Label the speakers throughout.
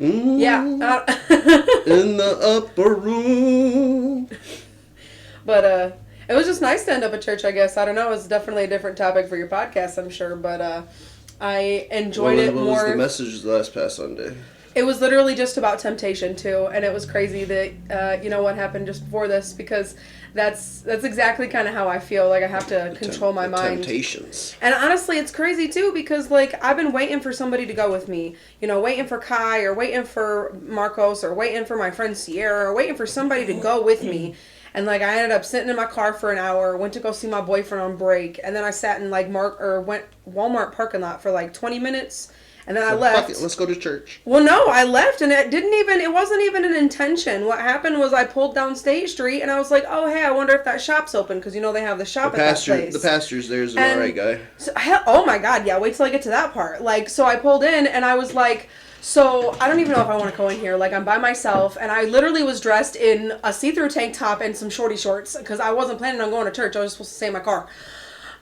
Speaker 1: Yeah.
Speaker 2: In the upper room.
Speaker 1: But it was just nice to end up at church, I guess. I don't know. It was definitely a different topic for your podcast, I'm sure. But I enjoyed it more.
Speaker 2: What was the message last past Sunday?
Speaker 1: It was literally just about temptation, too. And it was crazy that, what happened just before this, because that's exactly kind of how I feel. Like, I have to control my mind.
Speaker 2: Temptations.
Speaker 1: And honestly, it's crazy, too, because, like, I've been waiting for somebody to go with me. Waiting for Kai, or waiting for Marcos, or waiting for my friend Sierra, or waiting for somebody to go with me. And, like, I ended up sitting in my car for an hour, went to go see my boyfriend on break, and then I sat in, like, went Walmart parking lot for, like, 20 minutes. And then I left.
Speaker 2: Fuck it, let's go to church.
Speaker 1: Well, no, I left, and it wasn't even an intention. What happened was I pulled down State Street, and I was like, oh, hey, I wonder if that shop's open, because, they have the shop at that place.
Speaker 2: The pastor's there's an alright guy.
Speaker 1: So, oh, my God, yeah, wait till I get to that part. Like, so I pulled in, and I was like, so I don't even know if I want to go in here. Like, I'm by myself, and I literally was dressed in a see-through tank top and some shorty shorts, because I wasn't planning on going to church. I was supposed to stay in my car.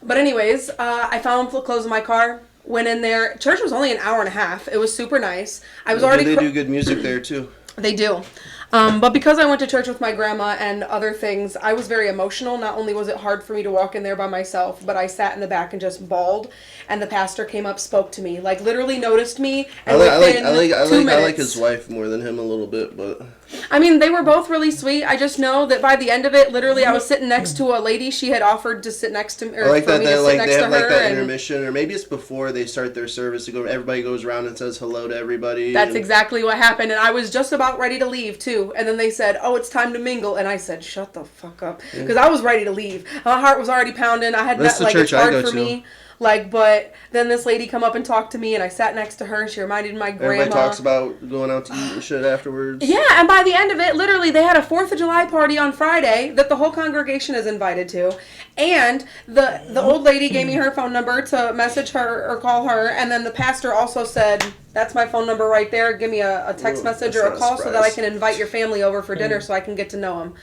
Speaker 1: But anyways, I found clothes in my car. Went in there. Church was only an hour and a half. It was super nice. I was already.
Speaker 2: They do good music there too.
Speaker 1: They do. But because I went to church with my grandma and other things, I was very emotional. Not only was it hard for me to walk in there by myself, but I sat in the back and just bawled. And the pastor came up, spoke to me, like literally noticed me. And
Speaker 2: I like his wife more than him a little bit, but.
Speaker 1: I mean, they were both really sweet. I just know that by the end of it, literally, I was sitting next to a lady. She had offered to sit next to me, or
Speaker 2: I like
Speaker 1: for
Speaker 2: that
Speaker 1: me to sit next to her.
Speaker 2: Like that intermission, or maybe it's before they start their service. Everybody goes around and says hello to everybody.
Speaker 1: That's exactly what happened, and I was just about ready to leave too. And then they said, "Oh, it's time to mingle," and I said, "Shut the fuck up," because I was ready to leave. My heart was already pounding. I had
Speaker 2: That's
Speaker 1: that, like,
Speaker 2: the
Speaker 1: it's
Speaker 2: church
Speaker 1: hard
Speaker 2: I go
Speaker 1: for
Speaker 2: to.
Speaker 1: me. Like, but then this lady come up and talked to me, and I sat next to her, and she reminded my grandma.
Speaker 2: Everybody talks about going out to eat and shit afterwards.
Speaker 1: Yeah, and by the end of it, literally, they had a 4th of July party on Friday that the whole congregation is invited to. And the old lady gave me her phone number to message her or call her, and then the pastor also said, that's my phone number right there. Give me a text message or a call so that I can invite your family over for dinner so I can get to know them.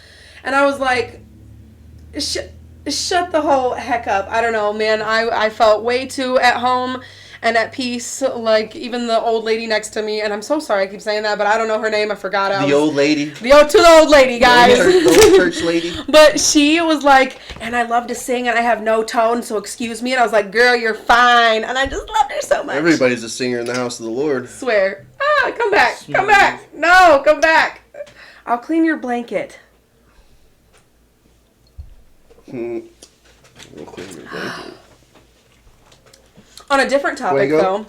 Speaker 1: And I was like, shut the whole heck up. I don't know, man. I felt way too at home and at peace. Like, even the old lady next to me, and I'm so sorry I keep saying that, but I don't know her name. I forgot it.
Speaker 2: Old lady.
Speaker 1: The old lady, guys.
Speaker 2: The old church lady.
Speaker 1: But she was like, and I love to sing, and I have no tone, so excuse me. And I was like, girl, you're fine. And I just loved her so much.
Speaker 2: Everybody's a singer in the house of the Lord.
Speaker 1: Swear. Come back. Come back. No, come back. I'll clean your blanket.
Speaker 2: We'll clean your blanket.
Speaker 1: On a different topic, though,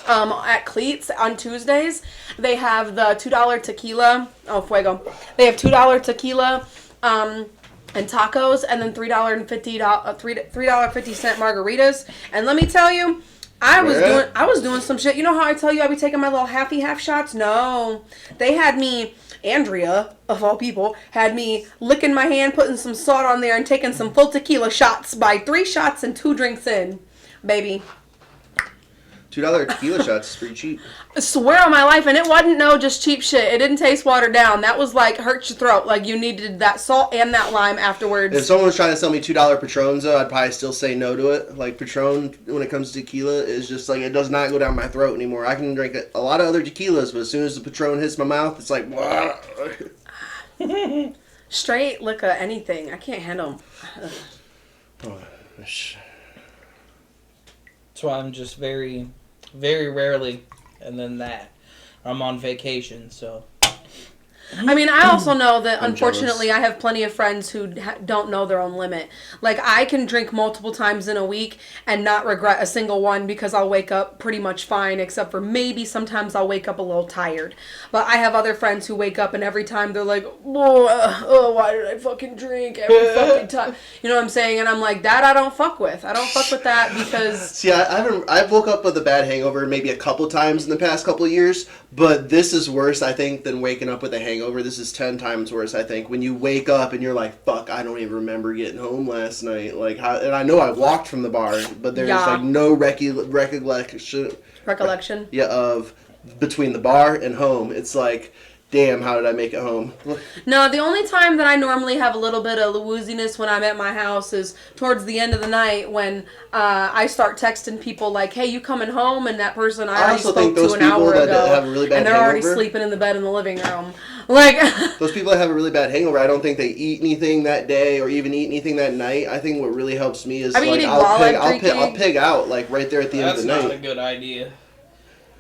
Speaker 1: at Cleats on Tuesdays, they have the $2 tequila. Oh, Fuego. They have $2 tequila and tacos, and then $3.50 margaritas. And let me tell you, I was doing some shit. You know how I tell you I be taking my little half shots? No. They had me, Andrea, of all people, had me licking my hand, putting some salt on there, and taking some full tequila shots by 3 shots and 2 drinks in. Baby.
Speaker 2: $2 tequila shots is pretty cheap.
Speaker 1: I swear on my life, and it wasn't just cheap shit. It didn't taste watered down. That was like hurt your throat. Like, you needed that salt and that lime afterwards.
Speaker 2: If someone was trying to sell me $2 Patrons, though, I'd probably still say no to it. Like, Patron, when it comes to tequila, is just like, it does not go down my throat anymore. I can drink a lot of other tequilas, but as soon as the Patron hits my mouth, it's like,
Speaker 1: Straight liquor, anything. I can't handle them.
Speaker 3: That's why I'm just very, very rarely, and then that. I'm on vacation, so.
Speaker 1: I mean, I also know that, unfortunately,
Speaker 2: jealous.
Speaker 1: I have plenty of friends who don't know their own limit. Like, I can drink multiple times in a week and not regret a single one because I'll wake up pretty much fine, except for maybe sometimes I'll wake up a little tired. But I have other friends who wake up and every time they're like, why did I fucking drink every fucking time? You know what I'm saying? And I'm like, that I don't fuck with. I don't fuck with that because...
Speaker 2: See, I've woke up with a bad hangover maybe a couple times in the past couple of years, but this is worse, I think, than waking up with a hangover. This is 10 times worse, I think. When you wake up and you're like, fuck, I don't even remember getting home last night. Like, how? And I know I walked from the bar, but there's like no recollection.
Speaker 1: Recollection?
Speaker 2: Yeah, of between the bar and home. It's like damn, how did I make it home?
Speaker 1: No, the only time that I normally have a little bit of wooziness when I'm at my house is towards the end of the night when I start texting people like, "Hey, you coming home?" And that person I already
Speaker 2: also
Speaker 1: spoke
Speaker 2: think those
Speaker 1: to an hour
Speaker 2: people that
Speaker 1: ago,
Speaker 2: have a really bad
Speaker 1: and they're already
Speaker 2: hangover-
Speaker 1: sleeping in the bed in the living room. Like,
Speaker 2: Those people that have a really bad hangover, I don't think they eat anything that day or even eat anything that night. I think what really helps me is
Speaker 1: I'm
Speaker 2: like
Speaker 1: eating while I'm
Speaker 2: I'll
Speaker 1: drinking.
Speaker 2: pig out like right there at the
Speaker 3: That's
Speaker 2: end of the
Speaker 3: not
Speaker 2: night.
Speaker 3: a good idea.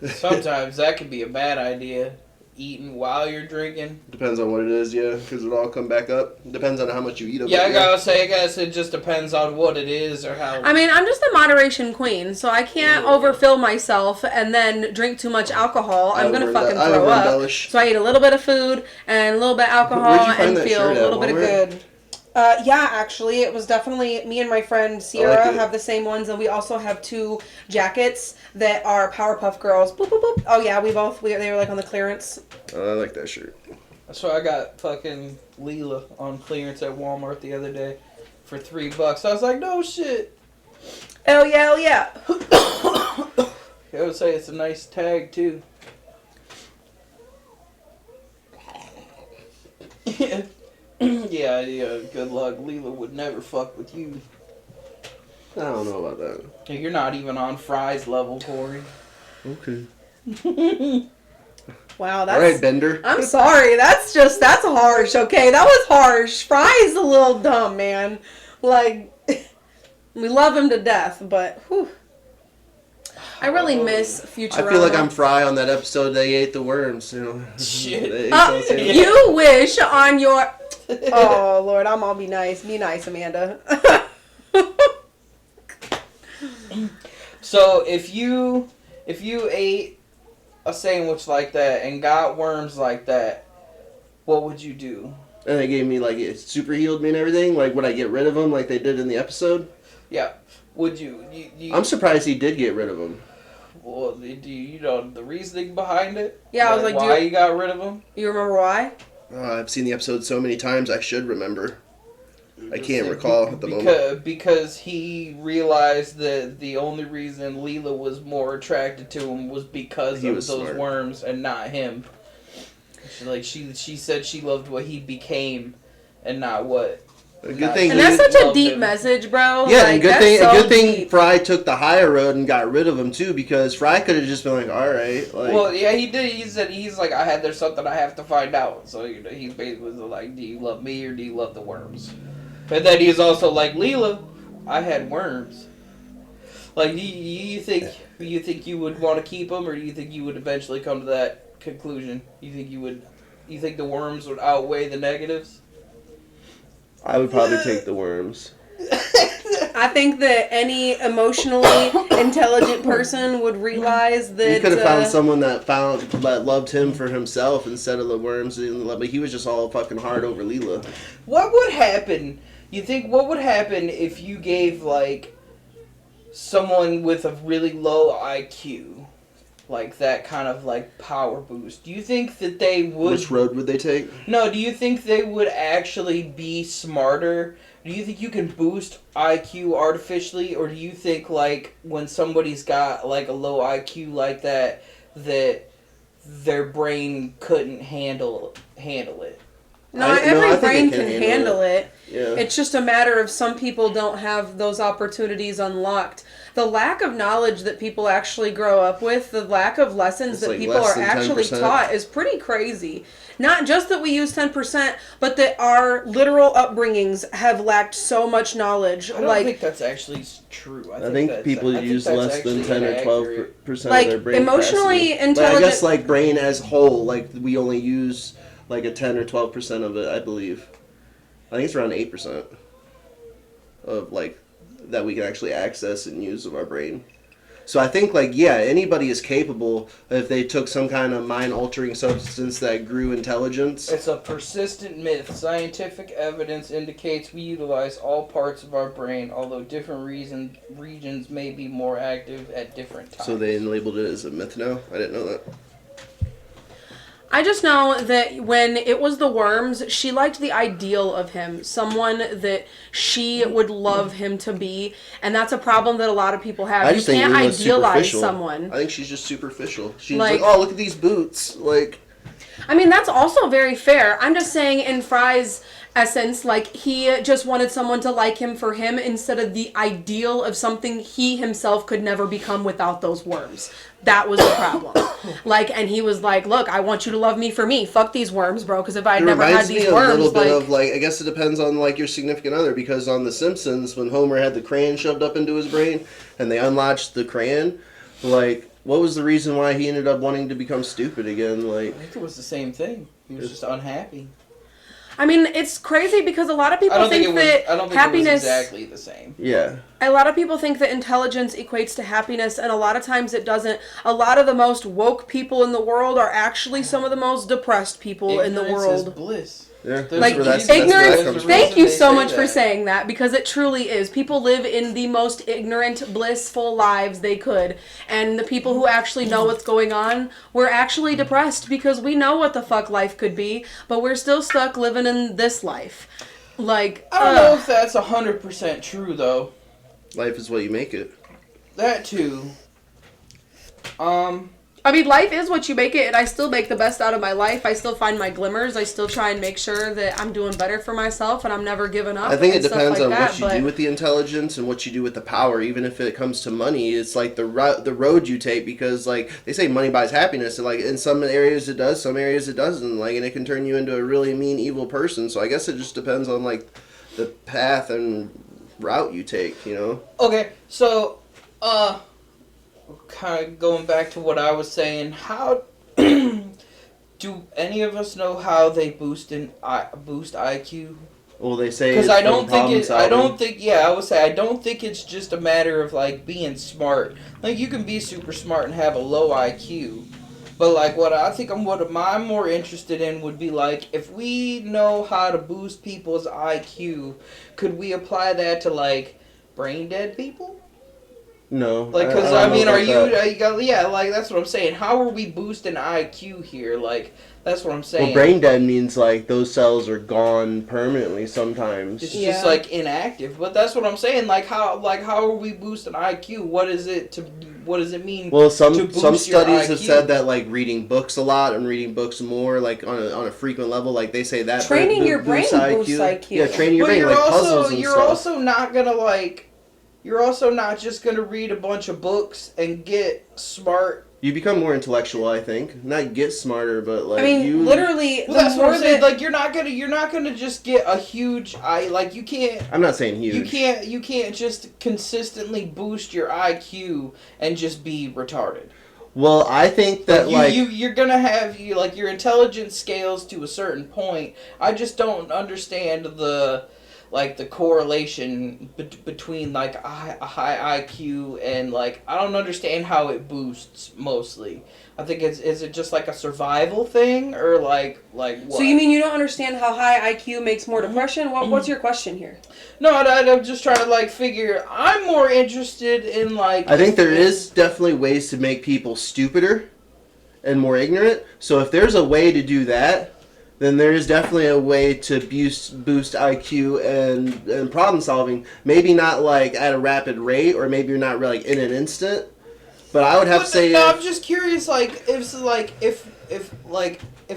Speaker 3: Sometimes that could be a bad idea. Eating while you're drinking.
Speaker 2: Depends on what it is, yeah, because it'll all come back up. Depends on how much you eat of
Speaker 3: Yeah,
Speaker 2: it.
Speaker 3: I guess it just depends on what it is or how.
Speaker 1: I mean, I'm just a moderation queen, so I can't
Speaker 3: Yeah.
Speaker 1: overfill myself and then drink too much alcohol. I'm gonna fucking
Speaker 2: I
Speaker 1: throw up.
Speaker 2: over-embellish.
Speaker 1: So I eat a little bit of food and a little bit of alcohol
Speaker 2: Where'd you find
Speaker 1: and
Speaker 2: that
Speaker 1: feel
Speaker 2: shirt
Speaker 1: a
Speaker 2: at,
Speaker 1: little bit of
Speaker 2: Walmart?
Speaker 1: good. Yeah, actually, it was definitely me and my friend Sierra
Speaker 2: I like it.
Speaker 1: have the same ones, and we also have 2 jackets that are Powerpuff Girls. Boop, boop, boop. Oh yeah, they were like on the clearance.
Speaker 2: I like that shirt.
Speaker 3: So I got fucking Leela on clearance at Walmart the other day for $3. I was like, no shit.
Speaker 1: Hell yeah, hell yeah.
Speaker 3: I would say it's a nice tag too. Yeah, good luck. Leela would never fuck with you.
Speaker 2: I don't know about that.
Speaker 3: You're not even on Fry's level, Corey.
Speaker 2: Okay.
Speaker 1: Wow,
Speaker 2: All
Speaker 1: that's.
Speaker 2: right, Bender.
Speaker 1: I'm sorry. That's harsh. Okay, that was harsh. Fry's a little dumb, man. Like, we love him to death, but whew. I really miss Futurama.
Speaker 2: I feel like I'm Fry on that episode. They ate the worms. You know.
Speaker 3: Shit.
Speaker 2: They ate those things.
Speaker 1: You wish on your. Oh Lord, I'm all be nice. Be nice, Amanda.
Speaker 3: So if you ate a sandwich like that and got worms like that, what would you do?
Speaker 2: And they gave me like it super healed me and everything. Like, would I get rid of them like they did in the episode?
Speaker 3: Yeah. Would you?
Speaker 2: I'm surprised he did get rid of them.
Speaker 3: Well, do you know the reasoning behind it?
Speaker 1: Yeah, I was like,
Speaker 3: why you got rid of them?
Speaker 1: You remember why?
Speaker 2: I've seen the episode so many times. I should remember. I can't recall at the moment.
Speaker 3: Because he realized that the only reason Leela was more attracted to him was because
Speaker 2: He
Speaker 3: of
Speaker 2: was
Speaker 3: those
Speaker 2: smart.
Speaker 3: worms and not him. She said she loved what he became and not what.
Speaker 2: A good thing.
Speaker 1: And
Speaker 2: he-
Speaker 1: that's such a
Speaker 3: loved
Speaker 1: deep
Speaker 3: him.
Speaker 1: message, bro.
Speaker 2: Yeah,
Speaker 1: like,
Speaker 2: and good
Speaker 1: that's
Speaker 2: thing.
Speaker 1: so
Speaker 2: A good thing.
Speaker 1: deep.
Speaker 2: Fry took the higher road and got rid of him too, because Fry could have just been like, "All right." Like,
Speaker 3: Well, yeah, he did. He said he's like, there's something I have to find out. So he basically was like, do you love me or do you love the worms? But then he's also like, Leela, I had worms. Like, do you think you would want to keep them, or do you think you would eventually come to that conclusion? You think the worms would outweigh the negatives?
Speaker 2: I would probably take the worms.
Speaker 1: I think that any emotionally intelligent person would realize that
Speaker 2: He could have found someone that loved him for himself instead of the worms. But he was just all fucking hard over Leela.
Speaker 3: What would happen? You think what would happen if you gave like someone with a really low IQ, like that kind of like power boost? Do you think that they would?
Speaker 2: Which road would they take?
Speaker 3: No, do you think they would actually be smarter? Do you think you can boost IQ artificially, or do you think like when somebody's got like a low IQ like that, that their brain couldn't handle it?
Speaker 1: not
Speaker 2: I
Speaker 1: every
Speaker 2: think
Speaker 1: brain
Speaker 2: it
Speaker 1: can
Speaker 2: can
Speaker 1: handle it.
Speaker 2: Yeah.
Speaker 1: It's just a matter of some people don't have those opportunities unlocked. The lack of knowledge that people actually grow up with, the lack of lessons
Speaker 2: It's
Speaker 1: that
Speaker 2: like
Speaker 1: people
Speaker 2: less
Speaker 1: are
Speaker 2: than
Speaker 1: actually
Speaker 2: 10%.
Speaker 1: taught is pretty crazy. Not just that we use 10%, but that our literal upbringings have lacked so much knowledge.
Speaker 3: I don't think that's actually true.
Speaker 2: I think people use less than 10 or 12%
Speaker 1: Like,
Speaker 2: of their brain
Speaker 1: emotionally
Speaker 2: capacity.
Speaker 1: intelligent-
Speaker 2: Like, I guess like brain as whole, like we only use like a 10 or 12% of it, I believe. I think it's around 8% of like that we can actually access and use of our brain. So I think like, yeah, anybody is capable if they took some kind of mind altering substance that grew intelligence.
Speaker 3: It's a persistent myth. Scientific evidence indicates we utilize all parts of our brain, although different regions may be more active at different times.
Speaker 2: So they labeled it as a myth now? I didn't know that.
Speaker 1: I just know that when it was the worms, she liked the ideal of him, someone that she would love him to be, and that's a problem that a lot of people have.
Speaker 2: I
Speaker 1: You
Speaker 2: just think
Speaker 1: can't
Speaker 2: Leela's
Speaker 1: idealize
Speaker 2: superficial.
Speaker 1: someone.
Speaker 2: I think she's just superficial. She's
Speaker 1: Like-
Speaker 2: like, oh, look at these boots. Like,
Speaker 1: I mean, that's also very fair. I'm just saying, in Fry's essence, like, he just wanted someone to like him for him instead of the ideal of something he himself could never become without those worms. That was the problem. Like, and he was like, look, I want you to love me for me. Fuck these worms, bro, because if I had
Speaker 2: It
Speaker 1: never had
Speaker 2: reminds
Speaker 1: these
Speaker 2: me a
Speaker 1: worms,
Speaker 2: little bit
Speaker 1: like...
Speaker 2: of, like, I guess it depends on, like, your significant other, because on The Simpsons, when Homer had the crayon shoved up into his brain, and they unlatched the crayon, like, what was the reason why he ended up wanting to become stupid again? Like,
Speaker 3: I think it was the same thing. He was just unhappy.
Speaker 1: I mean, it's crazy because a lot of people think that
Speaker 3: I don't think
Speaker 1: happiness...
Speaker 3: it was exactly the same.
Speaker 2: yeah.
Speaker 1: A lot of people think that intelligence equates to happiness, and a lot of times it doesn't. A lot of the most woke people in the world are actually some of the most depressed people in the
Speaker 3: Ignorance is
Speaker 1: world.
Speaker 3: bliss.
Speaker 2: Yeah,
Speaker 1: Like,
Speaker 2: where that's where
Speaker 1: ignorance,
Speaker 2: that comes from.
Speaker 1: thank you
Speaker 3: They
Speaker 1: so
Speaker 3: say
Speaker 1: much for
Speaker 3: that.
Speaker 1: saying that, because it truly is. People live in the most ignorant, blissful lives they could, and the people who actually know what's going on, we're actually depressed because we know what the fuck life could be, but we're still stuck living in this life. Like,
Speaker 3: I don't know if that's 100% true, though.
Speaker 2: Life is what you make it.
Speaker 3: That, too.
Speaker 1: I mean, life is what you make it, and I still make the best out of my life. I still find my glimmers. I still try and make sure that I'm doing better for myself, and I'm never giving up.
Speaker 2: I think it
Speaker 1: and stuff
Speaker 2: depends
Speaker 1: like
Speaker 2: on
Speaker 1: that,
Speaker 2: what you
Speaker 1: but-
Speaker 2: do with the intelligence and what you do with the power. Even if it comes to money, it's like the road you take, because like they say money buys happiness. And, like in some areas it does, some areas it doesn't. Like, and it can turn you into a really mean, evil person. So I guess it just depends on like the path and route you take. You know.
Speaker 3: Okay, so, kind of going back to what I was saying, how do any of us know how they boost IQ?
Speaker 2: Well, they say
Speaker 3: Because
Speaker 2: it's
Speaker 3: I
Speaker 2: from
Speaker 3: don't think
Speaker 2: problem
Speaker 3: it. I don't
Speaker 2: solving.
Speaker 3: think. Yeah, I would say I don't think it's just a matter of like being smart. Like you can be super smart and have a low IQ, but like what I'm more interested in would be like if we know how to boost people's IQ, could we apply that to like brain dead people?
Speaker 2: No.
Speaker 3: Like, because
Speaker 2: don't
Speaker 3: I
Speaker 2: know
Speaker 3: mean,
Speaker 2: about that.
Speaker 3: yeah, like that's what I'm saying. How are we boosting IQ here? Like, that's what I'm saying.
Speaker 2: Well, brain dead means like those cells are gone permanently sometimes.
Speaker 3: It's
Speaker 1: Yeah.
Speaker 3: just like inactive, but that's what I'm saying. Like how are we boosting IQ? What does it mean?
Speaker 2: Well,
Speaker 3: to
Speaker 2: some
Speaker 3: boost your
Speaker 2: studies have
Speaker 3: IQ?
Speaker 2: said that like reading books a lot and reading books more, like on a frequent level, like they say that
Speaker 1: Training your brain boosts IQ.
Speaker 2: Yeah, training your
Speaker 3: But
Speaker 2: brain, like puzzles and
Speaker 3: you're
Speaker 2: stuff.
Speaker 3: also not gonna like. You're also not just gonna read a bunch of books and get smart.
Speaker 2: You become more intellectual, I think. Not get smarter, but like
Speaker 1: I mean,
Speaker 2: you.
Speaker 1: literally,
Speaker 3: Well, that's
Speaker 1: the
Speaker 3: what
Speaker 1: more
Speaker 3: I'm saying.
Speaker 1: that...
Speaker 3: Like you're not gonna just get a huge like you can't.
Speaker 2: I'm not saying huge.
Speaker 3: You can't just consistently boost your IQ and just be retarded.
Speaker 2: Well, I think that
Speaker 3: You're gonna have your intelligence scales to a certain point. I just don't understand the correlation between like a high IQ and like I don't understand how it boosts mostly. I think is it just like a survival thing or like what?
Speaker 1: So you mean you don't understand how high IQ makes more depression? What's your question here?
Speaker 3: No, I'm just trying to like figure. I'm more interested in like.
Speaker 2: I think there is definitely ways to make people stupider and more ignorant. So if there's a way to do that, then there is definitely a way to boost IQ and problem solving. Maybe not like at a rapid rate, or maybe you're not really in an instant. But I would have to say,
Speaker 3: No, I'm just curious. If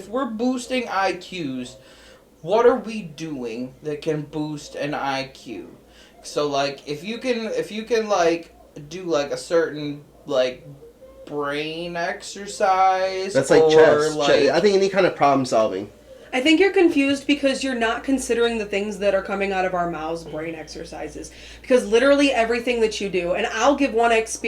Speaker 3: we're boosting IQs, what are we doing that can boost an IQ? So like, if you can like do like a certain like brain exercise,
Speaker 2: that's like
Speaker 3: or
Speaker 2: chess.
Speaker 3: like
Speaker 2: I think any kind of problem solving.
Speaker 1: I think you're confused because you're not considering the things that are coming out of our mouths, brain exercises. Because literally everything that you do, and I'll give one example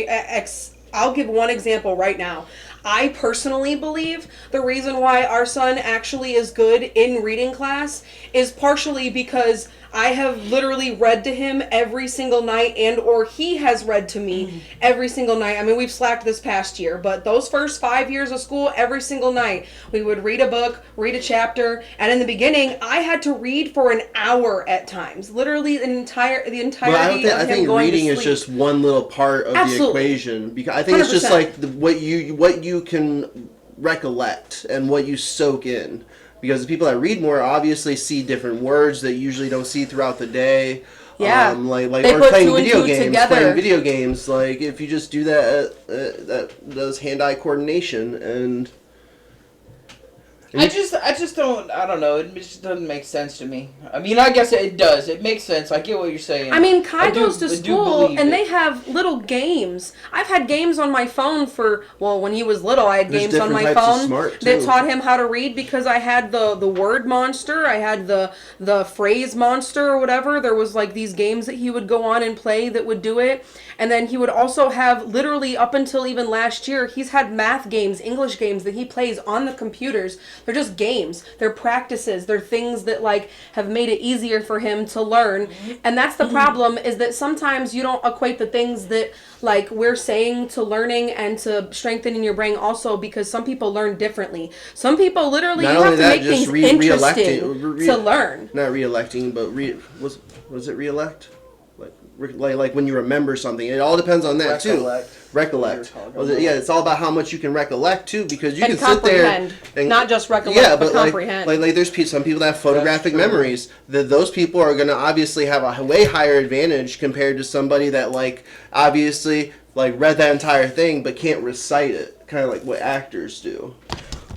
Speaker 1: right now. I personally believe the reason why our son actually is good in reading class is partially because I have literally read to him every single night, and or he has read to me every single night. I mean, we've slacked this past year, but those first 5 years of school, every single night, we would read a book, read a chapter, and in the beginning, I had to read for an hour at times. Literally the entirety
Speaker 2: Well,
Speaker 1: of him
Speaker 2: I think
Speaker 1: going
Speaker 2: reading
Speaker 1: to
Speaker 2: is
Speaker 1: sleep.
Speaker 2: just one little part of
Speaker 1: Absolutely.
Speaker 2: the equation. Because I think it's just
Speaker 1: 100%.
Speaker 2: like what you can recollect and what you soak in. Because the people that read more obviously see different words that you usually don't see throughout the day.
Speaker 1: Yeah.
Speaker 2: Like
Speaker 1: They
Speaker 2: or
Speaker 1: put
Speaker 2: playing
Speaker 1: two and
Speaker 2: video
Speaker 1: two
Speaker 2: games.
Speaker 1: together.
Speaker 2: Playing video games. Like if you just do that, that does hand-eye coordination, and
Speaker 3: I just don't. I don't know. It just doesn't make sense to me. I mean, I guess it does. It makes sense. I get what you're saying.
Speaker 1: I mean, Kai goes to
Speaker 3: I do
Speaker 1: school
Speaker 3: believe
Speaker 1: and
Speaker 3: it.
Speaker 1: they have little games. I've had games on my phone when he was little, I had
Speaker 2: There's
Speaker 1: games on
Speaker 2: different
Speaker 1: my
Speaker 2: types of
Speaker 1: phone
Speaker 2: smart,
Speaker 1: that
Speaker 2: too.
Speaker 1: taught him how to read because I had the word monster, I had the phrase monster or whatever. There was like these games that he would go on and play that would do it. And then he would also have, literally up until even last year, he's had math games, English games that he plays on the computers. They're just games. They're practices. They're things that like have made it easier for him to learn. And that's the problem, is that sometimes you don't equate the things that like we're saying to learning and to strengthening your brain also, because some people learn differently. Some people literally,
Speaker 2: Not
Speaker 1: you
Speaker 2: only
Speaker 1: have to
Speaker 2: that,
Speaker 1: make
Speaker 2: just
Speaker 1: things
Speaker 2: re-electing-
Speaker 1: interesting to learn.
Speaker 2: Not re-electing, but was it re-elect? Like when you remember something, it all depends on that
Speaker 3: Recollect.
Speaker 2: too. Recollect.
Speaker 3: What you're talking
Speaker 2: Well, yeah, it's all about how much you can recollect too, because you
Speaker 1: And
Speaker 2: can sit there
Speaker 1: comprehend.
Speaker 2: and
Speaker 1: Not just recollect, but comprehend.
Speaker 2: Like there's some people that have photographic
Speaker 3: That's true.
Speaker 2: memories. That those people are gonna obviously have a way higher advantage compared to somebody that like obviously like read that entire thing but can't recite it, kind of like what actors do.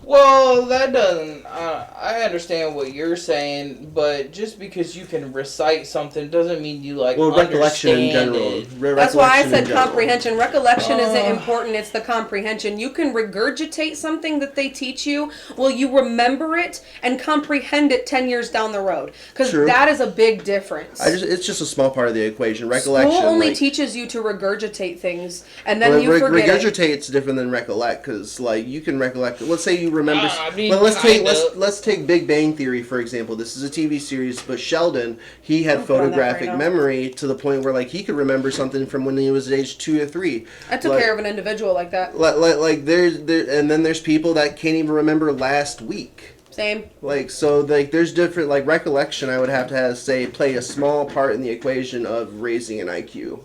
Speaker 3: Well, that doesn't. I understand what you're saying, but just because you can recite something doesn't mean you like
Speaker 2: Recollection in
Speaker 3: understand
Speaker 2: general.
Speaker 3: it.
Speaker 1: That's why I
Speaker 2: Recollection in
Speaker 1: said
Speaker 2: general.
Speaker 1: comprehension. Recollection isn't important, it's the comprehension. You can regurgitate something that they teach you. Will you remember it and comprehend it 10 years down the road? Because
Speaker 2: True.
Speaker 1: that is a big difference.
Speaker 2: It's just a small part of the equation. Recollection.
Speaker 1: School only
Speaker 2: like,
Speaker 1: teaches you to regurgitate things, and then
Speaker 2: Well,
Speaker 1: you forget it.
Speaker 2: regurgitate's different than recollect, because like you can recollect. Let's say you remember.
Speaker 3: I mean,
Speaker 2: well,
Speaker 3: kinda.
Speaker 2: let's take Big Bang Theory for example. This is a TV series, but Sheldon he had
Speaker 1: I'm throwing that
Speaker 2: photographic
Speaker 1: right now.
Speaker 2: memory to the point where like he could remember something from when he was age 2 or 3.
Speaker 1: I took care of an individual like that.
Speaker 2: Like there's and then there's people that can't even remember last week.
Speaker 1: Same.
Speaker 2: Like so, like there's different like recollection. I would have to say play a small part in the equation of raising an IQ.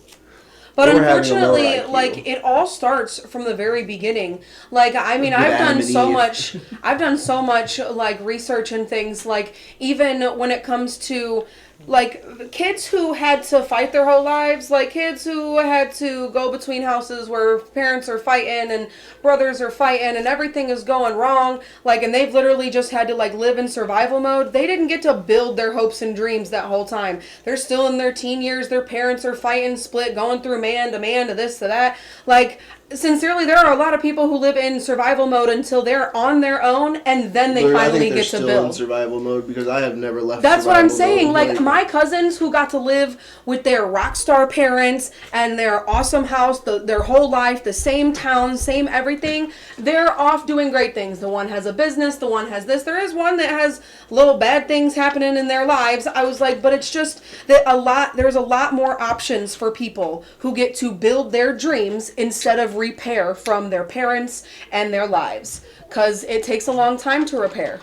Speaker 1: But
Speaker 2: Or having a lower
Speaker 1: unfortunately,
Speaker 2: IQ.
Speaker 1: like it all starts from the very beginning. Like I mean,
Speaker 2: With
Speaker 1: I've
Speaker 2: Adam
Speaker 1: done
Speaker 2: and
Speaker 1: so
Speaker 2: Eve.
Speaker 1: much. I've done so much like research and things. Like even when it comes to like kids who had to fight their whole lives, like kids who had to go between houses where parents are fighting and brothers are fighting and everything is going wrong, like, and they've literally just had to like live in survival mode. They didn't get to build their hopes and dreams that whole time. They're still in their teen years. Their parents are fighting, split, going through man to this to that. Like, sincerely, there are a lot of people who live in survival mode until they're on their own, and then they
Speaker 2: I
Speaker 1: finally
Speaker 2: think they're
Speaker 1: get to
Speaker 2: still in
Speaker 1: build.
Speaker 2: survival mode because I have never left.
Speaker 1: That's what I'm
Speaker 2: survival
Speaker 1: saying.
Speaker 2: mode.
Speaker 1: Like my cousins who got to live with their rock star parents and their awesome house, their whole life, the same town, same everything, they're off doing great things. The one has a business, the one has this. There is one that has little bad things happening in their lives. I was like, but it's just that there's a lot more options for people who get to build their dreams instead of repair from their parents and their lives. Because it takes a long time to repair.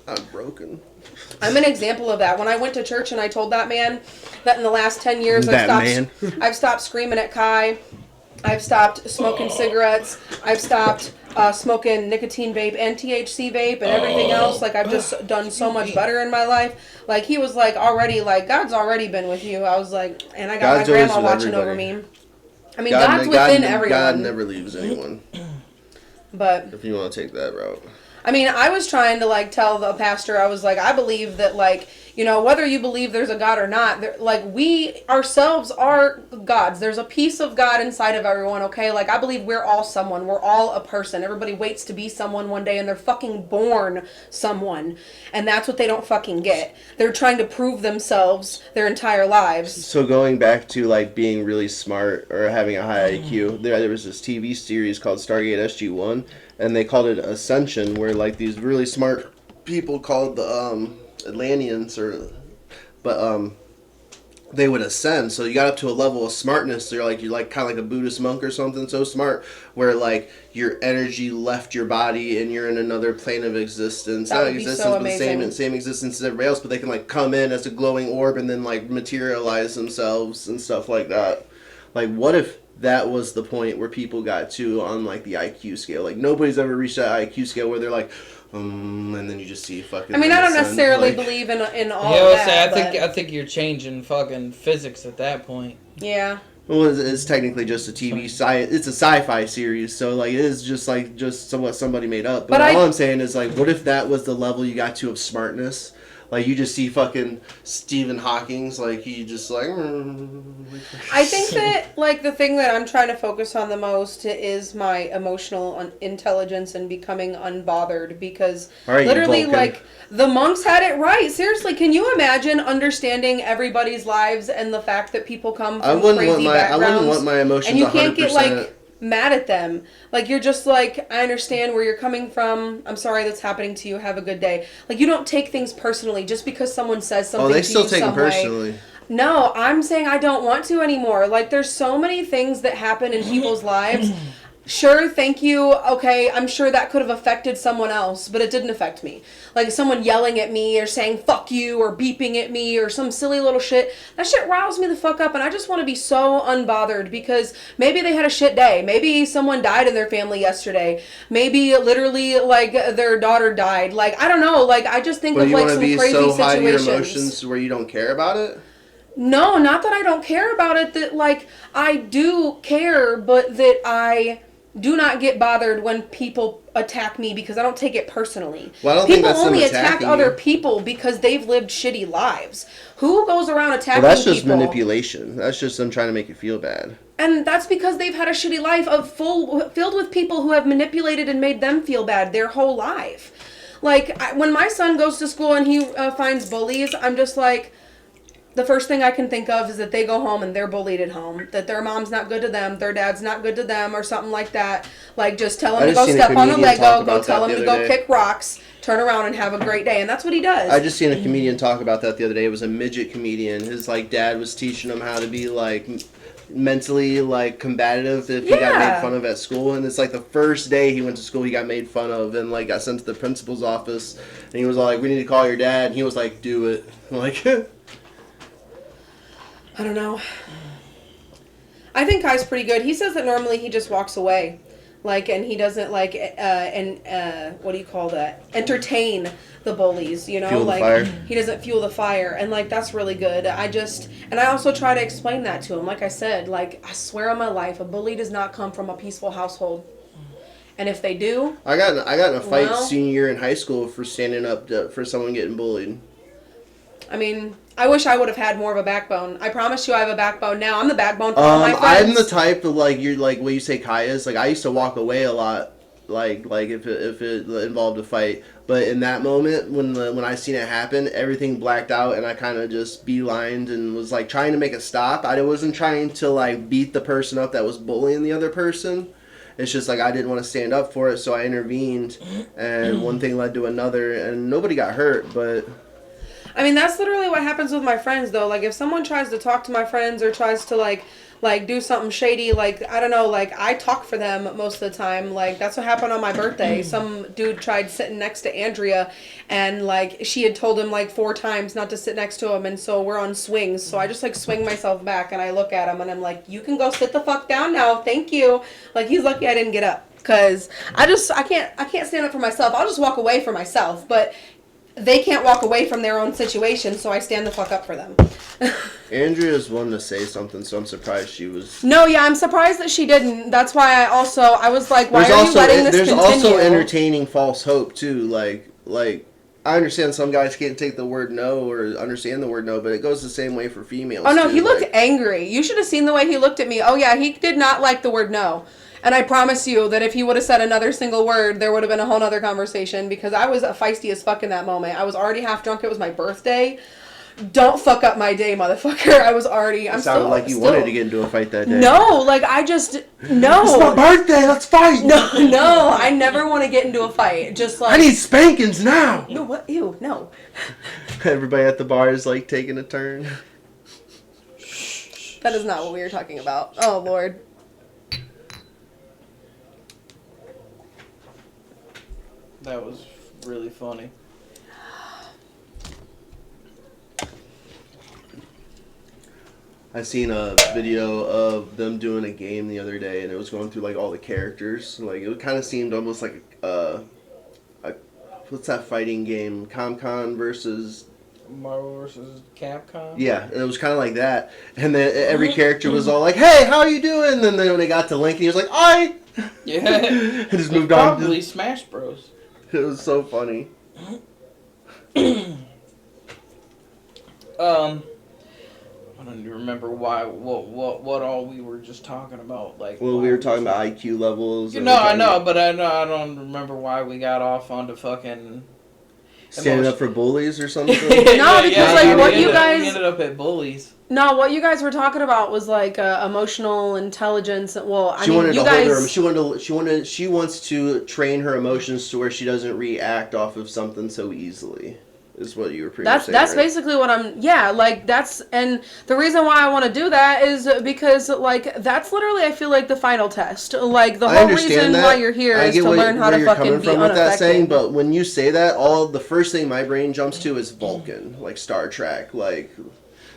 Speaker 2: I'm broken.
Speaker 1: I'm an example of that. When I went to church and I told that man that in the last 10 years I've stopped screaming at Kai, I've stopped smoking cigarettes, I've stopped smoking nicotine vape and THC vape and everything else. Like I've just done so much better in my life. Like he was like already like God's already been with you. I was like, and I got
Speaker 2: God's
Speaker 1: my grandma
Speaker 2: always with
Speaker 1: watching over
Speaker 2: everybody.
Speaker 1: me. I mean, God's within everyone.
Speaker 2: God never leaves anyone.
Speaker 1: But
Speaker 2: If you want to take that route.
Speaker 1: I mean, I was trying to like tell the pastor, I was like, I believe that like, you know, whether you believe there's a God or not, like we ourselves are gods. There's a piece of God inside of everyone, okay? Like I believe we're all someone. We're all a person. Everybody waits to be someone one day and they're fucking born someone. And that's what they don't fucking get. They're trying to prove themselves their entire lives.
Speaker 2: So going back to like being really smart or having a high IQ, there was this TV series called Stargate SG-1, and they called it Ascension, where like these really smart people called the Atlanteans they would ascend. So you got up to a level of smartness. You're like kind of like a Buddhist monk or something, so smart where like your energy left your body and you're in another plane of existence.
Speaker 1: That
Speaker 2: Not
Speaker 1: would be
Speaker 2: existence,
Speaker 1: so
Speaker 2: but the
Speaker 1: amazing.
Speaker 2: same existence as everybody else. But they can like come in as a glowing orb and then like materialize themselves and stuff like that. Like, what if that was the point where people got to on like the IQ scale? Like nobody's ever reached that IQ scale where they're like, and then you just see fucking.
Speaker 1: I mean, I don't
Speaker 2: sun,
Speaker 1: necessarily
Speaker 2: like-
Speaker 1: believe in all
Speaker 3: Yeah,
Speaker 1: of
Speaker 3: I
Speaker 1: that.
Speaker 3: think
Speaker 1: but-
Speaker 3: I think you're changing fucking physics at that point.
Speaker 1: yeah.
Speaker 2: Well, it's technically just a TV it's a sci-fi series, so like it is just somewhat somebody made up. But all I'm saying is like, what if that was the level you got to of smartness? Like you just see fucking Stephen Hawking's, like he just like.
Speaker 1: I think that like the thing that I'm trying to focus on the most is my emotional intelligence and becoming unbothered, because literally like the monks had it right. Seriously, can you imagine understanding everybody's lives and the fact that people come from crazy backgrounds?
Speaker 2: I wouldn't want my emotions.
Speaker 1: And you can't 100%. Get like mad at them. Like you're just like, I understand where you're coming from. I'm sorry that's happening to you. Have a good day. Like you don't take things personally just because someone says something. Oh, they still take them personally. No, I'm saying I don't want to anymore. Like there's so many things that happen in people's lives. Sure, thank you. Okay, I'm sure that could have affected someone else, but it didn't affect me. Like someone yelling at me or saying fuck you or beeping at me or some silly little shit. That shit riles me the fuck up, and I just want to be so unbothered because maybe they had a shit day. Maybe someone died in their family yesterday. Maybe literally like their daughter died. Like I don't know. Like I just think of like some crazy situations. You want to be so high to your emotions
Speaker 2: where you don't care about it?
Speaker 1: No, not that I don't care about it. That like I do care, but that I do not get bothered when people attack me because I don't take it personally.
Speaker 2: Well, I don't
Speaker 1: people
Speaker 2: think that's
Speaker 1: only attack other
Speaker 2: you.
Speaker 1: People because they've lived shitty lives. Who goes around attacking people?
Speaker 2: Well, that's just manipulation. That's just them trying to make you feel bad.
Speaker 1: And that's because they've had a shitty life filled with people who have manipulated and made them feel bad their whole life. Like, when my son goes to school and he finds bullies, I'm just like, the first thing I can think of is that they go home and they're bullied at home. That their mom's not good to them, their dad's not good to them, or something like that. Like, just tell him to go step on a Lego, go tell him to go kick rocks, turn around and have a great day. And that's what he does.
Speaker 2: I just seen a comedian talk about that the other day. It was a midget comedian. His, like, dad was teaching him how to be, like, mentally, like, combative if he got made fun of at school. And it's, like, the first day he went to school, he got made fun of and, like, got sent to the principal's office. And he was like, we need to call your dad. And he was like, do it. I'm like...
Speaker 1: I don't know. I think Kai's pretty good. He says that normally he just walks away. Like, and he doesn't, like, what do you call that? Entertain the bullies, you know?
Speaker 2: Fuel
Speaker 1: like,
Speaker 2: the fire.
Speaker 1: He doesn't fuel the fire. And, like, that's really good. And I also try to explain that to him. Like I said, like, I swear on my life, a bully does not come from a peaceful household. And if they do...
Speaker 2: I got in a fight senior year in high school for standing up for someone getting bullied.
Speaker 1: I mean... I wish I would have had more of a backbone. I promise you I have a backbone now. I'm the backbone for all my friends.
Speaker 2: I'm the type of, like, you're like what you say Kai is. Like, I used to walk away a lot, like if it involved a fight. But in that moment, when I seen it happen, everything blacked out, and I kind of just beelined and was, like, trying to make a stop. I wasn't trying to, like, beat the person up that was bullying the other person. It's just, like, I didn't want to stand up for it, so I intervened, and one thing led to another, and nobody got hurt, but...
Speaker 1: I mean, that's literally what happens with my friends, though. Like, if someone tries to talk to my friends or tries to, like do something shady, like, I don't know, like, I talk for them most of the time. Like, that's what happened on my birthday. Some dude tried sitting next to Andrea, and, like, she had told him, like, 4 times not to sit next to him, and so we're on swings. So I just, like, swing myself back, and I look at him, and I'm like, you can go sit the fuck down now. Thank you. Like, he's lucky I didn't get up. Because I can't stand up for myself. I'll just walk away for myself. But... they can't walk away from their own situation, so I stand the fuck up for them.
Speaker 2: Andrea's one to say something, so I'm surprised she was...
Speaker 1: No, yeah, I'm surprised that she didn't. That's why I was like, why are you letting this continue?
Speaker 2: There's also entertaining false hope, too. Like, I understand some guys can't take the word no or understand the word no, but it goes the same way for females.
Speaker 1: Oh, no,
Speaker 2: too.
Speaker 1: He looked angry. You should have seen the way he looked at me. Oh, yeah, he did not like the word no. And I promise you that if he would have said another single word, there would have been a whole other conversation, because I was feisty as fuck in that moment. I was already half drunk. It was my birthday. Don't fuck up my day, motherfucker. I was already...
Speaker 2: It sounded like you wanted to get into a fight that day.
Speaker 1: No, like, I just... No.
Speaker 2: It's my birthday. Let's fight.
Speaker 1: No. I never want to get into a fight. Just like...
Speaker 2: I need spankings now.
Speaker 1: No, what? Ew, no.
Speaker 2: Everybody at the bar is, like, taking a turn.
Speaker 1: That is not what we were talking about. Oh, Lord.
Speaker 3: That was really funny.
Speaker 2: I seen a video of them doing a game the other day, and it was going through, like, all the characters. Like, it kind of seemed almost like what's that fighting game? ComCon versus
Speaker 3: Marvel vs. Capcom.
Speaker 2: Yeah, and it was kind of like that. And then every character was all like, "Hey, how are you doing?" And then when they got to Link, he was like, "I."
Speaker 3: Yeah.
Speaker 2: And just moved on.
Speaker 3: Probably Smash Bros.
Speaker 2: It was so funny.
Speaker 3: I don't even remember what all we were just talking about. Like,
Speaker 2: Well, we were talking about IQ levels.
Speaker 3: You
Speaker 2: and
Speaker 3: know,
Speaker 2: we were
Speaker 3: I
Speaker 2: talking
Speaker 3: know,
Speaker 2: about
Speaker 3: but I don't remember why we got off onto fucking
Speaker 2: standing up for bullies or something.
Speaker 1: No, because, like, what you guys-
Speaker 3: we ended up at bullies.
Speaker 1: No, what you guys were talking about was like emotional intelligence. Well, I
Speaker 2: She
Speaker 1: mean,
Speaker 2: wanted
Speaker 1: you
Speaker 2: to hold her.
Speaker 1: guys.
Speaker 2: She wants to train her emotions to where she doesn't react off of something so easily. Is what you were pretty much saying.
Speaker 1: That's
Speaker 2: right?
Speaker 1: basically what I'm. Yeah, like that's, and the reason why I want to do that is because like that's literally I feel like the final test. Like the
Speaker 2: I
Speaker 1: whole
Speaker 2: understand
Speaker 1: reason
Speaker 2: that.
Speaker 1: why you're here
Speaker 2: I
Speaker 1: is
Speaker 2: get
Speaker 1: to
Speaker 2: where-
Speaker 1: learn how
Speaker 2: where
Speaker 1: to
Speaker 2: you're
Speaker 1: fucking
Speaker 2: coming
Speaker 1: be
Speaker 2: from with that saying,
Speaker 1: unaffected.
Speaker 2: but when you say that, the first thing my brain jumps to is Vulcan, like Star Trek, like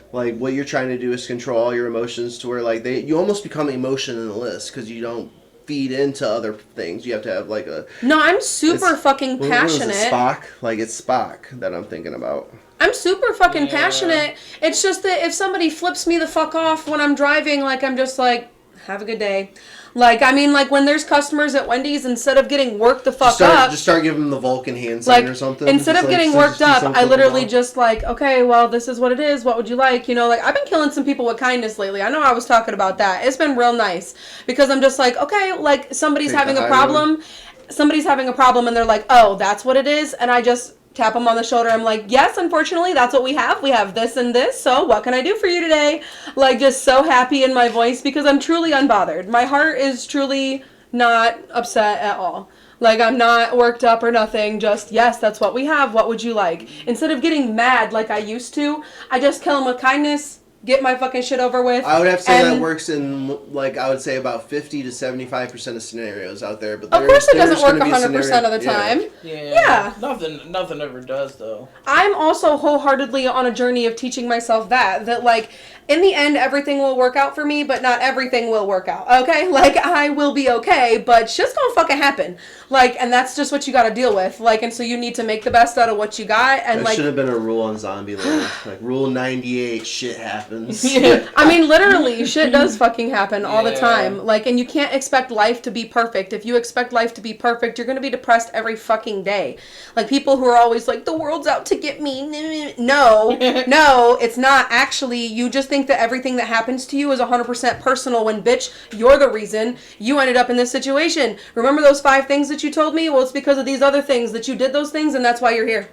Speaker 2: what you're trying to do is control all your emotions to where like you almost become emotionless because you don't feed into other things. You have to have like a
Speaker 1: No, I'm super
Speaker 2: it's-
Speaker 1: fucking
Speaker 2: what was it,
Speaker 1: passionate.
Speaker 2: Spock, like it's Spock that I'm thinking about.
Speaker 1: I'm super fucking
Speaker 3: Yeah.
Speaker 1: passionate. It's just that if somebody flips me the fuck off when I'm driving, like I'm just like, have a good day. Like, I mean, like when there's customers at Wendy's, instead of getting worked the fuck up,
Speaker 2: Just start giving them the Vulcan hand sign
Speaker 1: like
Speaker 2: or something.
Speaker 1: instead
Speaker 2: Just
Speaker 1: of
Speaker 2: like,
Speaker 1: getting
Speaker 2: so
Speaker 1: worked
Speaker 2: just do
Speaker 1: up,
Speaker 2: something
Speaker 1: I literally
Speaker 2: about-
Speaker 1: just like, okay, well, this is what it is. What would you like? You know, like I've been killing some people with kindness lately. I know I was talking about that. It's been real nice because I'm just like, okay, like somebody's
Speaker 2: Take
Speaker 1: having
Speaker 2: the
Speaker 1: a
Speaker 2: high
Speaker 1: problem. Somebody's having a problem and they're like, oh, that's what it is. And I just tap them on the shoulder. I'm like, yes, unfortunately, that's what we have. We have this and this. So what can I do for you today? Like just so happy in my voice because I'm truly unbothered. My heart is truly not upset at all. Like, I'm not worked up or nothing. Just, yes, that's what we have. What would you like? Instead of getting mad like I used to, I just kill them with kindness, get my fucking shit over with.
Speaker 2: I would have to say that
Speaker 1: and-
Speaker 2: works in, like, I would say about 50 to 75% of scenarios out there. But
Speaker 1: Of course it doesn't work
Speaker 2: gonna be
Speaker 1: 100% of the
Speaker 2: scenario-
Speaker 1: time.
Speaker 3: Yeah.
Speaker 1: Yeah.
Speaker 3: Nothing ever does though.
Speaker 1: I'm also wholeheartedly on a journey of teaching myself that like, in the end, everything will work out for me, but not everything will work out, okay? Like, I will be okay, but shit's gonna fucking happen. Like, and that's just what you gotta deal with. Like, and so you need to make the best out of what you got, and
Speaker 2: That
Speaker 1: like...
Speaker 2: should have been a rule on Zombieland. Like, rule 98, shit happens.
Speaker 3: Yeah.
Speaker 1: I mean, literally, shit does fucking happen all the
Speaker 3: Yeah.
Speaker 1: time. Like, and you can't expect life to be perfect. If you expect life to be perfect, you're gonna be depressed every fucking day. Like, people who are always like, the world's out to get me. No, no, it's not actually. You just think that everything that happens to you is 100% personal when, bitch, you're the reason you ended up in this situation. Remember those 5 things that you told me? Well, it's because of these other things that you did those things, and that's why you're here.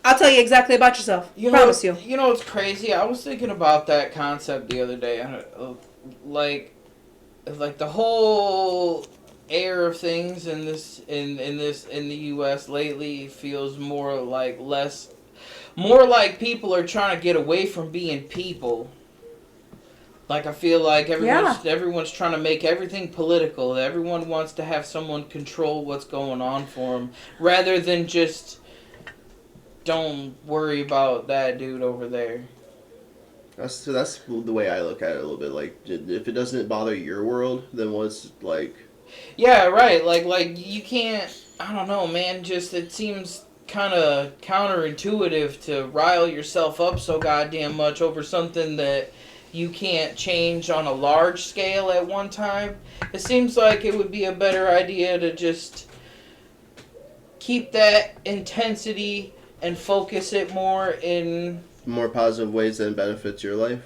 Speaker 1: I'll tell you exactly about yourself. Promise you.
Speaker 3: You know what's crazy? I was thinking about that concept the other day. Like the whole air of things in the U.S. lately feels more like people are trying to get away from being people. Like, I feel like everyone's trying to make everything political. Everyone wants to have someone control what's going on for them, rather than just, don't worry about that dude over there.
Speaker 2: That's the way I look at it a little bit. Like, if it doesn't bother your world, then what's, like...
Speaker 3: Yeah, right. Like you can't, I don't know, man, just, it seems kind of counterintuitive to rile yourself up so goddamn much over something that you can't change on a large scale at one time. It seems like it would be a better idea to just keep that intensity and focus it more in...
Speaker 2: more positive ways that benefits your life.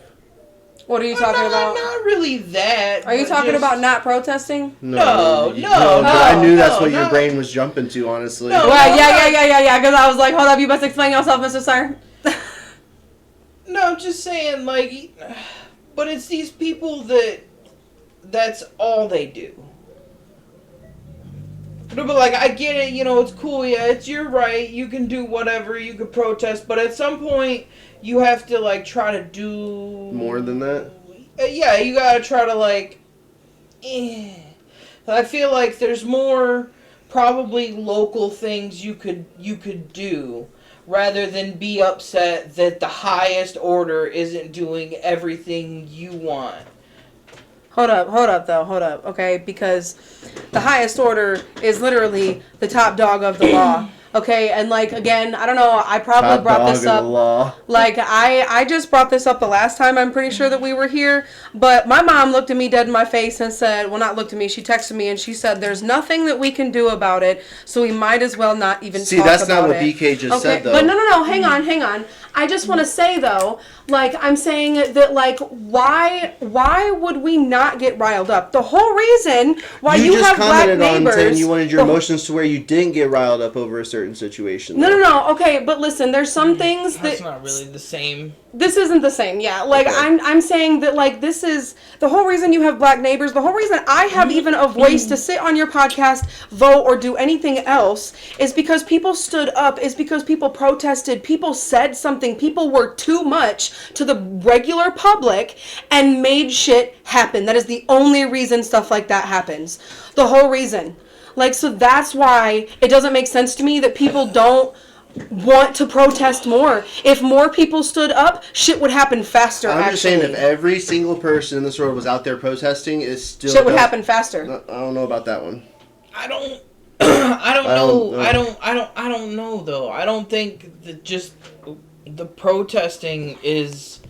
Speaker 1: What are you talking about?
Speaker 3: Not really that.
Speaker 1: Are you
Speaker 3: but
Speaker 1: talking
Speaker 3: just-
Speaker 1: about not protesting?
Speaker 3: No,
Speaker 2: but I knew that's what your
Speaker 3: no.
Speaker 2: brain was jumping to, honestly.
Speaker 3: No.
Speaker 1: Well, yeah. Because I was like, hold up, you best explain yourself, Mr. Sir.
Speaker 3: No, I'm just saying, like, but it's these people that's all they do. No, but, like, I get it, you know, it's cool, yeah, it's your right, you can do whatever, you can protest, but at some point, you have to, like, try to do...
Speaker 2: More than that?
Speaker 3: Yeah, you gotta try to, like... I feel like there's more probably local things you could do, rather than be upset that the highest order isn't doing everything you want.
Speaker 1: Hold up, okay? Because the highest order is literally the top dog of the law. Okay, and like again, I don't know, I probably
Speaker 2: Top
Speaker 1: brought
Speaker 2: dog
Speaker 1: this
Speaker 2: of the
Speaker 1: up.
Speaker 2: law.
Speaker 1: Like I just brought this up the last time I'm pretty sure that we were here, but my mom looked at me dead in my face and said, well, not looked at me, she texted me and she said, there's nothing that we can do about it, so we might as well not even
Speaker 2: See,
Speaker 1: talk
Speaker 2: that's
Speaker 1: about
Speaker 2: not what
Speaker 1: it.
Speaker 2: BK just said, though.
Speaker 1: But no, hang on. I just want to say though, like I'm saying that like why would we not get riled up? The whole reason why you
Speaker 2: just
Speaker 1: have black
Speaker 2: commented on
Speaker 1: neighbors.
Speaker 2: saying you wanted your
Speaker 1: the-
Speaker 2: emotions to where you didn't get riled up over a certain situation.
Speaker 1: No. Okay, but listen, there's some things
Speaker 3: That's
Speaker 1: that
Speaker 3: not really the same.
Speaker 1: this isn't the same. Yeah, like
Speaker 2: Okay.
Speaker 1: I'm saying that like this is the whole reason you have black neighbors. The whole reason I have even a voice to sit on your podcast, vote, or do anything else is because people stood up. Is because people protested. People said something. People were too much to the regular public and made shit happen. That is the only reason stuff like that happens. The whole reason. Like, so that's why it doesn't make sense to me that people don't want to protest more. If more people stood up, shit would happen faster.
Speaker 2: I'm just saying, if
Speaker 1: actually.
Speaker 2: every single person in this world was out there protesting, it still
Speaker 1: Shit would
Speaker 2: does-
Speaker 1: happen faster.
Speaker 2: I don't know about that one.
Speaker 3: I don't. I don't know.
Speaker 2: know.
Speaker 3: I don't know though. I don't think that just the protesting is.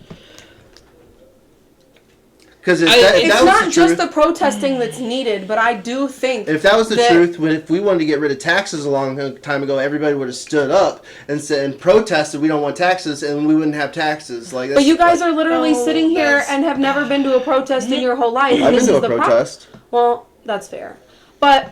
Speaker 2: Because if
Speaker 3: I-
Speaker 2: that, if
Speaker 1: It's
Speaker 2: that was
Speaker 1: not
Speaker 2: the
Speaker 1: just
Speaker 2: truth,
Speaker 1: the protesting that's needed, but I do think
Speaker 2: if that was the
Speaker 1: that-
Speaker 2: truth, if we wanted to get rid of taxes a long time ago, everybody would have stood up and said and protested, "We don't want taxes," and we wouldn't have taxes. Like,
Speaker 1: But you guys are literally
Speaker 3: No,
Speaker 1: sitting here
Speaker 3: that's-
Speaker 1: and have never been to a protest in your whole life.
Speaker 2: I've
Speaker 1: This
Speaker 2: been to
Speaker 1: is
Speaker 2: a
Speaker 1: the pro-
Speaker 2: protest.
Speaker 1: Well, that's fair. But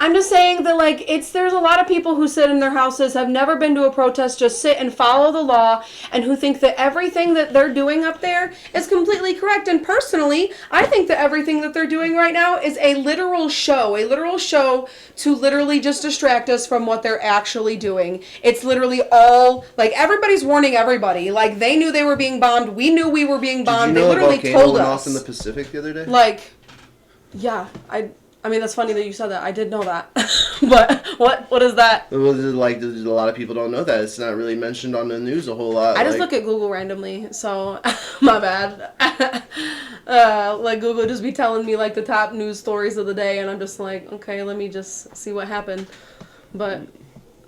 Speaker 1: I'm just saying that like there's a lot of people who sit in their houses, have never been to a protest, just sit and follow the law, and who think that everything that they're doing up there is completely correct. And personally, I think that everything that they're doing right now is a literal show to literally just distract us from what they're actually doing. It's literally all like everybody's warning everybody. Like they knew they were being bombed. We knew we were being
Speaker 2: Did
Speaker 1: bombed.
Speaker 2: you
Speaker 1: They
Speaker 2: know a
Speaker 1: literally
Speaker 2: volcano
Speaker 1: told
Speaker 2: went
Speaker 1: us.
Speaker 2: off in the Pacific the other day?
Speaker 1: Like, yeah, I mean, that's funny that you said that. I did know that. But what is that?
Speaker 2: It was like a lot of people don't know that. It's not really mentioned on the news a whole lot.
Speaker 1: I just
Speaker 2: like,
Speaker 1: look at Google randomly, so my bad. Like Google just be telling me like the top news stories of the day, and I'm just like, okay, let me just see what happened. But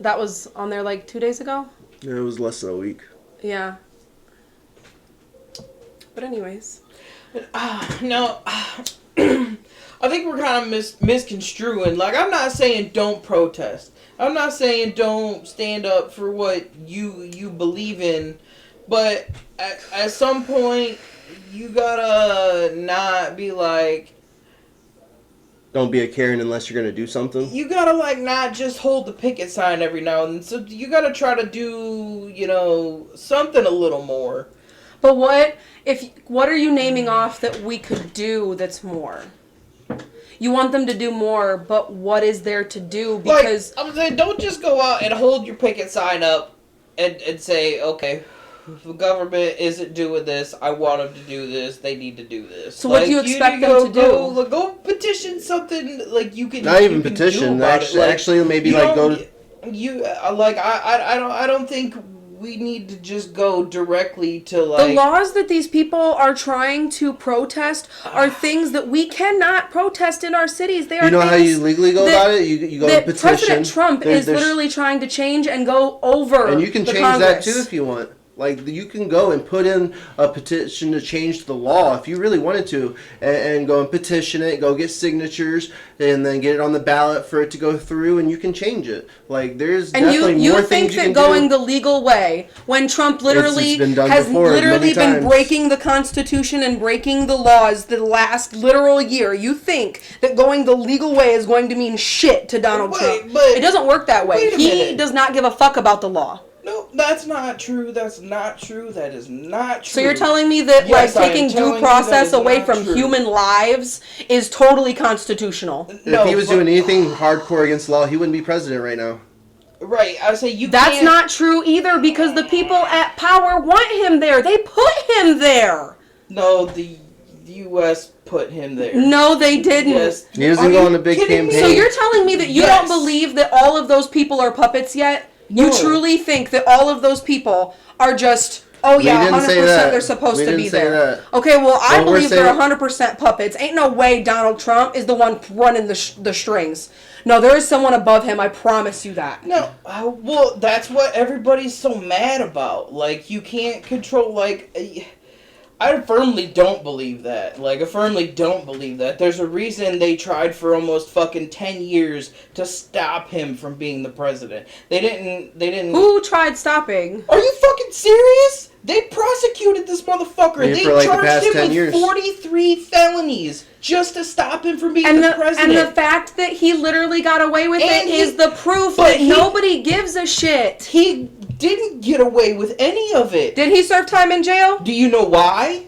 Speaker 1: that was on there like 2 days ago.
Speaker 2: it was less than a week.
Speaker 1: Yeah. But anyways,
Speaker 3: No. I think we're kind of misconstruing. Like, I'm not saying don't protest. I'm not saying don't stand up for what you believe in. But at some point, you gotta not be like...
Speaker 2: Don't be a Karen unless you're gonna do something.
Speaker 3: You gotta, like, not just hold the picket sign every now and then. So you gotta try to do, something a little more.
Speaker 1: but what are you naming off that we could do that's more? You want them to do more, but what is there to do? Because
Speaker 3: Like, I'm saying, don't just go out and hold your picket sign up and say, okay, the government isn't doing this. I want them to do this. They need to do this.
Speaker 1: So what do you expect them to do?
Speaker 3: Go petition something like you can.
Speaker 2: Not even
Speaker 3: you can
Speaker 2: petition.
Speaker 3: do about it.
Speaker 2: Actually, maybe
Speaker 3: you
Speaker 2: like go
Speaker 3: don't-
Speaker 2: to.
Speaker 3: I don't think we need to just go directly to like
Speaker 1: the laws that these people are trying to protest are things that we cannot protest in our cities. They are
Speaker 2: You know how
Speaker 1: things
Speaker 2: you legally go
Speaker 1: that-
Speaker 2: about it? You go to
Speaker 1: that
Speaker 2: petition.
Speaker 1: President Trump is
Speaker 2: There's-
Speaker 1: literally trying to change and go over.
Speaker 2: And you can
Speaker 1: the
Speaker 2: change
Speaker 1: Congress.
Speaker 2: that too if you want. Like, you can go and put in a petition to change the law if you really wanted to, and go and petition it, go get signatures, and then get it on the ballot for it to go through, and you can change it. Like, there's
Speaker 1: And
Speaker 2: definitely
Speaker 1: you
Speaker 2: more
Speaker 1: think
Speaker 2: things you
Speaker 1: that
Speaker 2: can
Speaker 1: going
Speaker 2: do.
Speaker 1: the legal way, when Trump literally
Speaker 2: It's been done
Speaker 1: has
Speaker 2: before,
Speaker 1: literally
Speaker 2: many
Speaker 1: been
Speaker 2: times.
Speaker 1: breaking the Constitution and breaking the laws the last literal year, you think that going the legal way is going to mean shit to Donald
Speaker 3: Wait,
Speaker 1: Trump.
Speaker 3: but-
Speaker 1: It doesn't work that way.
Speaker 3: wait a
Speaker 1: He
Speaker 3: minute.
Speaker 1: does not give a fuck about the law.
Speaker 3: no, that's not true. That's not true. That is not true.
Speaker 1: So you're telling me that
Speaker 3: Yes,
Speaker 1: like
Speaker 3: I am
Speaker 1: taking
Speaker 3: telling
Speaker 1: due
Speaker 3: you
Speaker 1: process
Speaker 3: that is
Speaker 1: away
Speaker 3: not
Speaker 1: from
Speaker 3: true.
Speaker 1: human lives is totally constitutional?
Speaker 2: If he was doing anything hardcore against law, he wouldn't be president right now.
Speaker 3: right, I say you.
Speaker 1: That's
Speaker 3: can't,
Speaker 1: not true either because the people at power want him there. They put him there.
Speaker 3: No, the U.S. put him there.
Speaker 1: No, they didn't.
Speaker 3: Yes.
Speaker 2: He doesn't
Speaker 3: Are
Speaker 2: go
Speaker 3: you
Speaker 2: on a big
Speaker 3: kidding me?
Speaker 2: campaign.
Speaker 1: So you're telling me that you
Speaker 3: Yes.
Speaker 1: don't believe that all of those people are puppets yet? You
Speaker 3: No.
Speaker 1: truly think that all of those people are just Oh yeah,
Speaker 2: We didn't
Speaker 1: 100%
Speaker 2: say that.
Speaker 1: they're supposed
Speaker 2: We
Speaker 1: to
Speaker 2: didn't
Speaker 1: be
Speaker 2: say
Speaker 1: there.
Speaker 2: that.
Speaker 1: Okay, well I
Speaker 2: What we're
Speaker 1: believe they're
Speaker 2: saying-
Speaker 1: 100% puppets. Ain't no way Donald Trump is the one running the strings. No, there is someone above him. I promise you that.
Speaker 3: No, well, that's what everybody's so mad about. Like, you can't control, like, I firmly don't believe that. Like, I firmly don't believe that. There's a reason they tried for almost fucking 10 years to stop him from being the president. They didn't...
Speaker 1: Who tried stopping?
Speaker 3: Are you fucking serious? They prosecuted this motherfucker.
Speaker 2: Yeah,
Speaker 3: They
Speaker 2: for, like, the
Speaker 3: charged
Speaker 2: past
Speaker 3: him
Speaker 2: 10
Speaker 3: with
Speaker 2: years.
Speaker 3: 43 felonies just to stop him from being
Speaker 1: And
Speaker 3: the
Speaker 1: the
Speaker 3: president.
Speaker 1: and the fact that he literally got away with
Speaker 3: And
Speaker 1: it
Speaker 3: he-
Speaker 1: is the proof
Speaker 3: but
Speaker 1: that
Speaker 3: he-
Speaker 1: nobody gives a shit.
Speaker 3: He didn't get away with any of it.
Speaker 1: Did he serve time in jail?
Speaker 3: Do you know why?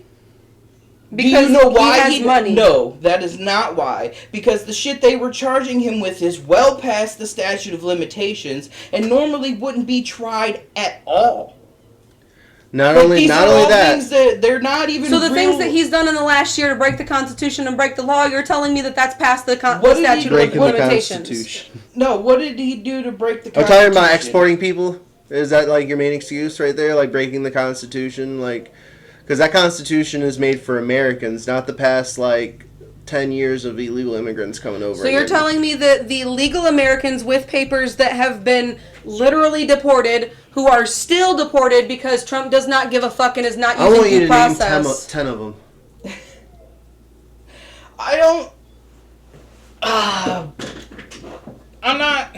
Speaker 1: Because
Speaker 3: Do you know why
Speaker 1: he has money.
Speaker 3: No, that is not why. Because the shit they were charging him with is well past the statute of limitations and normally wouldn't be tried at all.
Speaker 2: Not
Speaker 3: Like,
Speaker 2: only
Speaker 3: these
Speaker 2: not
Speaker 3: are
Speaker 2: only
Speaker 3: all
Speaker 2: that.
Speaker 3: things that they're not even.
Speaker 1: So the
Speaker 3: real...
Speaker 1: things that he's done in the last year to break the Constitution and break the law, you're telling me that that's past the,
Speaker 3: What did he
Speaker 1: statute
Speaker 3: do?
Speaker 1: of
Speaker 2: Breaking the
Speaker 1: limitations?
Speaker 2: Constitution.
Speaker 3: No, what did he do to break the
Speaker 2: I'm
Speaker 3: Constitution?
Speaker 2: talking about exporting people. Is that like your main excuse right there? Like breaking the Constitution, like because that Constitution is made for Americans, not the past like 10 years of illegal immigrants coming over.
Speaker 1: So you're
Speaker 2: again.
Speaker 1: telling me that the legal Americans with papers that have been literally deported, who are still deported because Trump does not give a fuck and is not
Speaker 2: I
Speaker 1: using
Speaker 2: want you
Speaker 1: due
Speaker 2: to name
Speaker 1: process.
Speaker 2: 10 of them.
Speaker 3: I don't. I'm not.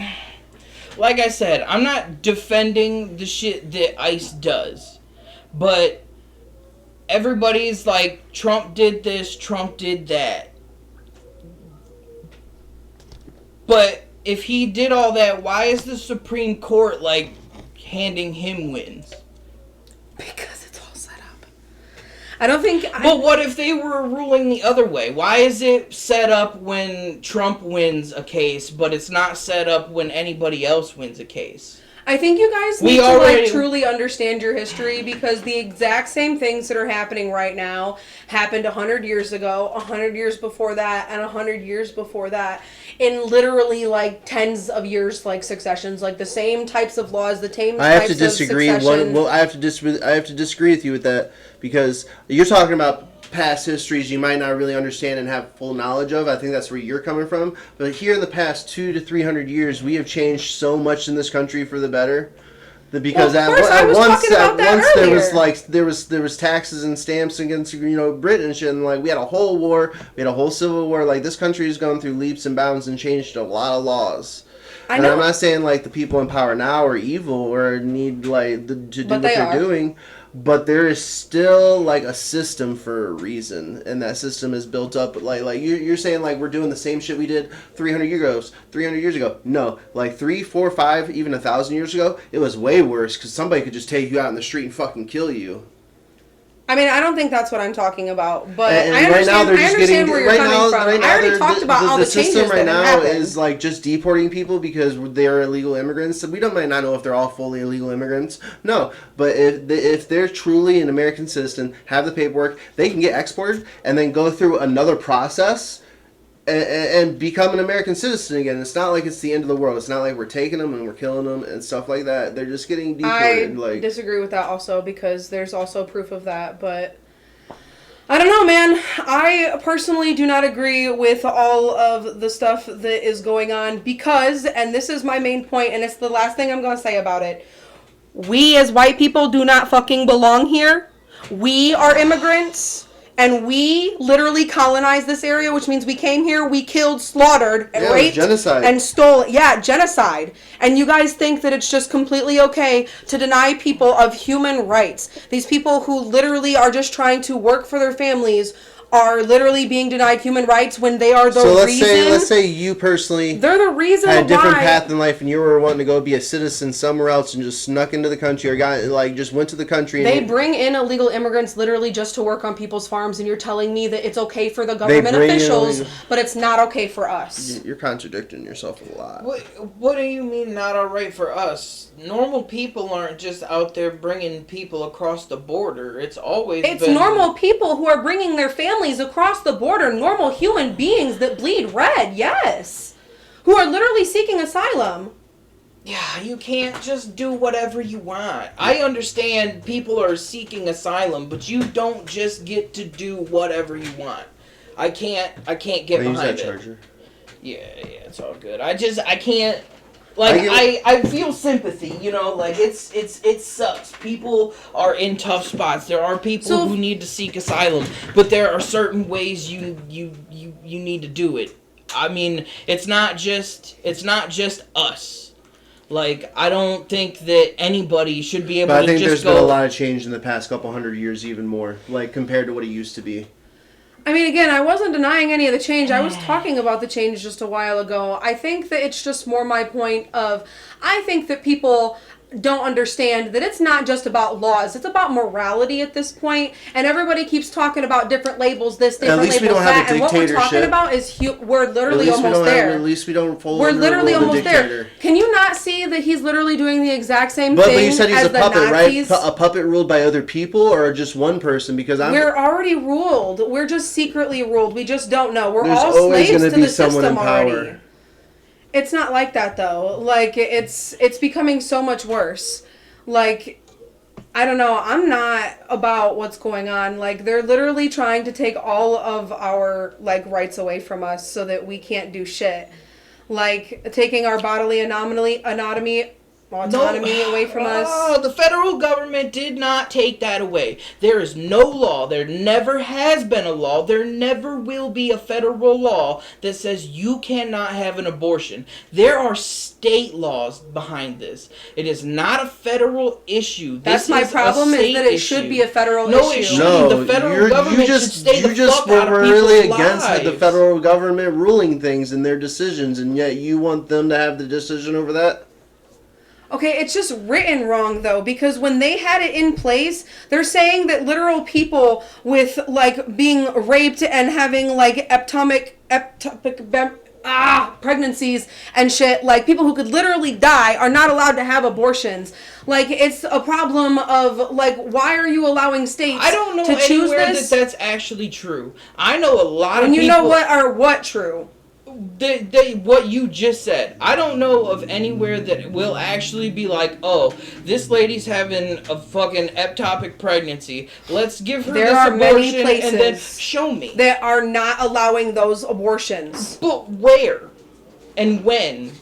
Speaker 3: Like I said, I'm not defending the shit that ICE does. But everybody's like, Trump did this, Trump did that. But if he did all that, why is the Supreme Court, like, handing him wins?
Speaker 1: Because it's all set up. I don't think...
Speaker 3: But what if they were ruling the other way? Why is it set up when Trump wins a case, but it's not set up when anybody else wins a case?
Speaker 1: I think you guys
Speaker 3: We
Speaker 1: need to
Speaker 3: already-
Speaker 1: like truly understand your history, because the exact same things that are happening right now happened 100 years ago, 100 years before that, and 100 years before that, in literally like tens of years, like successions, like the same types of laws, the same
Speaker 2: I have
Speaker 1: types
Speaker 2: to disagree.
Speaker 1: of succession.
Speaker 2: I have to disagree with you with that because you're talking about past histories you might not really understand and have full knowledge of. I think that's where you're coming from. But here in the past 200 to 300 years, we have changed so much in this country for the better. Because
Speaker 1: Well, of course, I was talking about that
Speaker 2: there was
Speaker 1: earlier.
Speaker 2: like there was taxes and stamps against Britain and shit, and like we had a whole war, we had a whole civil war. Like this country has gone through leaps and bounds and changed a lot of laws.
Speaker 1: I
Speaker 2: And
Speaker 1: know.
Speaker 2: I'm not saying like the people in power now are evil or need like to do
Speaker 1: But
Speaker 2: what
Speaker 1: they
Speaker 2: they're
Speaker 1: are.
Speaker 2: doing, but there is still like a system for a reason, and that system is built up. Like you're saying like we're doing the same shit we did 300 years ago. No, like 3, 4, 5, even 1,000 years ago, it was way worse because somebody could just take you out in the street and fucking kill you.
Speaker 1: I mean, I don't think that's what I'm talking about, but
Speaker 2: And
Speaker 1: I
Speaker 2: right now
Speaker 1: understand,
Speaker 2: they're
Speaker 1: I
Speaker 2: just
Speaker 1: understand
Speaker 2: getting
Speaker 1: where you're coming from. I already talked about all the changes
Speaker 2: system right
Speaker 1: that
Speaker 2: now
Speaker 1: have happened.
Speaker 2: is like just deporting people because they're illegal immigrants. So we might not know if they're all fully illegal immigrants. No, but if they're truly an American citizen, have the paperwork, they can get exported and then go through another process and become an American citizen again. It's not like it's the end of the world. It's not like we're taking them and we're killing them and stuff like that. They're just getting deported.
Speaker 1: I disagree with that also, because there's also proof of that, but I don't know, man. I personally do not agree with all of the stuff that is going on because, and this is my main point, and it's the last thing I'm going to say about it, we as white people do not fucking belong here. We are immigrants. And we literally colonized this area, which means we came here, we killed, slaughtered, and
Speaker 2: Yeah, it was
Speaker 1: raped,
Speaker 2: genocide.
Speaker 1: and stole. Yeah, genocide. And you guys think that it's just completely okay to deny people of human rights. These people who literally are just trying to work for their families are literally being denied human rights when they are the
Speaker 2: so
Speaker 1: reason.
Speaker 2: let's say you personally
Speaker 1: they're the reason
Speaker 2: had a different
Speaker 1: why.
Speaker 2: path in life, and you were wanting to go be a citizen somewhere else, and just snuck into the country, or just went to the country.
Speaker 1: They
Speaker 2: And
Speaker 1: bring in illegal immigrants literally just to work on people's farms, and you're telling me that it's okay for the government
Speaker 2: bring in
Speaker 1: officials,
Speaker 2: illegal-
Speaker 1: but it's not okay for us.
Speaker 2: You're contradicting yourself a lot.
Speaker 3: What do you mean not alright for us? Normal people aren't just out there bringing people across the border. It's always
Speaker 1: It's
Speaker 3: been...
Speaker 1: normal people who are bringing their families across the border, normal human beings that bleed red, yes, who are literally seeking asylum.
Speaker 3: Yeah, you can't just do whatever you want. I understand people are seeking asylum, but you don't just get to do whatever you want. I can't get
Speaker 2: Use
Speaker 3: behind
Speaker 2: that
Speaker 3: it.
Speaker 2: charger.
Speaker 3: Yeah, it's all good. I can't. Like I feel sympathy, you know. Like it sucks. People are in tough spots. There are people who need to seek asylum, but there are certain ways you need to do it. I mean, it's not just us. Like, I don't think that anybody should be able
Speaker 2: But I
Speaker 3: to
Speaker 2: think
Speaker 3: just
Speaker 2: there's
Speaker 3: go...
Speaker 2: been a lot of change in the past couple hundred years, even more, like compared to what it used to be.
Speaker 1: I mean, again, I wasn't denying any of the change. I was talking about the change just a while ago. I think that it's just more my point of, I think that people don't understand that it's not just about laws. It's about morality at this point. And everybody keeps talking about different labels, this, different
Speaker 2: least we
Speaker 1: labels,
Speaker 2: don't have
Speaker 1: that.
Speaker 2: a
Speaker 1: And what we're talking
Speaker 2: dictatorship.
Speaker 1: about is we're
Speaker 2: At
Speaker 1: literally
Speaker 2: least we
Speaker 1: almost
Speaker 2: don't
Speaker 1: there.
Speaker 2: at least we don't fall
Speaker 1: We're
Speaker 2: under
Speaker 1: literally
Speaker 2: the rule of
Speaker 1: almost
Speaker 2: the dictator.
Speaker 1: there. Can you not see that he's literally doing the exact same
Speaker 2: But
Speaker 1: thing
Speaker 2: you said he's
Speaker 1: as
Speaker 2: a
Speaker 1: the
Speaker 2: puppet,
Speaker 1: Nazis?
Speaker 2: right? A puppet ruled by other people or just one person? Because
Speaker 1: We're already ruled. We're just secretly ruled. We just don't know. We're
Speaker 2: There's
Speaker 1: all
Speaker 2: always
Speaker 1: slaves
Speaker 2: gonna
Speaker 1: to
Speaker 2: be
Speaker 1: the
Speaker 2: someone
Speaker 1: system
Speaker 2: in power.
Speaker 1: already. It's not like that though. Like it's becoming so much worse. Like I don't know. I'm not about what's going on. Like they're literally trying to take all of our like rights away from us so that we can't do shit. Like taking our bodily autonomy away from us.
Speaker 3: Oh, the federal government did not take that away. There is no law. There never has been a law. There never will be a federal law that says you cannot have an abortion. There are state laws behind this. It is not a federal issue.
Speaker 1: That's
Speaker 3: This
Speaker 1: my
Speaker 3: is
Speaker 1: problem.
Speaker 3: a
Speaker 1: Is
Speaker 3: state
Speaker 1: that it
Speaker 3: issue.
Speaker 1: should be a federal
Speaker 3: No,
Speaker 1: issue.
Speaker 3: it shouldn't. The federal government should stay the fuck out of
Speaker 2: were
Speaker 3: people's
Speaker 2: really against the
Speaker 3: lives.
Speaker 2: federal government ruling things and their decisions, and yet you want them to have the decision over that?
Speaker 1: Okay, it's just written wrong though, because when they had it in place, they're saying that literal people with like being raped and having like pregnancies and shit, like people who could literally die are not allowed to have abortions. Like it's a problem of like, why are you allowing states
Speaker 3: I don't know
Speaker 1: to choose
Speaker 3: anywhere
Speaker 1: this?
Speaker 3: that's actually true. I know a lot
Speaker 1: When
Speaker 3: of
Speaker 1: you
Speaker 3: people...
Speaker 1: know what are what true.
Speaker 3: What you just said. I don't know of anywhere that will actually be like, oh, this lady's having a fucking ectopic pregnancy. Let's give her
Speaker 1: There
Speaker 3: this
Speaker 1: are many
Speaker 3: abortion and then
Speaker 1: places
Speaker 3: show me.
Speaker 1: that are not allowing those abortions.
Speaker 3: But where? And when?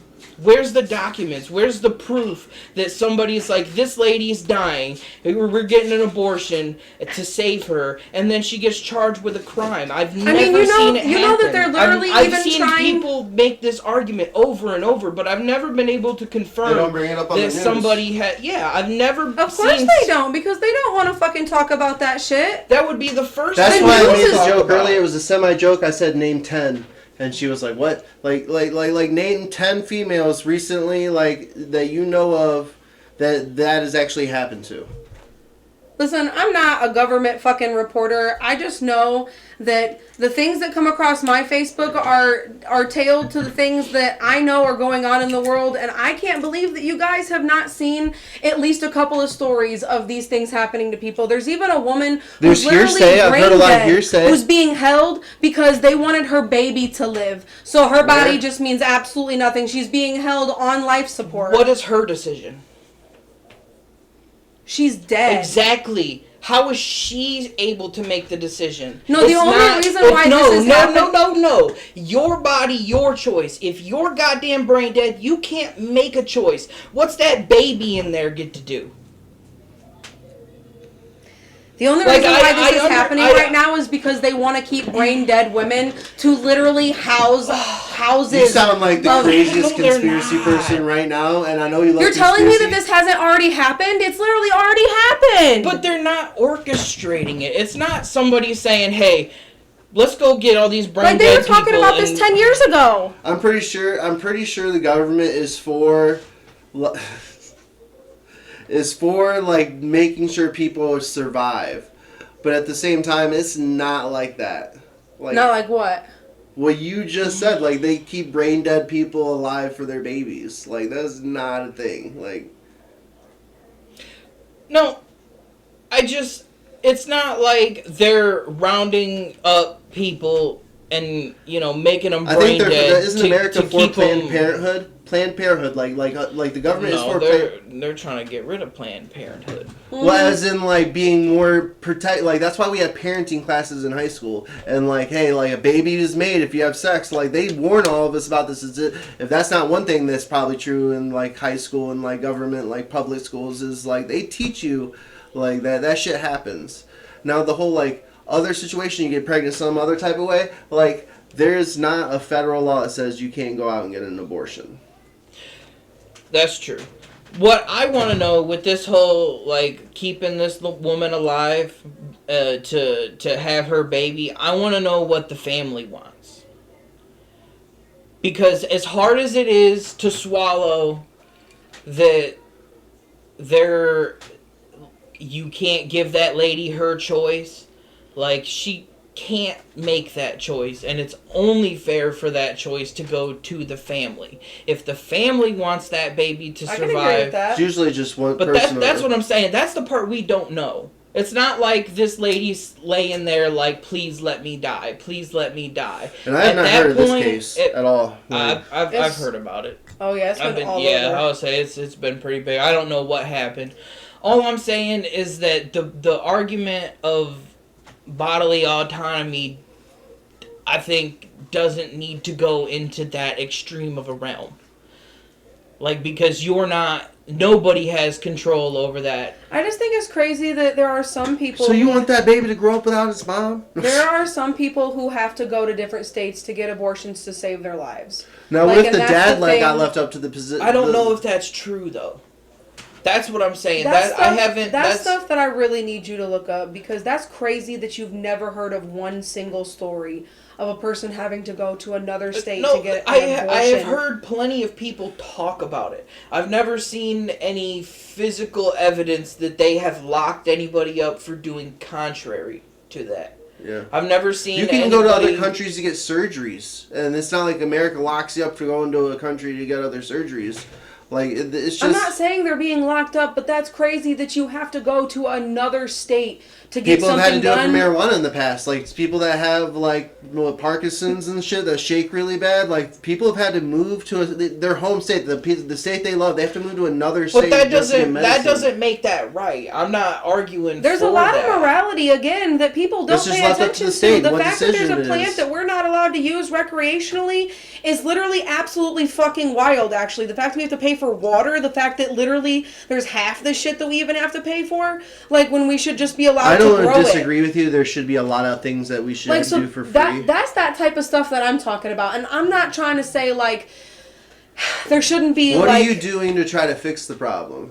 Speaker 3: Where's the documents? Where's the proof that somebody's like, this lady's dying, we're getting an abortion to save her, and then she gets charged with a crime? I've never seen it happen.
Speaker 1: You know that they're literally
Speaker 3: I've
Speaker 1: even
Speaker 3: seen
Speaker 1: trying...
Speaker 3: people make this argument over and over, but I've never been able to confirm
Speaker 2: They don't bring it up on
Speaker 3: that
Speaker 2: the news.
Speaker 3: somebody had... Yeah, I've never
Speaker 1: Of course
Speaker 3: seen...
Speaker 1: they don't, because they don't want to fucking talk about that shit.
Speaker 3: That would be the first
Speaker 2: That's
Speaker 3: thing
Speaker 2: why
Speaker 3: we
Speaker 2: I
Speaker 3: would
Speaker 2: made the
Speaker 3: talk
Speaker 2: joke
Speaker 3: about.
Speaker 2: earlier. It was a semi-joke. I said name 10. And she was like, what? Like name 10 females recently, like, that you know of that has actually happened to.
Speaker 1: Listen, I'm not a government fucking reporter. I just know that the things that come across my Facebook are tailored to the things that I know are going on in the world, and I can't believe that you guys have not seen at least a couple of stories of these things happening to people. There's even a woman who's
Speaker 2: There's
Speaker 1: literally
Speaker 2: hearsay. I've heard a lot of
Speaker 1: brain dead,
Speaker 2: hearsay.
Speaker 1: who's being held because they wanted her baby to live. So her body
Speaker 2: Yeah.
Speaker 1: just means absolutely nothing. She's being held on life support.
Speaker 3: What is her decision?
Speaker 1: She's dead.
Speaker 3: Exactly. How is she able to make the decision?
Speaker 1: No, the only reason why this is happening...
Speaker 3: No. Your body, your choice. If you're goddamn brain dead, you can't make a choice. What's that baby in there get to do?
Speaker 1: The only reason why this is happening right now is because they want to keep brain dead women to literally houses.
Speaker 2: You sound like the craziest
Speaker 3: No, they're
Speaker 2: conspiracy
Speaker 3: not.
Speaker 2: person right now, and I know you love
Speaker 1: You're telling me that
Speaker 2: conspiracy.
Speaker 1: this hasn't already happened? It's literally already happened.
Speaker 3: But they're not orchestrating it. It's not somebody saying, hey, let's go get all these brain
Speaker 1: like they
Speaker 3: dead
Speaker 1: were talking
Speaker 3: people
Speaker 1: about this
Speaker 3: and-
Speaker 1: 10 years ago.
Speaker 2: I'm pretty sure the government is for like making sure people survive, but at the same time, it's not like that. Like,
Speaker 1: Not like what?
Speaker 2: what you just said, like they keep brain dead people alive for their babies. Like that's not a thing. Like
Speaker 3: No, it's not like they're rounding up people and making them
Speaker 2: I
Speaker 3: brain
Speaker 2: think
Speaker 3: dead.
Speaker 2: isn't America for
Speaker 3: keep
Speaker 2: Planned
Speaker 3: 'em-
Speaker 2: Parenthood? Planned Parenthood, like the government is
Speaker 3: No,
Speaker 2: for.
Speaker 3: they're trying to get rid of Planned Parenthood.
Speaker 2: Well, as in like being more protect. Like that's why we have parenting classes in high school, and like, hey, like a baby is made if you have sex. Like they warn all of us about this. If that's not one thing that's probably true in like high school and like government, like public schools, is like they teach you like that shit happens. Now the whole like other situation, you get pregnant some other type of way, like there's not a federal law that says you can't go out and get an abortion.
Speaker 3: That's true. What I want to know with this whole like keeping this woman alive to have her baby, I want to know what the family wants. Because as hard as it is to swallow that you can't give that lady her choice, like she can't make that choice, and it's only fair for that choice to go to the family. If the family wants that baby to
Speaker 1: I can agree with
Speaker 3: survive,
Speaker 1: that.
Speaker 2: It's usually just one
Speaker 3: but
Speaker 2: person.
Speaker 3: that's what I'm saying. That's the part we don't know. It's not like this lady's laying there like, please let me die, please let me die.
Speaker 2: And I have not heard of this case at all.
Speaker 3: I've heard about it.
Speaker 1: Oh yeah, it's been all over.
Speaker 3: I would say it's been pretty big. I don't know what happened. All I'm saying is that the argument of bodily autonomy, I think, doesn't need to go into that extreme of a realm. Like, because nobody has control over that.
Speaker 1: I just think it's crazy that there are some people.
Speaker 2: So you want that baby to grow up without its mom?
Speaker 1: There are some people who have to go to different states to get abortions to save their lives.
Speaker 2: Now,
Speaker 1: Like,
Speaker 2: what if
Speaker 1: and
Speaker 2: the
Speaker 1: that's
Speaker 2: dad
Speaker 1: the thing.
Speaker 2: got left up to the position?
Speaker 3: I don't know if that's true, though. That's what I'm saying.
Speaker 1: That's
Speaker 3: That's
Speaker 1: stuff that I really need you to look up, because that's crazy that you've never heard of one single story of a person having to go to another state to get an abortion.
Speaker 3: I have heard plenty of people talk about it. I've never seen any physical evidence that they have locked anybody up for doing contrary to that.
Speaker 2: Yeah.
Speaker 3: I've never seen.
Speaker 2: You can go to other countries to get surgeries, and it's not like America locks you up for going to a country to get other surgeries. Like it's just.
Speaker 1: I'm not saying they're being locked up, but that's crazy that you have to go to another state to get
Speaker 2: People have
Speaker 1: something
Speaker 2: had to do
Speaker 1: done.
Speaker 2: it for marijuana in the past. Like people that have like Parkinson's and shit that shake really bad. Like people have had to move to their home state, the state they love. They have to move to another state.
Speaker 3: But that
Speaker 2: just to get
Speaker 3: doesn't
Speaker 2: medicine.
Speaker 3: make that right. I'm not arguing.
Speaker 1: There's
Speaker 3: for
Speaker 1: a lot
Speaker 3: that.
Speaker 1: of morality, again, that people don't
Speaker 2: It's just
Speaker 1: pay
Speaker 2: left up to
Speaker 1: attention
Speaker 2: the
Speaker 1: to.
Speaker 2: state,
Speaker 1: The
Speaker 2: what
Speaker 1: fact that there's a
Speaker 2: decision it
Speaker 1: plant
Speaker 2: is.
Speaker 1: that we're not allowed to use recreationally is literally absolutely fucking wild, actually. The fact that we have to pay for water, the fact that literally there's half the shit that we even have to pay for, like when we should just be allowed
Speaker 2: I
Speaker 1: to grow
Speaker 2: don't disagree
Speaker 1: it.
Speaker 2: with you. There should be a lot of things that we should
Speaker 1: Like, so
Speaker 2: do for free.
Speaker 1: that's that type of stuff that I'm talking about. And I'm not trying to say, like, there shouldn't be,
Speaker 2: What
Speaker 1: like...
Speaker 2: are you doing to try to fix the problem?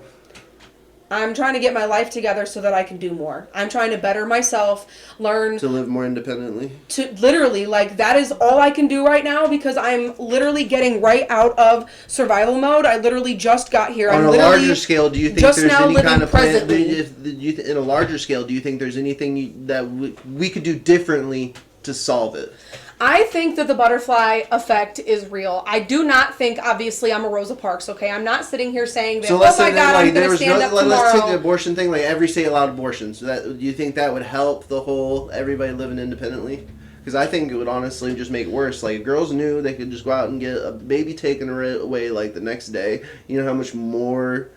Speaker 1: I'm trying to get my life together so that I can do more. I'm trying to better myself, learn
Speaker 2: To live more independently?
Speaker 1: to literally, like, that is all I can do right now, because I'm literally getting right out of survival mode. I literally just got here.
Speaker 2: On
Speaker 1: I'm
Speaker 2: a
Speaker 1: literally
Speaker 2: larger scale, do you think
Speaker 1: just
Speaker 2: there's
Speaker 1: now
Speaker 2: any
Speaker 1: living
Speaker 2: kind of plan?
Speaker 1: presently.
Speaker 2: In a larger scale, do you think there's anything that we could do differently to solve it?
Speaker 1: I think that the butterfly effect is real. I do not think, obviously, I'm a Rosa Parks, okay? I'm not sitting here saying that,
Speaker 2: So
Speaker 1: oh
Speaker 2: let's
Speaker 1: my
Speaker 2: say
Speaker 1: God,
Speaker 2: that, like,
Speaker 1: I'm
Speaker 2: there
Speaker 1: going to
Speaker 2: was
Speaker 1: stand
Speaker 2: no,
Speaker 1: up
Speaker 2: let's take the
Speaker 1: tomorrow.
Speaker 2: abortion thing. Like every state allowed abortions. So do you think that would help the whole everybody living independently? Because I think it would honestly just make it worse. Like if girls knew they could just go out and get a baby taken away like the next day. You know how much more.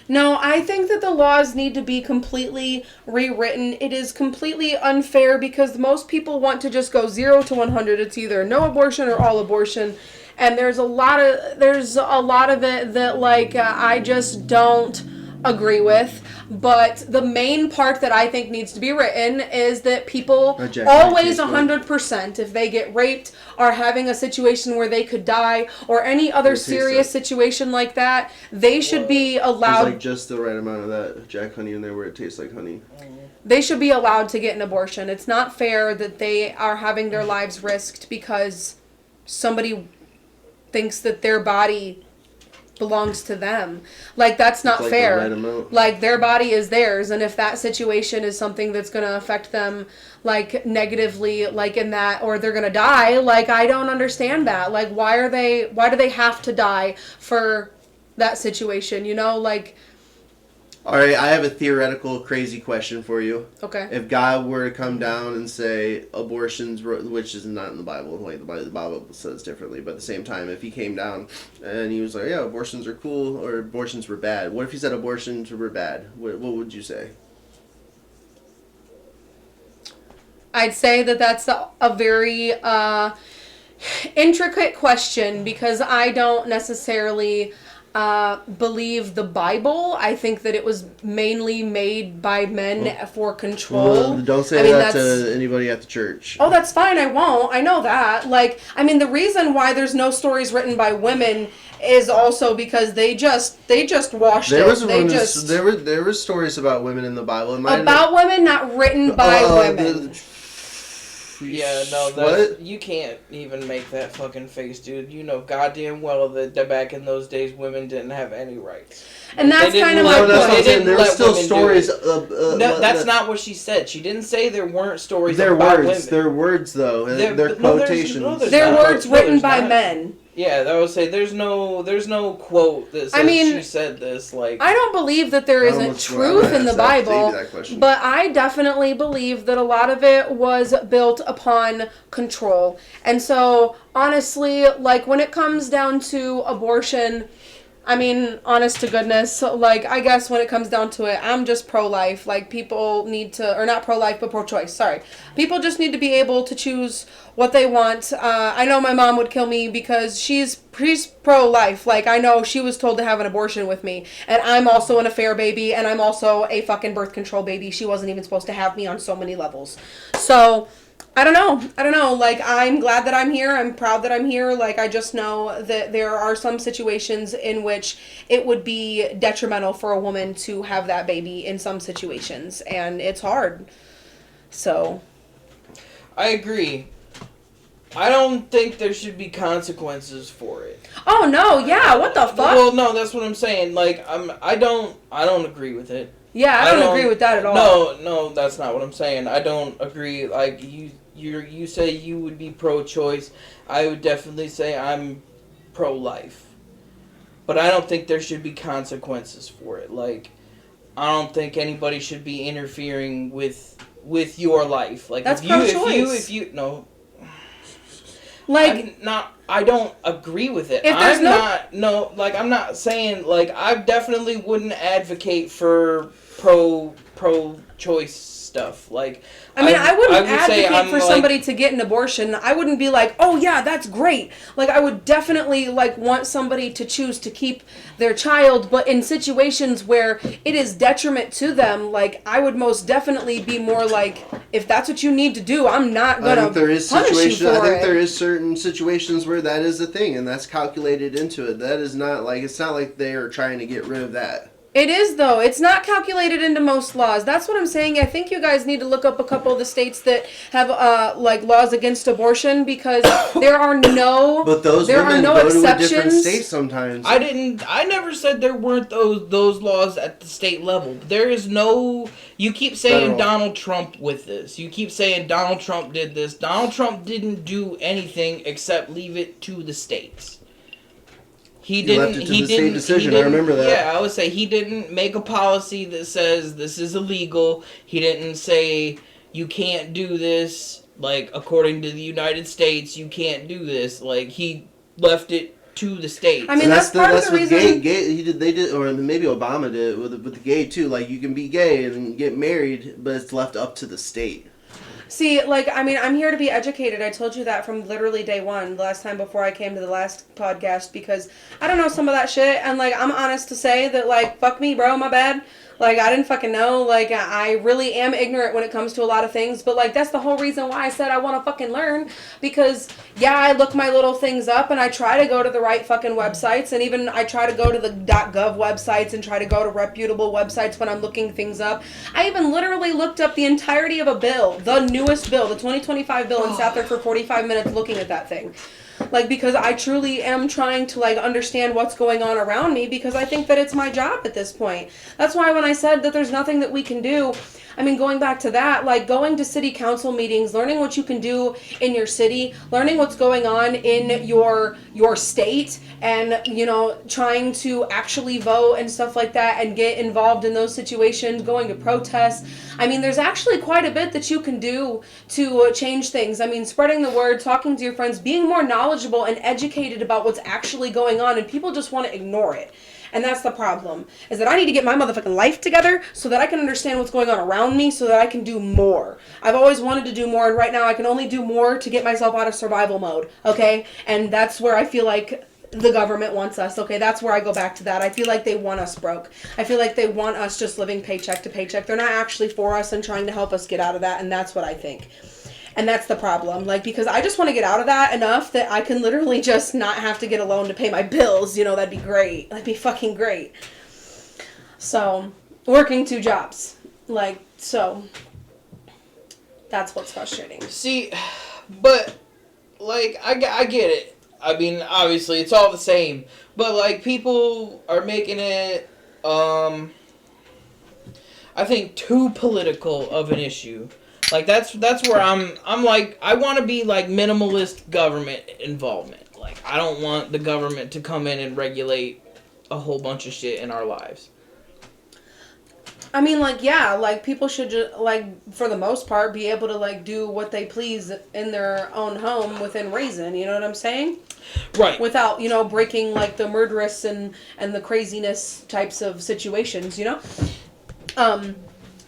Speaker 1: No, I think that the laws need to be completely rewritten. It is completely unfair because most people want to just go 0 to 100. It's either no abortion or all abortion. And there's a lot of it that like I just don't agree with. But the main part that I think needs to be written is that people always 100%, if they get raped, are having a situation where they could die, or any other serious situation like that, they should be allowed.
Speaker 2: There's like just the right amount of that Jack honey in there where it tastes like honey.
Speaker 1: They should be allowed to get an abortion. It's not fair that they are having their lives risked because somebody thinks that their body belongs to them. Like, that's not
Speaker 2: Like
Speaker 1: fair.
Speaker 2: the right amount.
Speaker 1: Like, their body is theirs, and if that situation is something that's going to affect them, like, negatively, like, in that, or they're going to die, like, I don't understand that. Like, why do they have to die for that situation, you know? Like,
Speaker 2: All right, I have a theoretical, crazy question for you.
Speaker 1: Okay.
Speaker 2: If God were to come down and say abortions, which is not in the Bible, like the Bible says differently, but at the same time, if he came down and he was like, yeah, abortions are cool or abortions were bad, what if he said abortions were bad? What would you say?
Speaker 1: I'd say that that's a very intricate question because I don't necessarily believe the Bible. I think that it was mainly made by men for control.
Speaker 2: Well, don't say that to anybody at the church.
Speaker 1: Oh, that's fine. I won't. I know that. Like, I mean, the reason why there's no stories written by women is also because they just washed
Speaker 2: There was
Speaker 1: it.
Speaker 2: there were stories about women in the Bible.
Speaker 1: About women, not written by women.
Speaker 3: Yeah, no,
Speaker 2: what?
Speaker 3: You can't even make that fucking face, dude. You know goddamn well that back in those days, women didn't have any rights.
Speaker 1: And that's kind of my point.
Speaker 2: There were still stories.
Speaker 3: No, that's not what she said. She didn't say there weren't stories
Speaker 2: about
Speaker 3: women.
Speaker 2: They're words, though. They're quotations.
Speaker 1: They're words written by men.
Speaker 3: Yeah, I would say there's no quote that says she said this. Like,
Speaker 1: I don't believe that there isn't truth in the Bible, but I definitely believe that a lot of it was built upon control. And so, honestly, like when it comes down to abortion, I mean, honest to goodness, like, I guess when it comes down to it, I'm just pro-life. Like, people need to, or not pro-life, but pro-choice, sorry. People just need to be able to choose what they want. I know my mom would kill me because she's pro-life. Like, I know she was told to have an abortion with me. And I'm also an affair baby, and I'm also a fucking birth control baby. She wasn't even supposed to have me on so many levels. So, I don't know. Like, I'm glad that I'm here. I'm proud that I'm here. Like, I just know that there are some situations in which it would be detrimental for a woman to have that baby in some situations. And it's hard. So.
Speaker 3: I agree. I don't think there should be consequences for it.
Speaker 1: Oh, no. Yeah. What the fuck?
Speaker 3: Well, no, that's what I'm saying. Like, I don't agree with it.
Speaker 1: Yeah, I don't agree with that at all.
Speaker 3: No, that's not what I'm saying. I don't agree. Like, you say you would be pro-choice. I would definitely say I'm pro-life. But I don't think there should be consequences for it. Like, I don't think anybody should be interfering with your life. Like,
Speaker 1: that's pro-choice.
Speaker 3: If you no.
Speaker 1: Like,
Speaker 3: I don't agree with it.
Speaker 1: If there's
Speaker 3: I'm not saying, like, I definitely wouldn't advocate for pro-choice stuff. Like,
Speaker 1: I mean, I wouldn't advocate for somebody to get an abortion. I wouldn't be like, oh yeah, that's great. Like, I would definitely, like, want somebody to choose to keep their child, but in situations where it is detriment to them, like, I would most definitely be more like, if that's what you need to do, I'm not gonna punish you for it.
Speaker 2: I think there is certain situations where that is a thing, and that's calculated into it. That is not like, it's not like they are trying to get rid of that.
Speaker 1: It is, though. It's not calculated into most laws. That's what I'm saying. I think you guys need to look up a couple of the states that have like laws against abortion, because there are no
Speaker 2: but those
Speaker 1: there
Speaker 2: women
Speaker 1: are no
Speaker 2: go
Speaker 1: exceptions.
Speaker 2: to a different state sometimes.
Speaker 3: I never said there weren't those laws at the state level. There is no. You keep saying
Speaker 2: Federal.
Speaker 3: Donald Trump with this. You keep saying Donald Trump did this. Donald Trump didn't do anything except leave it to the states. He
Speaker 2: left it to the state decision. I remember that.
Speaker 3: Yeah, I would say he didn't make a policy that says this is illegal. He didn't say you can't do this. Like, according to the United States, you can't do this. Like, he left it to the states.
Speaker 1: I mean, that's part of the reason.
Speaker 2: They did, or maybe Obama did with the gay too. Like, you can be gay and get married, but it's left up to the state.
Speaker 1: See, like, I mean, I'm here to be educated. I told you that from literally day one, the last time before I came to the last podcast, because I don't know some of that shit, and, like, I'm honest to say that, like, fuck me, bro, my bad. Like, I didn't fucking know. Like, I really am ignorant when it comes to a lot of things. But, like, that's the whole reason why I said I want to fucking learn. Because, yeah, I look my little things up and I try to go to the right fucking websites. And even I try to go to the .gov websites and try to go to reputable websites when I'm looking things up. I even literally looked up the entirety of a bill, the newest bill, the 2025 bill, and sat there for 45 minutes looking at that thing. Like, because I truly am trying to, like, understand what's going on around me, because I think that it's my job at this point. That's why when I said that there's nothing that we can do, I mean, going back to that, like, going to city council meetings, learning what you can do in your city, learning what's going on in your state, and, you know, trying to actually vote and stuff like that and get involved in those situations, going to protests. I mean, there's actually quite a bit that you can do to change things. I mean, spreading the word, talking to your friends, being more knowledgeable and educated about what's actually going on, and people just want to ignore it. And that's the problem, is that I need to get my motherfucking life together so that I can understand what's going on around me so that I can do more. I've always wanted to do more, and right now I can only do more to get myself out of survival mode, okay? And that's where I feel like the government wants us, okay? That's where I go back to that. I feel like they want us broke. I feel like they want us just living paycheck to paycheck. They're not actually for us and trying to help us get out of that, and that's what I think. And that's the problem, like, because I just want to get out of that enough that I can literally just not have to get a loan to pay my bills, you know, that'd be great. That'd be fucking great. So, working 2 jobs. Like, so, that's what's frustrating.
Speaker 3: See, but, like, I get it. I mean, obviously, it's all the same. But, like, people are making it, I think, too political of an issue. Like, that's where I'm like, I want to be, like, minimalist government involvement. Like, I don't want the government to come in and regulate a whole bunch of shit in our lives.
Speaker 1: I mean, like, yeah, like, people should just, like, for the most part, be able to, like, do what they please in their own home within reason, you know what I'm saying?
Speaker 3: Right.
Speaker 1: Without, you know, breaking, like, the murderous and the craziness types of situations, you know?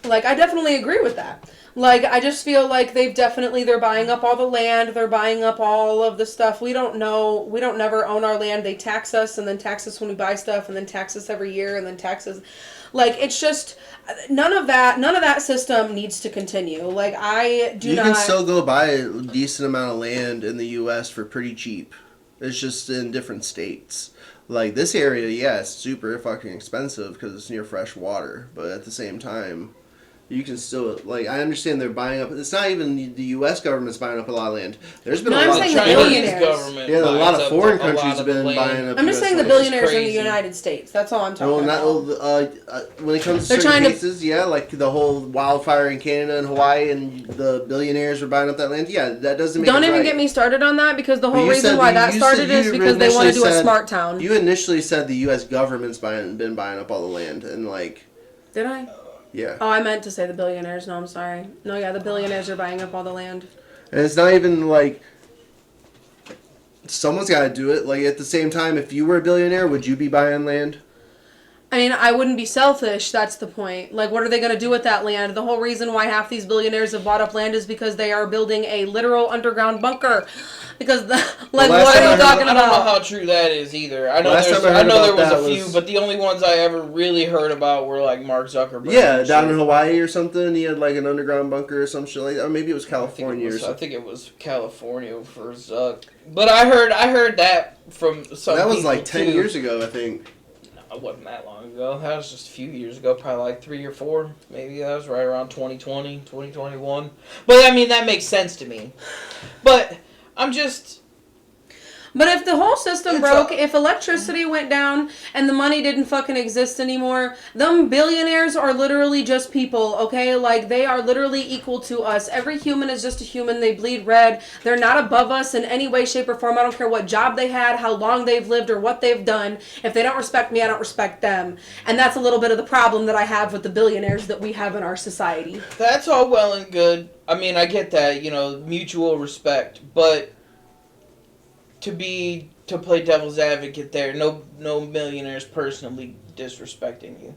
Speaker 1: Like, I definitely agree with that. Like, I just feel like they're buying up all the land, they're buying up all of the stuff. We don't never own our land. They tax us, and then tax us when we buy stuff, and then tax us every year, and then tax us. Like, it's just, none of that system needs to continue. Like,
Speaker 2: You can still go buy a decent amount of land in the U.S. for pretty cheap. It's just in different states. Like, this area, yeah, it's super fucking expensive because it's near fresh water, but at the same time, you can still, like, I understand they're buying up, it's not even the U.S. government's buying up a lot of land. There's been
Speaker 1: No,
Speaker 2: a
Speaker 1: I'm
Speaker 2: lot
Speaker 1: saying
Speaker 2: of
Speaker 1: the
Speaker 2: Chinese
Speaker 1: billionaires.
Speaker 3: government.
Speaker 2: Yeah, a lot of foreign countries have been
Speaker 3: land.
Speaker 2: buying up.
Speaker 1: I'm just
Speaker 2: US
Speaker 1: saying the
Speaker 2: land.
Speaker 1: billionaires in the
Speaker 3: crazy.
Speaker 1: United States. That's all I'm
Speaker 2: Well,
Speaker 1: talking about.
Speaker 2: when it comes to
Speaker 1: They're
Speaker 2: certain
Speaker 1: trying to-
Speaker 2: cases, yeah, like the whole wildfire in Canada and Hawaii, and the billionaires were buying up that land. Yeah, that doesn't make
Speaker 1: Don't
Speaker 2: it
Speaker 1: even
Speaker 2: right.
Speaker 1: get me started on that, because the
Speaker 2: But
Speaker 1: whole
Speaker 2: you
Speaker 1: reason
Speaker 2: said-
Speaker 1: why
Speaker 2: you
Speaker 1: that
Speaker 2: said-
Speaker 1: started
Speaker 2: you
Speaker 1: is because they want to
Speaker 2: initially
Speaker 1: do a
Speaker 2: said-
Speaker 1: smart town.
Speaker 2: You initially said the U.S. government's been buying up all the land, and like,
Speaker 1: Did I?
Speaker 2: yeah.
Speaker 1: Oh, I meant to say the billionaires. No, I'm sorry. No, yeah, the billionaires are buying up all the land.
Speaker 2: And it's not even like someone's got to do it. Like, at the same time, if you were a billionaire, would you be buying land?
Speaker 1: I mean, I wouldn't be selfish. That's the point. Like, what are they going to do with that land? The whole reason why half these billionaires have bought up land is because they are building a literal underground bunker. Because, like,
Speaker 2: last
Speaker 1: what
Speaker 2: time
Speaker 1: are
Speaker 2: I
Speaker 1: you
Speaker 2: heard-
Speaker 1: talking
Speaker 3: I don't know
Speaker 1: about?
Speaker 3: how true that is either. I know
Speaker 2: Last
Speaker 3: there's,
Speaker 2: time I heard
Speaker 3: there
Speaker 2: about
Speaker 3: was a
Speaker 2: that
Speaker 3: few,
Speaker 2: was-
Speaker 3: but the only ones I ever really heard about were like Mark Zuckerberg.
Speaker 2: Yeah,
Speaker 3: and
Speaker 2: down
Speaker 3: shit.
Speaker 2: in Hawaii or something. He had like an underground bunker or some shit like that. Or maybe it was
Speaker 3: I think
Speaker 2: California or
Speaker 3: I
Speaker 2: something.
Speaker 3: think it was California for Zuck. But I heard that from some
Speaker 2: That was
Speaker 3: people,
Speaker 2: like 10
Speaker 3: too.
Speaker 2: years ago, I think.
Speaker 3: No, it wasn't that long ago. That was just a few years ago, probably like 3 or 4. Maybe that was right around 2020, 2021. But I mean, that makes sense to me. But I'm just...
Speaker 1: But if the whole system
Speaker 3: It's
Speaker 1: broke,
Speaker 3: a-
Speaker 1: if electricity went down and the money didn't fucking exist anymore, them billionaires are literally just people, okay? Like, they are literally equal to us. Every human is just a human. They bleed red. They're not above us in any way, shape, or form. I don't care what job they had, how long they've lived, or what they've done. If they don't respect me, I don't respect them. And that's a little bit of the problem that I have with the billionaires that we have in our society.
Speaker 3: That's all well and good. I mean, I get that, mutual respect, but to play devil's advocate there, no millionaires personally disrespecting you.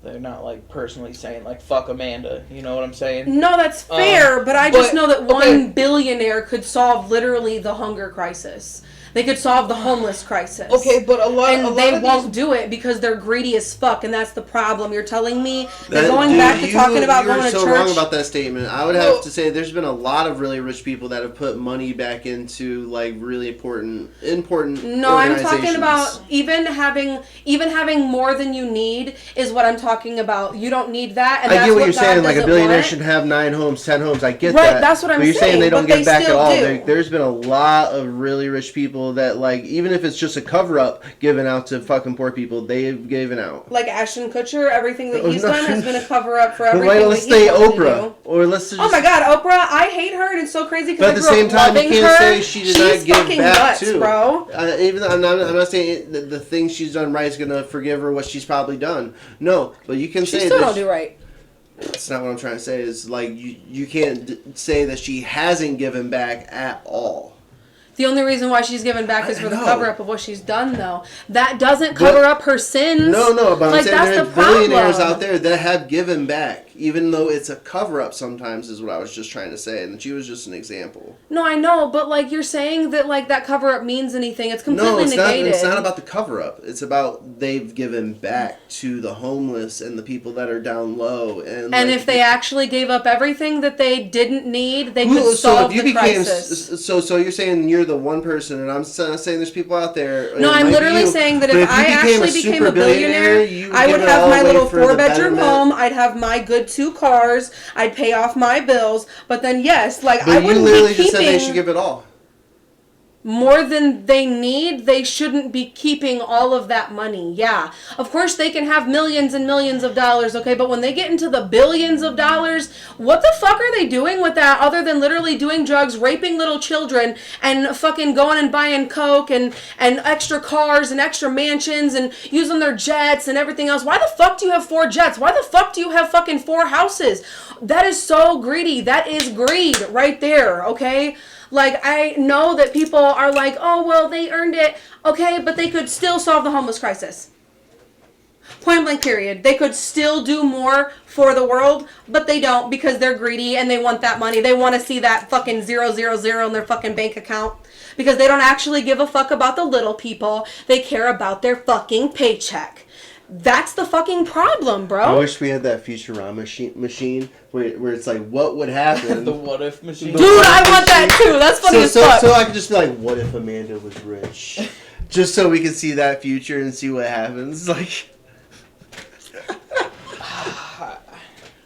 Speaker 3: They're not like personally saying like fuck Amanda, you know what I'm saying?
Speaker 1: No, that's fair, but I just
Speaker 3: but-
Speaker 1: know that
Speaker 3: okay.
Speaker 1: 1 billionaire could solve literally the hunger crisis. They could solve the homeless crisis.
Speaker 3: Okay, but a lot
Speaker 1: they
Speaker 3: of
Speaker 1: won't
Speaker 3: these,
Speaker 1: do it because they're greedy as fuck, and that's the problem. You're telling me that,
Speaker 2: That-
Speaker 1: going
Speaker 2: dude,
Speaker 1: back to talking about
Speaker 2: you're
Speaker 1: going to
Speaker 2: so
Speaker 1: church.
Speaker 2: wrong about that statement. I would have to say there's been a lot of really rich people that have put money back into like really important
Speaker 1: No, I'm talking
Speaker 2: organizations.
Speaker 1: about even having more than you need is what I'm talking about. You don't need that, and
Speaker 2: I
Speaker 1: that's
Speaker 2: get what you're
Speaker 1: God
Speaker 2: saying. Like a
Speaker 1: doesn't
Speaker 2: billionaire
Speaker 1: want.
Speaker 2: should have 9 homes, 10 homes. I get
Speaker 1: Right,
Speaker 2: that.
Speaker 1: that's what I'm
Speaker 2: but you're saying
Speaker 1: saying,
Speaker 2: they don't
Speaker 1: but
Speaker 2: give
Speaker 1: they
Speaker 2: back at
Speaker 1: still
Speaker 2: all.
Speaker 1: do.
Speaker 2: There's been a lot of really rich people that like, even if it's just a cover up, given out to fucking poor people, they've given out.
Speaker 1: Like Ashton Kutcher, everything that
Speaker 2: Oh,
Speaker 1: he's
Speaker 2: no.
Speaker 1: done has been a cover up for
Speaker 2: But
Speaker 1: everything
Speaker 2: let's
Speaker 1: that he's
Speaker 2: say
Speaker 1: wanted to
Speaker 2: Oprah,
Speaker 1: do.
Speaker 2: or let's just.
Speaker 1: Oh my God, Oprah! I hate her, and it's so crazy
Speaker 2: But at
Speaker 1: because
Speaker 2: the
Speaker 1: I grew
Speaker 2: same
Speaker 1: up
Speaker 2: time, you
Speaker 1: loving
Speaker 2: can't
Speaker 1: her.
Speaker 2: say she did
Speaker 1: She's
Speaker 2: not give
Speaker 1: fucking
Speaker 2: back
Speaker 1: nuts,
Speaker 2: too,
Speaker 1: bro.
Speaker 2: Even though I'm not saying that the things she's done right is gonna forgive her what she's probably done. No, but you can
Speaker 1: She
Speaker 2: say
Speaker 1: still
Speaker 2: that
Speaker 1: don't do right.
Speaker 2: That's not what I'm trying to say. Is like you can't say that she hasn't given back at all.
Speaker 1: The only reason why she's given back is
Speaker 2: I
Speaker 1: for the
Speaker 2: know.
Speaker 1: cover up of what she's done, though. That doesn't cover up her sins.
Speaker 2: No, but
Speaker 1: like,
Speaker 2: I'm saying
Speaker 1: that's
Speaker 2: there
Speaker 1: the
Speaker 2: are billionaires
Speaker 1: problem.
Speaker 2: out there that have given back, even though it's a cover up. Sometimes is what I was just trying to say, and she was just an example.
Speaker 1: No, I know, but like you're saying that like that cover up means anything. It's completely
Speaker 2: No, it's not.
Speaker 1: negated.
Speaker 2: It's not about the cover up. It's about they've given back to the homeless and the people that are down low. And like,
Speaker 1: if they actually gave up everything that they didn't need, they could solve the crisis.
Speaker 2: So you're saying you're the one person, and I'm saying there's people out there.
Speaker 1: No,
Speaker 2: it
Speaker 1: I'm
Speaker 2: might be
Speaker 1: literally
Speaker 2: you,
Speaker 1: saying that
Speaker 2: but
Speaker 1: if I
Speaker 2: you
Speaker 1: actually became
Speaker 2: super
Speaker 1: a billionaire,
Speaker 2: you
Speaker 1: I would
Speaker 2: give it
Speaker 1: have
Speaker 2: all
Speaker 1: my
Speaker 2: away
Speaker 1: little
Speaker 2: for the
Speaker 1: 4-bedroom
Speaker 2: betterment.
Speaker 1: home. I'd have my good 2 cars. I'd pay off my bills. But then, yes, like
Speaker 2: But
Speaker 1: I
Speaker 2: you
Speaker 1: wouldn't
Speaker 2: literally
Speaker 1: be
Speaker 2: just said they should
Speaker 1: keeping
Speaker 2: give it all.
Speaker 1: more than they need. They shouldn't be keeping all of that money. Yeah, of course they can have millions and millions of dollars. Okay, but when they get into the billions of dollars, what the fuck are they doing with that other than literally doing drugs, raping little children, and fucking going and buying coke and extra cars and extra mansions and using their jets and everything else? Why the fuck do you have 4 jets? Why the fuck do you have fucking 4 houses? That is so greedy. That is greed right there. Okay. Like, I know that people are like, oh, well, they earned it. Okay, but they could still solve the homeless crisis. Point blank period. They could still do more for the world, but they don't because they're greedy and they want that money. They want to see that fucking 000 in their fucking bank account because they don't actually give a fuck about the little people. They care about their fucking paycheck. That's the fucking problem, bro.
Speaker 2: I wish we had that Futurama machine where it's like, what would happen?
Speaker 3: the what if machine.
Speaker 1: Dude, I want that too. That's funny as fuck.
Speaker 2: So I could just be like, what if Amanda was rich? Just so we can see that future and see what happens. Like,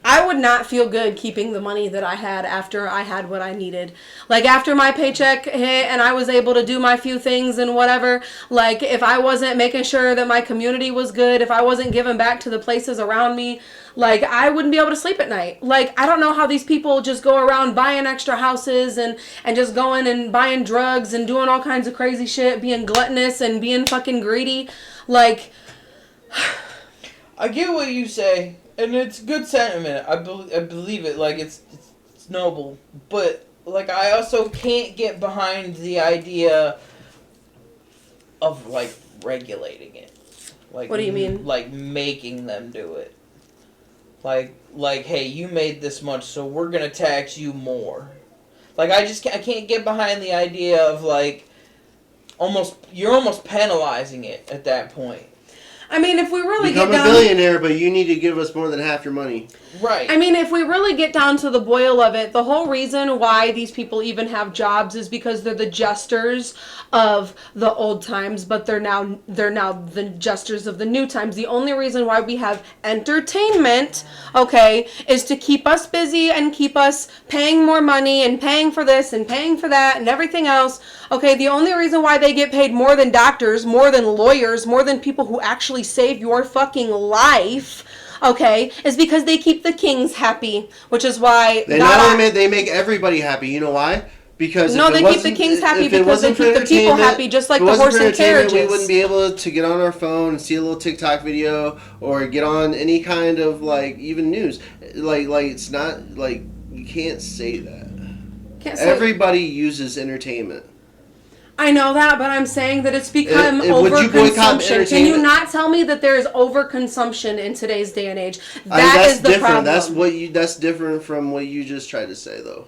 Speaker 1: I would not feel good keeping the money that I had after I had what I needed. Like, after my paycheck hit and I was able to do my few things and whatever, like, if I wasn't making sure that my community was good, if I wasn't giving back to the places around me, like, I wouldn't be able to sleep at night. Like, I don't know how these people just go around buying extra houses and just going and buying drugs and doing all kinds of crazy shit, being gluttonous and being fucking greedy. Like,
Speaker 3: I get what you say, and it's good sentiment. I believe it. Like, it's noble. But, like, I also can't get behind the idea of, like, regulating it. Like,
Speaker 1: what do you mean?
Speaker 3: Like, making them do it. Like, hey, you made this much, so we're gonna tax you more. Like, I can't get behind the idea of, like, you're almost penalizing it at that point.
Speaker 1: I mean, if we really
Speaker 2: become
Speaker 1: get
Speaker 2: a
Speaker 1: down...
Speaker 2: billionaire, but you need to give us more than half your money.
Speaker 3: Right.
Speaker 1: I mean, if we really get down to the boil of it, the whole reason why these people even have jobs is because they're the jesters of the old times, but they're now the jesters of the new times. The only reason why we have entertainment, okay, is to keep us busy and keep us paying more money and paying for this and paying for that and everything else. Okay, the only reason why they get paid more than doctors, more than lawyers, more than people who actually save your fucking life, okay, is because they keep the kings happy, which is why
Speaker 2: They make everybody happy. You know why? Because
Speaker 1: no, they keep the kings happy because they keep the people happy, just like the horse and carriages.
Speaker 2: We wouldn't be able to get on our phone and see a little TikTok video or get on any kind of like even news. Like it's not like you can't say that. Everybody uses entertainment.
Speaker 1: I know that, but I'm saying that it's become
Speaker 2: would you boycott
Speaker 1: overconsumption. Can
Speaker 2: entertainment?
Speaker 1: you not tell me that there is overconsumption in today's day and age?
Speaker 2: That's
Speaker 1: Is the
Speaker 2: different.
Speaker 1: problem.
Speaker 2: That's different from what you just tried to say, though.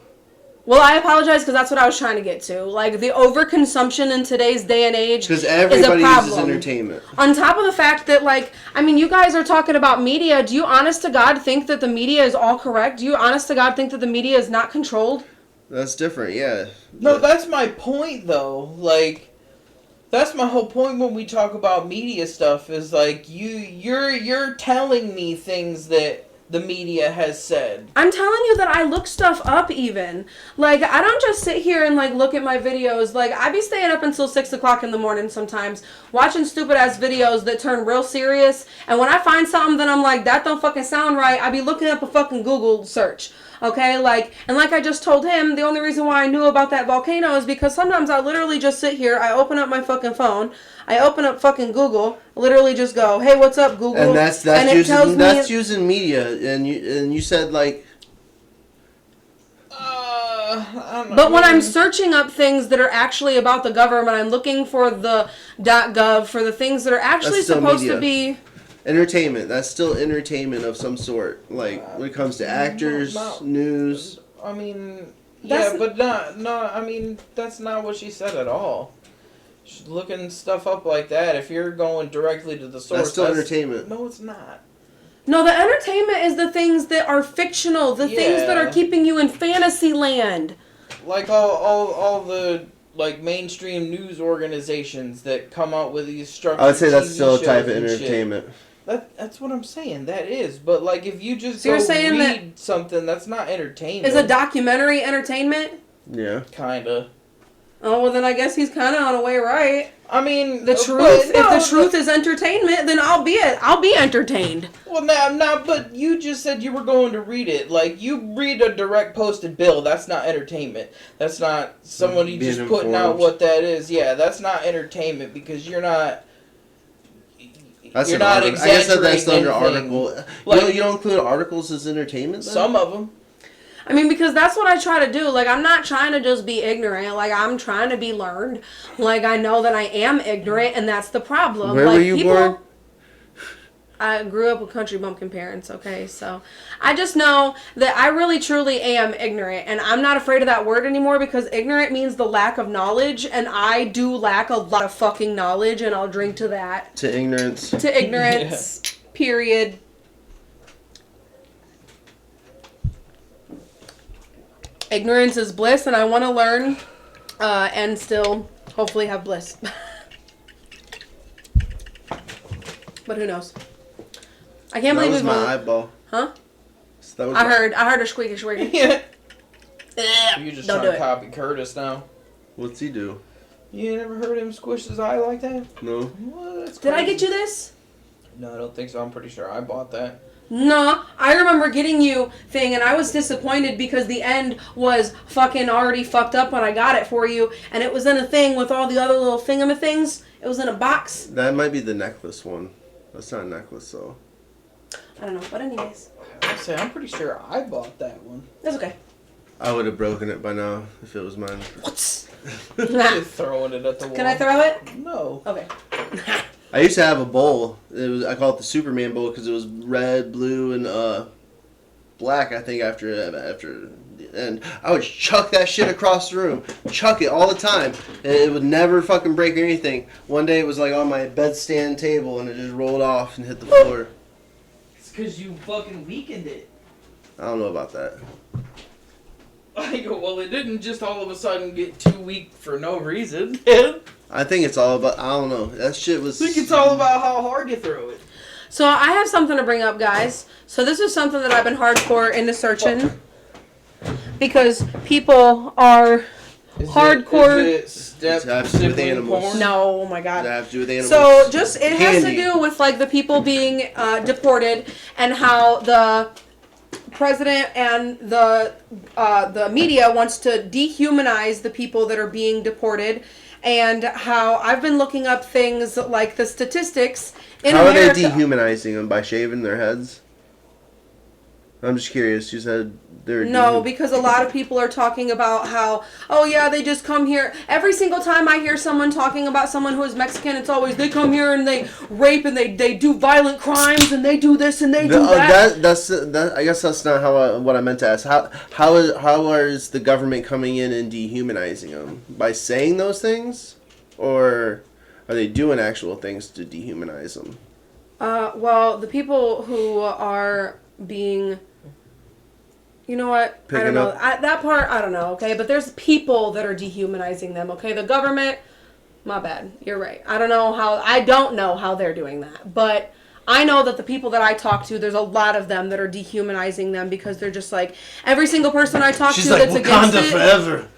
Speaker 1: Well, I apologize because that's what I was trying to get to. Like, the overconsumption in today's day and age
Speaker 2: Because
Speaker 1: is a
Speaker 2: everybody uses
Speaker 1: problem.
Speaker 2: entertainment.
Speaker 1: On top of the fact that, like, I mean, you guys are talking about media. Do you honest to God think that the media is all correct? Do you honest to God think that the media is not controlled?
Speaker 2: That's different, yeah.
Speaker 3: No, that's my point though. Like, that's my whole point when we talk about media stuff. Is like you're telling me things that the media has said.
Speaker 1: I'm telling you that I look stuff up even. Like, I don't just sit here and, like, look at my videos. Like, I be staying up until 6 o'clock in the morning sometimes, watching stupid-ass videos that turn real serious. And when I find something that I'm like, that don't fucking sound right, I be looking up a fucking Google search. Okay, like, and like I just told him, the only reason why I knew about that volcano is because sometimes I literally just sit here, I open up my fucking phone, I open up fucking Google, literally just go, hey, what's up, Google?
Speaker 2: And that's
Speaker 1: it tells
Speaker 2: using
Speaker 1: me-
Speaker 2: that's using media, and you said like.
Speaker 3: I don't know.
Speaker 1: But when I'm searching up things that are actually about the government, I'm looking for the .gov, for the things that are actually
Speaker 2: That's still
Speaker 1: supposed
Speaker 2: media.
Speaker 1: to be...
Speaker 2: Entertainment. That's still entertainment of some sort. Like when it comes to actors, news.
Speaker 3: I mean,
Speaker 1: That's-
Speaker 3: yeah, but I mean, that's not what she said at all. She's looking stuff up like that. If you're going directly to the source,
Speaker 2: That's still entertainment.
Speaker 3: No, it's not.
Speaker 1: No, the entertainment is the things that are fictional, the things that are
Speaker 3: Yeah.
Speaker 1: keeping you in fantasy land.
Speaker 3: Like all the like mainstream news organizations that come out with these structured
Speaker 2: I would say that's
Speaker 3: TV
Speaker 2: still a type
Speaker 3: shows
Speaker 2: of
Speaker 3: and shit.
Speaker 2: entertainment.
Speaker 3: That's what I'm saying. That is, but like if you just
Speaker 1: So you're
Speaker 3: go
Speaker 1: saying
Speaker 3: read something, that's not entertainment.
Speaker 1: Is a documentary entertainment?
Speaker 2: Yeah.
Speaker 3: Kinda.
Speaker 1: Oh, well then I guess he's kind of on a way right.
Speaker 3: I mean,
Speaker 1: The
Speaker 3: but
Speaker 1: truth,
Speaker 3: no,
Speaker 1: if the truth is entertainment, then I'll be entertained.
Speaker 3: Well, now, but you just said you were going to read it. Like, you read a direct posted bill, that's not entertainment. That's not somebody
Speaker 2: Being
Speaker 3: just putting out
Speaker 2: informed.
Speaker 3: what that is. Yeah, that's not entertainment because you're not.
Speaker 2: That's
Speaker 3: You're
Speaker 2: an
Speaker 3: not
Speaker 2: article. I guess that's under
Speaker 3: exaggerating
Speaker 2: article.
Speaker 3: Like-
Speaker 2: you don't include articles as entertainment. Then?
Speaker 3: Some of them.
Speaker 1: I mean, because that's what I try to do. Like, I'm not trying to just be ignorant. Like, I'm trying to be learned. Like, I know that I am ignorant, and that's the problem.
Speaker 2: Where
Speaker 1: like,
Speaker 2: were you born?
Speaker 1: I grew up with country bumpkin parents, okay? So, I just know that I really, truly am ignorant. And I'm not afraid of that word anymore because ignorant means the lack of knowledge. And I do lack a lot of fucking knowledge, and I'll drink to that.
Speaker 2: To ignorance.
Speaker 1: To ignorance, period. Ignorance is bliss, and I want to learn and still hopefully have bliss. But who knows? I can't
Speaker 2: That
Speaker 1: believe
Speaker 2: was
Speaker 1: we've
Speaker 2: my
Speaker 1: only...
Speaker 2: eyeball.
Speaker 1: Huh?
Speaker 2: That was
Speaker 1: I heard a squeaky squeaky.
Speaker 3: Yeah. You just
Speaker 1: Don't
Speaker 3: trying
Speaker 1: do
Speaker 3: to
Speaker 1: it.
Speaker 3: copy Curtis now.
Speaker 2: What's he do?
Speaker 3: You ain't never heard him squish his eye like that?
Speaker 2: No.
Speaker 3: What? That's
Speaker 1: Did I
Speaker 3: crazy.
Speaker 1: get you this?
Speaker 3: No, I don't think so. I'm pretty sure I bought that.
Speaker 1: No, I remember getting you thing, and I was disappointed because the end was fucking already fucked up when I got it for you, and it was in a thing with all the other little thingamathings. It was in a box.
Speaker 2: That might be the necklace one. That's not a necklace though.
Speaker 1: I don't know, but anyways,
Speaker 3: I say I'm pretty sure I bought that one.
Speaker 1: that's okay.
Speaker 2: I would have broken it by now if it was mine.
Speaker 1: What's?
Speaker 3: Just throwing it at the wall.
Speaker 1: Can I throw it?
Speaker 3: No.
Speaker 1: Okay.
Speaker 2: I used to have a bowl. I call it the Superman bowl because it was red, blue, and black. I think after the end, I would chuck that shit across the room, chuck it all the time. And it would never fucking break or anything. One day it was like on my bedstand table and it just rolled off and hit the floor.
Speaker 3: It's because you fucking weakened it.
Speaker 2: I don't know about that.
Speaker 3: I go, well, it didn't just all of a sudden get too weak for no reason.
Speaker 2: I think it's all about. I don't know. That shit was.
Speaker 3: I think it's all about how hard you throw it.
Speaker 1: So I have something to bring up, guys. So this is something that I've been hardcore into searching because people are hardcore.
Speaker 3: Is it step
Speaker 2: Does it have to do with
Speaker 3: sibling
Speaker 2: animals?
Speaker 3: porn?
Speaker 1: No, oh my
Speaker 2: Does
Speaker 1: god.
Speaker 2: that have to do with animals?
Speaker 1: So just it has to
Speaker 2: Candy.
Speaker 1: do with like the people being deported and how the president and the media wants to dehumanize the people that are being deported, and how I've been looking up things like the statistics in
Speaker 2: How
Speaker 1: America.
Speaker 2: are they dehumanizing them by shaving their heads? I'm just curious. You said they're
Speaker 1: No, because a lot of people are talking about how, oh yeah, they just come here. Every single time I hear someone talking about someone who is Mexican, it's always they come here and they rape and they do violent crimes and they do this and they do that.
Speaker 2: That I guess that's not what I meant to ask. How is the government coming in and dehumanizing them by saying those things, or are they doing actual things to dehumanize them?
Speaker 1: Well, the people who are being, you know what? I don't know. That part, I don't know, okay? But there's people that are dehumanizing them, okay? The government, my bad. You're right. I don't know how they're doing that. But I know that the people that I talk to, there's a lot of them that are dehumanizing them because they're just like, every single person I talk to that's against it.
Speaker 2: forever.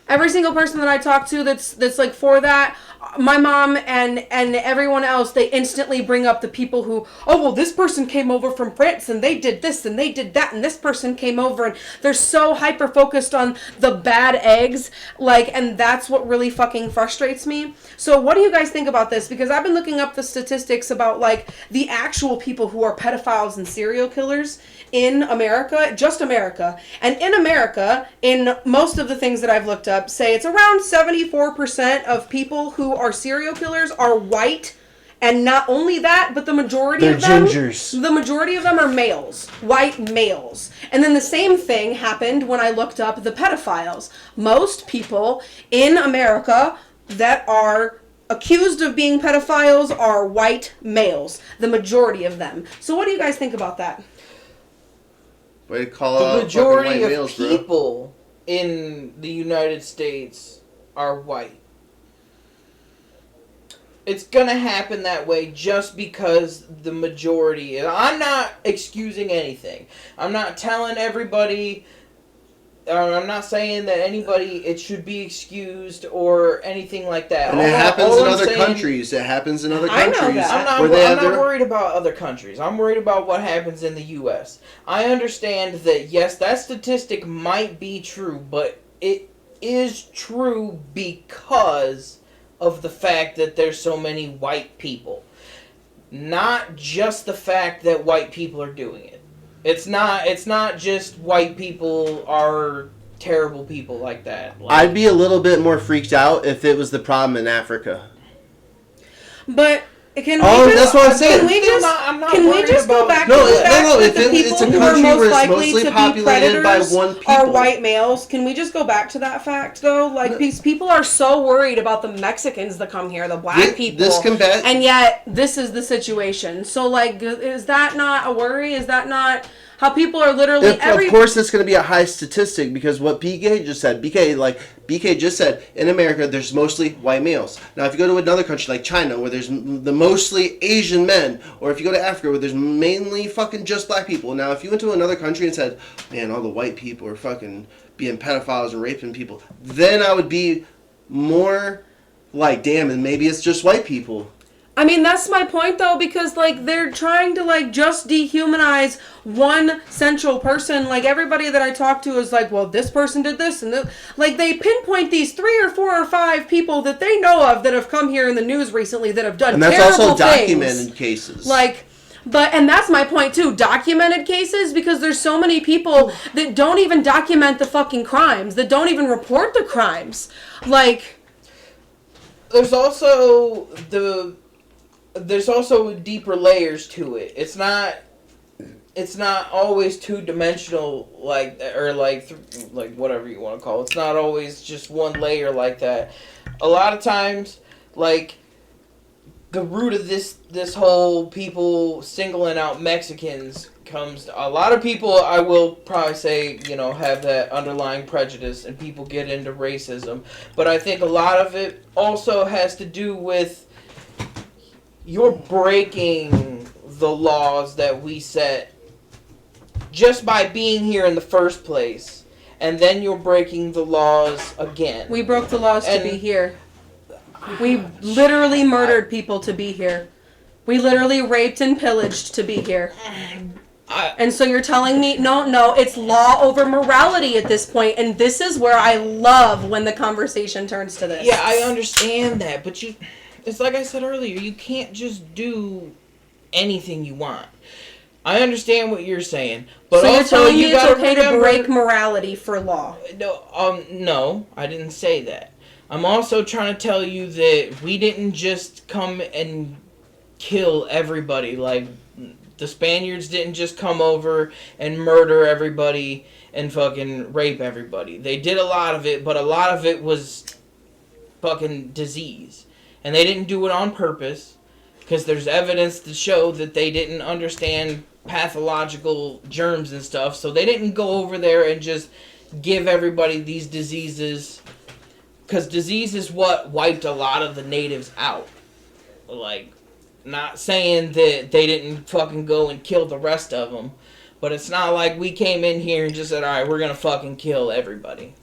Speaker 1: Every single person that I talk to that's like for that, my mom and everyone else, they instantly bring up the people who, oh, well, this person came over from France and they did this and they did that and this person came over, and they're so hyper focused on the bad eggs, like, and that's what really fucking frustrates me. So what do you guys think about this? Because I've been looking up the statistics about like the actual people who are pedophiles and serial killers in America, just America. And in America, in most of the things that I've looked up, say it's around 74% of people who are serial killers are white. And not only that, but the majority of them,
Speaker 2: gingers.
Speaker 1: the majority of them are males, white males. And then the same thing happened when I looked up the pedophiles. Most people in America that are accused of being pedophiles are white males, the majority of them. So what do you guys think about that?
Speaker 2: Way to call
Speaker 3: The
Speaker 2: out
Speaker 3: majority
Speaker 2: fucking white
Speaker 3: of
Speaker 2: males, bro.
Speaker 3: people in the United States are white. It's gonna happen that way just because the majority. I'm not excusing anything. I'm not telling everybody. I'm not saying that it should be excused or anything like that.
Speaker 2: And it happens in other countries. It happens in other
Speaker 1: I know
Speaker 2: countries.
Speaker 1: that.
Speaker 3: I'm not worried about other countries. I'm worried about what happens in the U.S. I understand that, yes, that statistic might be true, but it is true because of the fact that there's so many white people. Not just the fact that white people are doing it. It's not just white people are terrible people like that.
Speaker 2: I'd be a little bit more freaked out if it was the problem in Africa.
Speaker 1: But can we
Speaker 2: that's what I'm saying.
Speaker 1: Can we just,
Speaker 3: I'm not
Speaker 1: can we
Speaker 3: worried
Speaker 1: just go
Speaker 3: about-
Speaker 1: back
Speaker 2: No,
Speaker 1: to the fact
Speaker 2: no,
Speaker 1: that
Speaker 2: if
Speaker 1: the
Speaker 2: it's
Speaker 1: people
Speaker 2: a
Speaker 1: who are
Speaker 2: country where
Speaker 1: most
Speaker 2: it's
Speaker 1: likely
Speaker 2: mostly
Speaker 1: to be
Speaker 2: populated by
Speaker 1: predators
Speaker 2: one people.
Speaker 1: are white males? Can we just go back to that fact, though? Like, these people are so worried about the Mexicans that come here, the black people. And yet, this is the situation. So, like, is that not a worry? Is that not how people are literally...
Speaker 2: Of course, it's going to be a high statistic because what BK just said. BK just said, in America, there's mostly white males. Now, if you go to another country like China, where there's the mostly Asian men, or if you go to Africa, where there's mainly fucking just black people. Now, if you went to another country and said, man, all the white people are fucking being pedophiles and raping people, then I would be more like, damn, and maybe it's just white people.
Speaker 1: I mean, that's my point, though, because, like, they're trying to, like, just dehumanize one central person. Like, everybody that I talk to is like, well, this person did this, and this. Like, they pinpoint these 3 or 4 or 5 people that they know of that have come here in the news recently that have done terrible things.
Speaker 2: And that's also documented cases.
Speaker 1: Like... and that's my point too, documented cases, because there's so many people that don't even document the fucking crimes, that don't even report the crimes. Like...
Speaker 3: There's also deeper layers to it. It's not always two-dimensional, like whatever you want to call it. It's not always just one layer like that. A lot of times, like, the root of this whole people singling out Mexicans comes to, a lot of people, I will probably say, have that underlying prejudice and people get into racism. But I think a lot of it also has to do with you're breaking the laws that we set just by being here in the first place. And then you're breaking the laws again.
Speaker 1: We broke the laws to be here. We literally murdered people to be here. We literally raped and pillaged to be here. And so you're telling me, no, it's law over morality at this point. And this is where I love when the conversation turns to this.
Speaker 3: Yeah, I understand that. But it's like I said earlier, you can't just do anything you want. I understand what you're saying, but
Speaker 1: So you're
Speaker 3: also
Speaker 1: telling me
Speaker 3: you
Speaker 1: it's
Speaker 3: gotta
Speaker 1: okay
Speaker 3: remember,
Speaker 1: to break morality for law?
Speaker 3: No, I didn't say that. I'm also trying to tell you that we didn't just come and kill everybody. Like, the Spaniards didn't just come over and murder everybody and fucking rape everybody. They did a lot of it, but a lot of it was fucking disease. And they didn't do it on purpose, because there's evidence to show that they didn't understand pathological germs and stuff, so they didn't go over there and just give everybody these diseases, because disease is what wiped a lot of the natives out. Like, not saying that they didn't fucking go and kill the rest of them, but it's not like we came in here and just said, alright, we're gonna fucking kill everybody.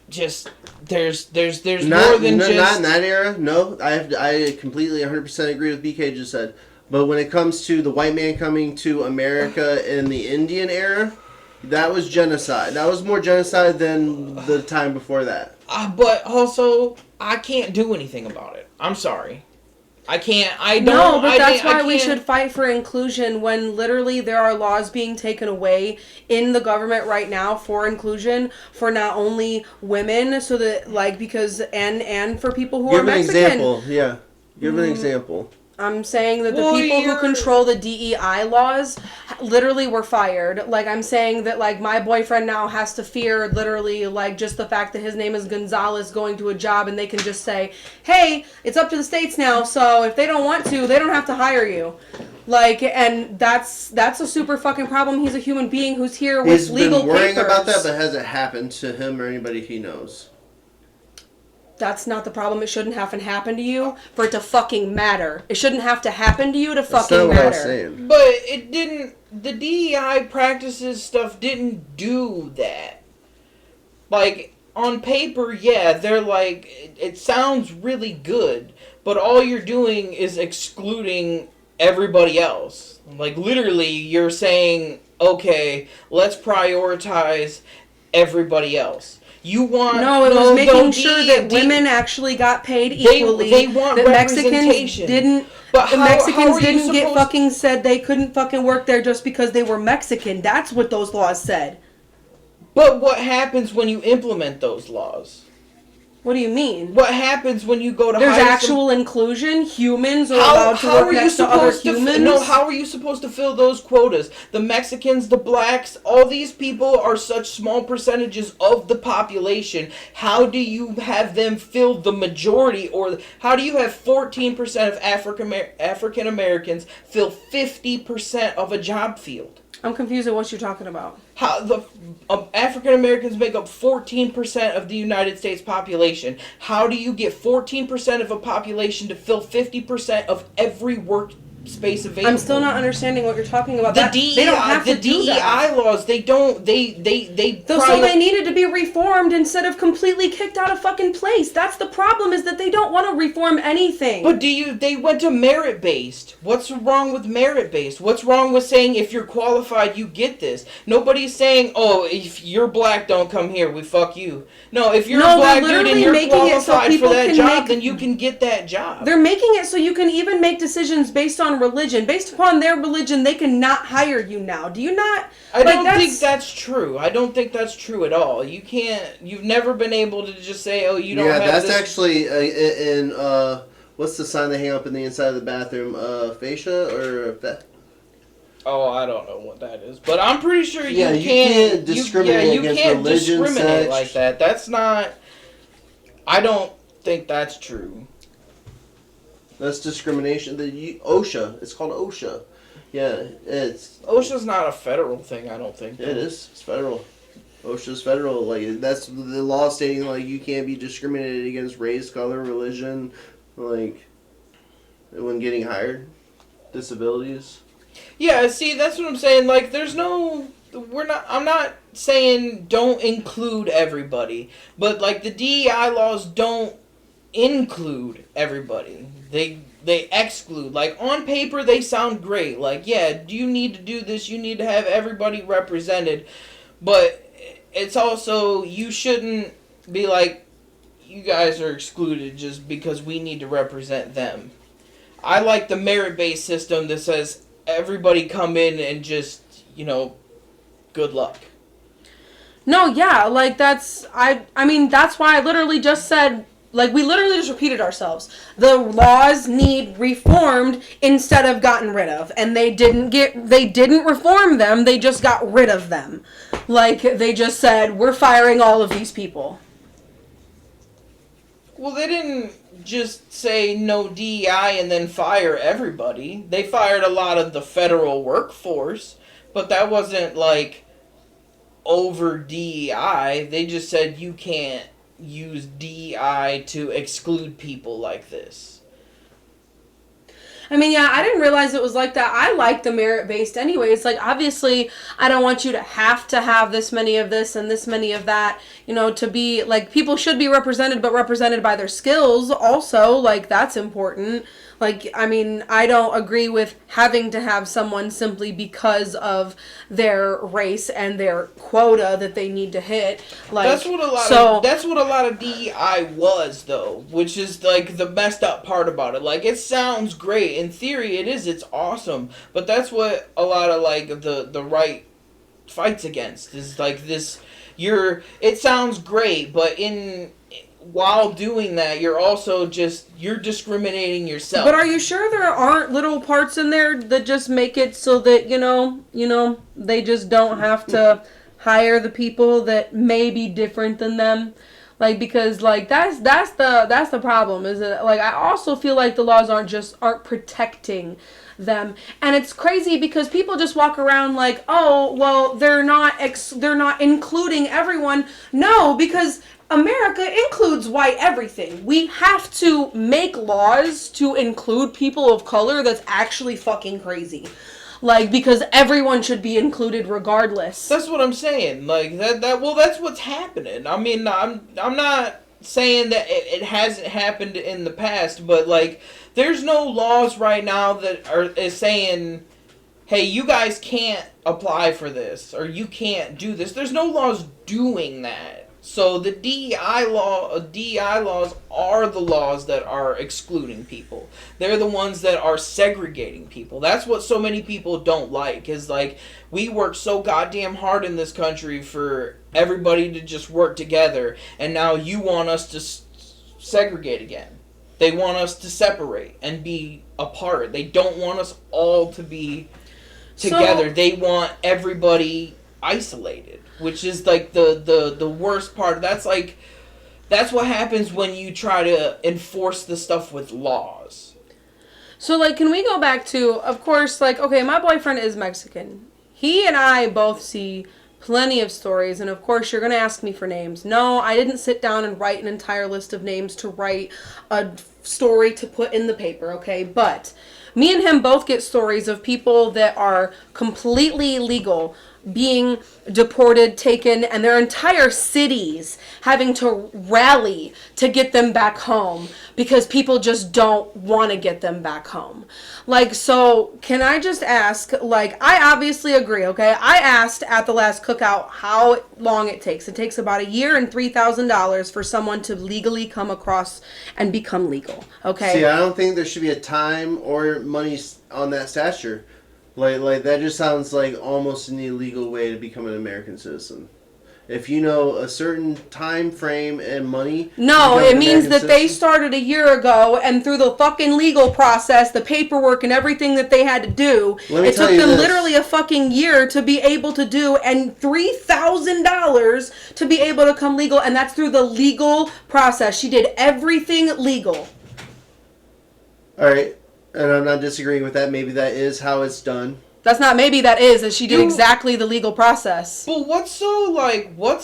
Speaker 3: Just there's more than just
Speaker 2: not in that era. No, I completely 100% agree with BK just said. But when it comes to the white man coming to America in the Indian era, that was genocide. That was more genocide than the time before that.
Speaker 3: But also I can't do anything about it. I'm sorry. I can't. I don't.
Speaker 1: No, but that's
Speaker 3: I
Speaker 1: why we
Speaker 3: can't-
Speaker 1: should fight for inclusion when literally there are laws being taken away in the government right now for inclusion for not only women, so that like because and for people who are
Speaker 2: Give an
Speaker 1: Mexican.
Speaker 2: example. Yeah. Give an example.
Speaker 1: I'm saying that the
Speaker 3: Well,
Speaker 1: people who
Speaker 3: you're-
Speaker 1: control the DEI laws literally were fired. Like, I'm saying that, like, my boyfriend now has to fear literally, like, just the fact that his name is Gonzalez going to a job and they can just say, hey, it's up to the states now, so if they don't want to, they don't have to hire you. Like, and that's a super fucking problem. He's a human being who's here with
Speaker 2: He's
Speaker 1: legal
Speaker 2: been worrying
Speaker 1: papers.
Speaker 2: about that, but hasn't happened to him or anybody he knows.
Speaker 1: That's not the problem. It shouldn't have to happen to you for it to fucking matter. It shouldn't have to happen to you to
Speaker 2: That's
Speaker 1: fucking
Speaker 2: not what I was
Speaker 1: matter.
Speaker 2: saying.
Speaker 3: But it didn't. The DEI practices stuff didn't do that. Like, on paper, yeah, they're like, it sounds really good, but all you're doing is excluding everybody else. Like, literally, you're saying, okay, let's prioritize everybody else. You want
Speaker 1: No, it was
Speaker 3: no,
Speaker 1: making
Speaker 3: don't
Speaker 1: sure
Speaker 3: de-
Speaker 1: that
Speaker 3: de-
Speaker 1: women actually got paid equally.
Speaker 3: they want
Speaker 1: that Mexicans
Speaker 3: representation.
Speaker 1: didn't.
Speaker 3: But
Speaker 1: the
Speaker 3: how
Speaker 1: Mexicans
Speaker 3: are you
Speaker 1: didn't get
Speaker 3: supposed-
Speaker 1: fucking said they couldn't fucking work there just because they were Mexican. That's what those laws said.
Speaker 3: But what happens when you implement those laws?
Speaker 1: What do you mean?
Speaker 3: What happens when you go to
Speaker 1: There's
Speaker 3: hire
Speaker 1: actual inclusion. Humans are allowed to work next to other humans.
Speaker 3: How are you supposed to fill those quotas? The Mexicans, the blacks, all these people are such small percentages of the population. How do you have them fill the majority, or how do you have 14% of African Americans fill 50% of a job field?
Speaker 1: I'm confused at what you're talking about.
Speaker 3: How the African Americans make up 14% of the United States population. How do you get 14% of a population to fill 50% of every workspace available?
Speaker 1: I'm still not understanding what you're talking about.
Speaker 3: The
Speaker 1: That-
Speaker 3: DEI,
Speaker 1: they don't have
Speaker 3: the
Speaker 1: to do
Speaker 3: DEI
Speaker 1: that.
Speaker 3: laws. They don't.
Speaker 1: So they needed to be reformed instead of completely kicked out of fucking place. That's the problem, is that they don't want to reform anything.
Speaker 3: But they went to merit based. What's wrong with merit based? What's wrong with saying if you're qualified you get this? Nobody's saying, oh, if you're black, don't come here. We fuck you. No, if you're
Speaker 1: No,
Speaker 3: a black
Speaker 1: they're
Speaker 3: dude and
Speaker 1: literally
Speaker 3: you're
Speaker 1: making it so
Speaker 3: qualified for
Speaker 1: people
Speaker 3: that
Speaker 1: can
Speaker 3: job,
Speaker 1: make-
Speaker 3: then you can get that job.
Speaker 1: They're making it so you can even make decisions based on religion. Based upon their religion, they can not hire you now. Do you not?
Speaker 3: I don't think that's true. I don't think that's true at all. You can't. You've never been able to just say, "Oh, you don't
Speaker 2: Yeah,
Speaker 3: have
Speaker 2: that's
Speaker 3: this."
Speaker 2: actually in what's the sign they hang up in the inside of the bathroom? Fascia or
Speaker 3: Oh, I don't know what that is, but I'm pretty sure you
Speaker 2: Yeah,
Speaker 3: can't.
Speaker 2: you can't discriminate
Speaker 3: you
Speaker 2: against
Speaker 3: can't
Speaker 2: religion,
Speaker 3: discriminate
Speaker 2: sex.
Speaker 3: like that. That's not. I don't think that's true.
Speaker 2: That's discrimination. The OSHA. It's called OSHA. Yeah, it's
Speaker 3: OSHA's not a federal thing. I don't think.
Speaker 2: it is. It's federal. OSHA's federal. Like that's the law stating like you can't be discriminated against race, color, religion, like when getting hired, disabilities.
Speaker 3: Yeah, see, that's what I'm saying. Like, there's no. I'm not saying don't include everybody, but like the DEI laws don't include everybody. They exclude. Like, on paper they sound great. Like, yeah, you need to do this, you need to have everybody represented. But it's also, you shouldn't be like, you guys are excluded just because we need to represent them. I like the merit-based system that says everybody come in and just, good luck.
Speaker 1: No, yeah, like that's I mean that's why I literally just said, like, we literally just repeated ourselves. The laws need reformed instead of gotten rid of, and they didn't reform them, they just got rid of them. Like, they just said, we're firing all of these people.
Speaker 3: Well, they didn't just say no DEI and then fire everybody. They fired a lot of the federal workforce, but that wasn't like over DEI. They just said you can't use DEI to exclude people like this.
Speaker 1: I mean, yeah, I didn't realize it was like that. I like the merit-based anyway. It's like, obviously, I don't want you to have this many of this and this many of that, to be, like, people should be represented, but represented by their skills also. Like, that's important. Like, I mean, I don't agree with having to have someone simply because of their race and their quota that they need to hit. Like,
Speaker 3: that's what a lot of DEI was, though, which is like the messed up part about it. Like, it sounds great in theory, it's awesome, but that's what a lot of like the right fights against is like this. It sounds great, but while doing that, you're discriminating yourself.
Speaker 1: But are you sure there aren't little parts in there that just make it so that, they just don't have to hire the people that may be different than them? Like, because, like, that's the problem, is that, like, I also feel like the laws aren't protecting them. And it's crazy because people just walk around like, oh, well, they're not including everyone. No, because America includes white everything. We have to make laws to include people of color. That's actually fucking crazy. Like, because everyone should be included regardless.
Speaker 3: That's what I'm saying. Like, well, that's what's happening. I mean, I'm not saying that it hasn't happened in the past, but, like, there's no laws right now that is saying, hey, you guys can't apply for this, or you can't do this. There's no laws doing that. So the DEI laws are the laws that are excluding people. They're the ones that are segregating people. That's what so many people don't like, is like, we work so goddamn hard in this country for everybody to just work together, and now you want us to segregate again. They want us to separate and be apart. They don't want us all to be together. They want everybody isolated, which is like the worst part. That's what happens when you try to enforce the stuff with laws.
Speaker 1: So, like, can we go back to, of course, like, okay, my boyfriend is Mexican. He and I both see plenty of stories, and of course you're going to ask me for names. No, I didn't sit down and write an entire list of names to write a story to put in the paper, okay? But me and him both get stories of people that are completely legal being deported, taken, and their entire cities having to rally to get them back home because people just don't want to get them back home. Like, so can I just ask, like, I obviously agree, okay? I asked at the last cookout how long it takes. It takes about a year and $3,000 for someone to legally come across and become legal, okay?
Speaker 2: See, I don't think there should be a time or money on that stature. Like that just sounds like almost an illegal way to become an American citizen. If you know a certain time frame and money...
Speaker 1: No, it means that they started a year ago, and through the fucking legal process, the paperwork and everything that they had to do, it took them literally a fucking year to be able to do, and $3,000 to be able to come legal, and that's through the legal process. She did everything legal.
Speaker 2: Alright, and I'm not disagreeing with that. Maybe that is how it's done.
Speaker 1: That's not maybe, that is, that she did exactly the legal process.
Speaker 3: But what's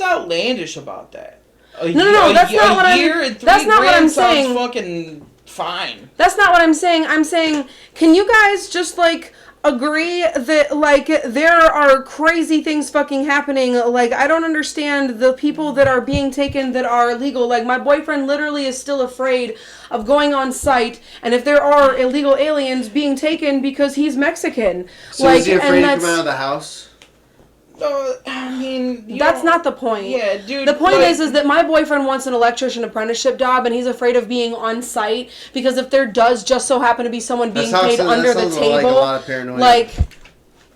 Speaker 3: outlandish about that?
Speaker 1: No, that's not what I'm saying. That's not what I'm saying.
Speaker 3: Sounds fucking fine.
Speaker 1: That's not what I'm saying. I'm saying, can you guys just, like, agree that, like, there are crazy things fucking happening? Like, I don't understand the people that are being taken that are illegal. Like, my boyfriend literally is still afraid of going on site, and if there are illegal aliens being taken because he's Mexican.
Speaker 2: So is he afraid to come out of the house?
Speaker 3: I mean,
Speaker 1: That's not the point.
Speaker 3: Yeah, dude.
Speaker 1: The point
Speaker 3: like,
Speaker 1: is that my boyfriend wants an electrician apprenticeship job, and he's afraid of being on site because if there does just so happen to be someone being paid under the table,
Speaker 2: like a lot of paranoia.
Speaker 1: like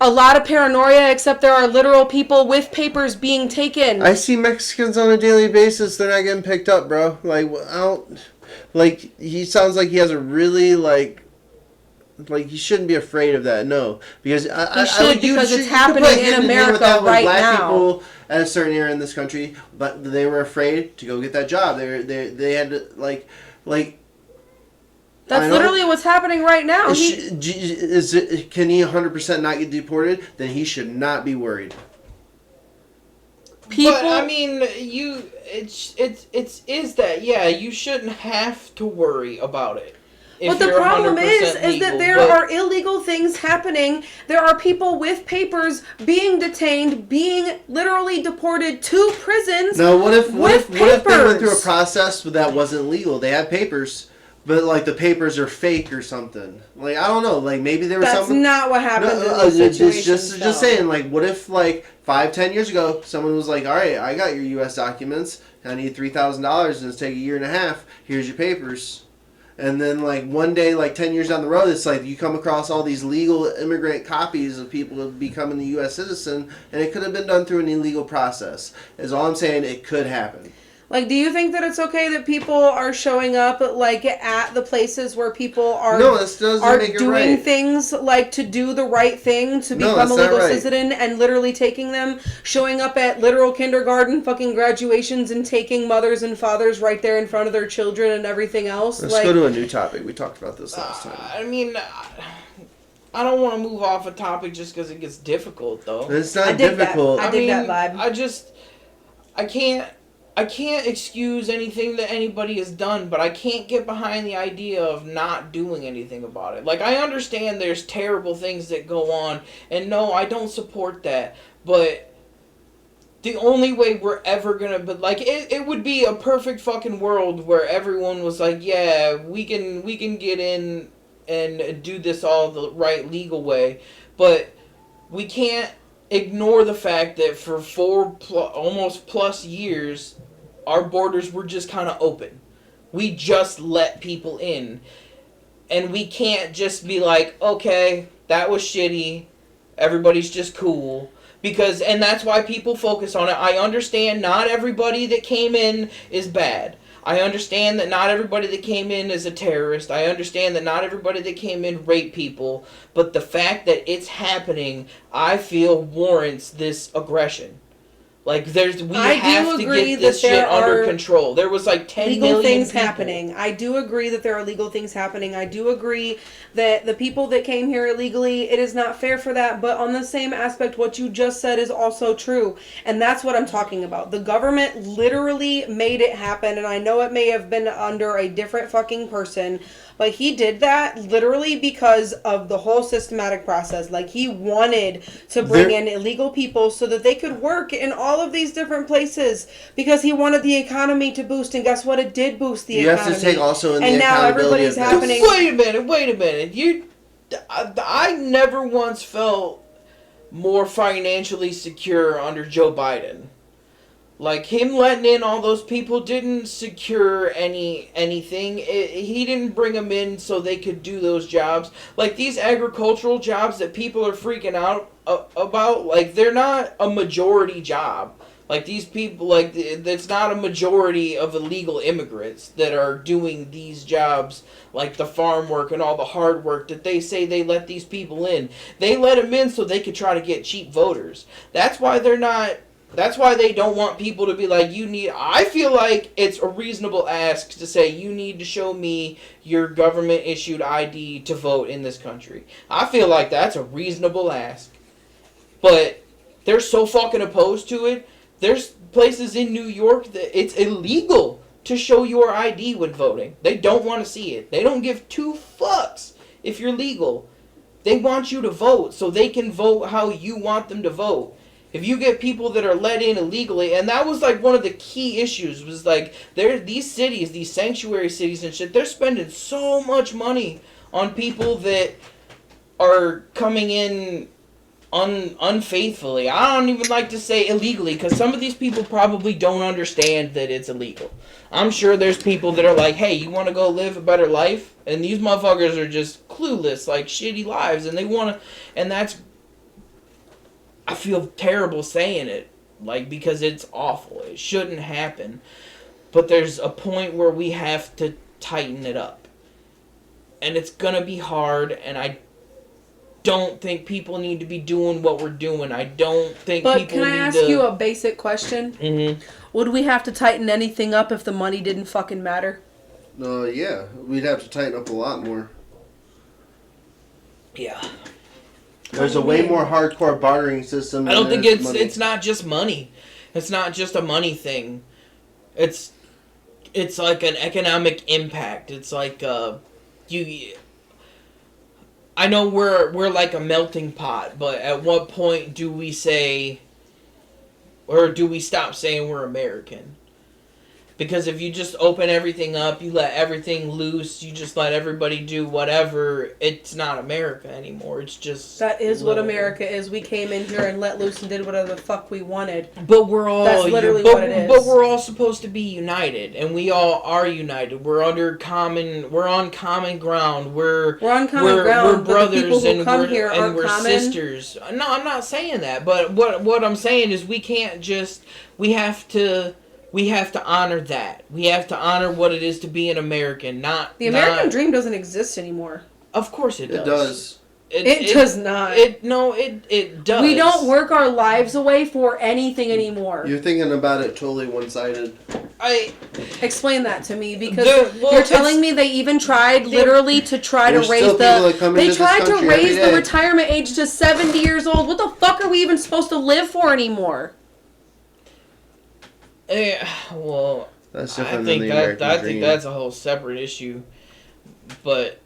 Speaker 1: a lot of paranoia. Except there are literal people with papers being taken.
Speaker 2: I see Mexicans on a daily basis. They're not getting picked up, bro. Like, I don't. Like, he sounds like he has a really like he shouldn't be afraid of that. No, because
Speaker 1: because it's happening in America right now.
Speaker 2: People at a certain era in this country, but they were afraid to go get that job. They had to like.
Speaker 1: That's literally what's happening right now.
Speaker 2: Can he 100% not get deported? Then he should not be worried.
Speaker 1: People,
Speaker 3: but I mean, it's that you shouldn't have to worry about it.
Speaker 1: But the problem is that there are illegal things happening. There are people with papers being detained, being literally deported to prisons.
Speaker 2: Now, what if they went
Speaker 1: papers?
Speaker 2: through a process that wasn't legal? They had papers, but like the papers are fake or something. Like, I don't know. Like, maybe there was something.
Speaker 1: That's not what happened in these situations.
Speaker 2: Just saying. Like, what if like 5-10 years ago someone was like, all right, I got your U.S. documents. I need $3,000 and it's take a year and a half. Here's your papers. And then, like, one day, like, 10 years down the road, it's like you come across all these legal immigrant copies of people becoming a U.S. citizen, and it could have been done through an illegal process. Is all I'm saying. It could happen.
Speaker 1: Like, do you think that it's okay that people are showing up, like, at the places where people are doing things, like, to do the right thing, to become a legal citizen, and literally taking them, showing up at literal kindergarten fucking graduations and taking mothers and fathers right there in front of their children and everything else?
Speaker 2: Let's go to a new topic. We talked about this last time.
Speaker 3: I mean, I don't want to move off a topic just because it gets difficult, though.
Speaker 2: It's not difficult.
Speaker 1: I dig that vibe.
Speaker 3: I can't excuse anything that anybody has done, but I can't get behind the idea of not doing anything about it. Like, I understand there's terrible things that go on, and no, I don't support that, but the only way we're ever gonna, but like, it would be a perfect fucking world where everyone was like, yeah, we can get in and do this all the right legal way, but we can't ignore the fact that for almost plus years, our borders were just kind of open. We just let people in. And we can't just be like, okay, that was shitty. Everybody's just cool. And that's why people focus on it. I understand not everybody that came in is bad. I understand that not everybody that came in is a terrorist. I understand that not everybody that came in raped people. But the fact that it's happening, I feel warrants this aggression. Like, we have to get this shit under control. There was like 10 million
Speaker 1: things
Speaker 3: people.
Speaker 1: happening. I do agree that there are legal things happening. I do agree that the people that came here illegally, it is not fair for that. But on the same aspect, what you just said is also true. And that's what I'm talking about. The government literally made it happen. And I know it may have been under a different fucking person. But he did that literally because of the whole systematic process. Like, he wanted to bring in illegal people so that they could work in all of these different places because he wanted the economy to boost. And guess what? It did boost the economy.
Speaker 2: You have to take also in
Speaker 1: and
Speaker 2: the
Speaker 1: now everybody's happening.
Speaker 3: Wait a minute. I never once felt more financially secure under Joe Biden. Like, him letting in all those people didn't secure anything. He didn't bring them in so they could do those jobs. Like, these agricultural jobs that people are freaking out about, like, they're not a majority job. Like, these people, like, that's not a majority of illegal immigrants that are doing these jobs, like the farm work and all the hard work that they say they let these people in. They let them in so they could try to get cheap voters. That's why they don't want people to be like, I feel like it's a reasonable ask to say you need to show me your government issued ID to vote in this country. I feel like that's a reasonable ask. But they're so fucking opposed to it. There's places in New York that it's illegal to show your ID when voting. They don't want to see it. They don't give two fucks if you're legal. They want you to vote so they can vote how you want them to vote. If you get people that are let in illegally, and that was like one of the key issues, was like, these cities, these sanctuary cities and shit, they're spending so much money on people that are coming in unfaithfully. I don't even like to say illegally, because some of these people probably don't understand that it's illegal. I'm sure there's people that are like, hey, you want to go live a better life? And these motherfuckers are just clueless, like shitty lives, and they want to, and that's, I feel terrible saying it, like, because it's awful. It shouldn't happen. But there's a point where we have to tighten it up. And it's gonna be hard, and I don't think people need to be doing what we're doing. I don't think
Speaker 1: But
Speaker 3: people
Speaker 1: can I
Speaker 3: need
Speaker 1: ask
Speaker 3: to...
Speaker 1: you a basic question?
Speaker 3: Mm-hmm.
Speaker 1: Would we have to tighten anything up if the money didn't fucking matter?
Speaker 2: No, yeah, we'd have to tighten up a lot more.
Speaker 3: Yeah.
Speaker 2: There's a way more hardcore bartering system.
Speaker 3: I don't
Speaker 2: than
Speaker 3: think
Speaker 2: money.
Speaker 3: it's not just money. It's not just a money thing. It's like an economic impact. It's like you. I know we're like a melting pot, but at what point do we say, or do we stop saying we're American? Because if you just open everything up, you let everything loose, you just let everybody do whatever, it's not America anymore. It's just...
Speaker 1: That is what America is. We came in here and let loose and did whatever the fuck we wanted.
Speaker 3: But we're all...
Speaker 1: That's literally what it is.
Speaker 3: But we're all supposed to be united, and we all are united. We're on common ground. We're
Speaker 1: on common ground,
Speaker 3: we're
Speaker 1: but the people
Speaker 3: brothers,
Speaker 1: who
Speaker 3: and
Speaker 1: come
Speaker 3: we're,
Speaker 1: here
Speaker 3: and
Speaker 1: aren't
Speaker 3: we're
Speaker 1: common.
Speaker 3: sisters. No, I'm not saying that, but what I'm saying is we can't just... We have to honor that. We have to honor what it is to be an American, not...
Speaker 1: The American dream doesn't exist anymore.
Speaker 3: Of course it does.
Speaker 2: It does.
Speaker 1: It does not.
Speaker 3: It does.
Speaker 1: We don't work our lives away for anything anymore.
Speaker 2: You're thinking about it totally one-sided.
Speaker 1: Explain that to me, because
Speaker 3: Well,
Speaker 1: you're telling me they even tried literally to try to
Speaker 2: There's
Speaker 1: raise
Speaker 2: still people that come
Speaker 1: they
Speaker 2: into this
Speaker 1: tried to
Speaker 2: country
Speaker 1: raise
Speaker 2: every
Speaker 1: the
Speaker 2: day.
Speaker 1: retirement age to 70 years old. What the fuck are we even supposed to live for anymore?
Speaker 3: Well,
Speaker 2: That's
Speaker 3: I
Speaker 2: different
Speaker 3: think
Speaker 2: than the American
Speaker 3: I
Speaker 2: dream.
Speaker 3: think that's a whole separate issue. But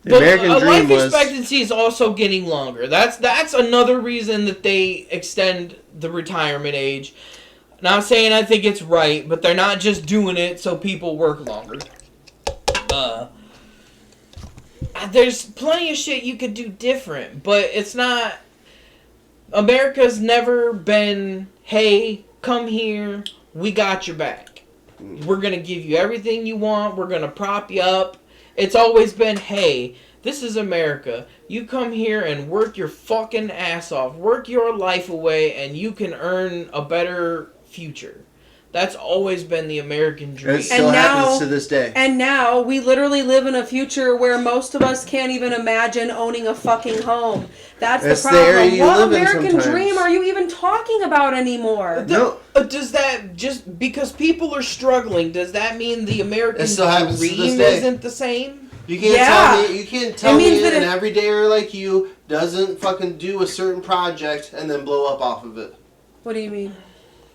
Speaker 2: The American
Speaker 3: life
Speaker 2: dream was...
Speaker 3: expectancy is also getting longer. That's another reason that they extend the retirement age. Not saying I think it's right, but they're not just doing it so people work longer. There's plenty of shit you could do different, but it's not... America's never been, hey, come here, we got your back. We're going to give you everything you want, we're going to prop you up. It's always been, hey, this is America. You come here and work your fucking ass off, work your life away, and you can earn a better future. That's always been the American dream.
Speaker 2: It still happens to this day.
Speaker 1: And now we literally live in a future where most of us can't even imagine owning a fucking home. That's
Speaker 2: It's
Speaker 1: the
Speaker 2: the
Speaker 1: problem.
Speaker 2: area you
Speaker 1: What
Speaker 2: live in
Speaker 1: American
Speaker 2: sometimes.
Speaker 1: dream are you even talking about anymore?
Speaker 2: No.
Speaker 3: Does that, just because people are struggling, does that mean the American
Speaker 2: It still happens to this
Speaker 3: dream
Speaker 2: day.
Speaker 3: isn't the same?
Speaker 2: You can't tell me an everydayer like you doesn't fucking do a certain project and then blow up off of it.
Speaker 1: What do you mean?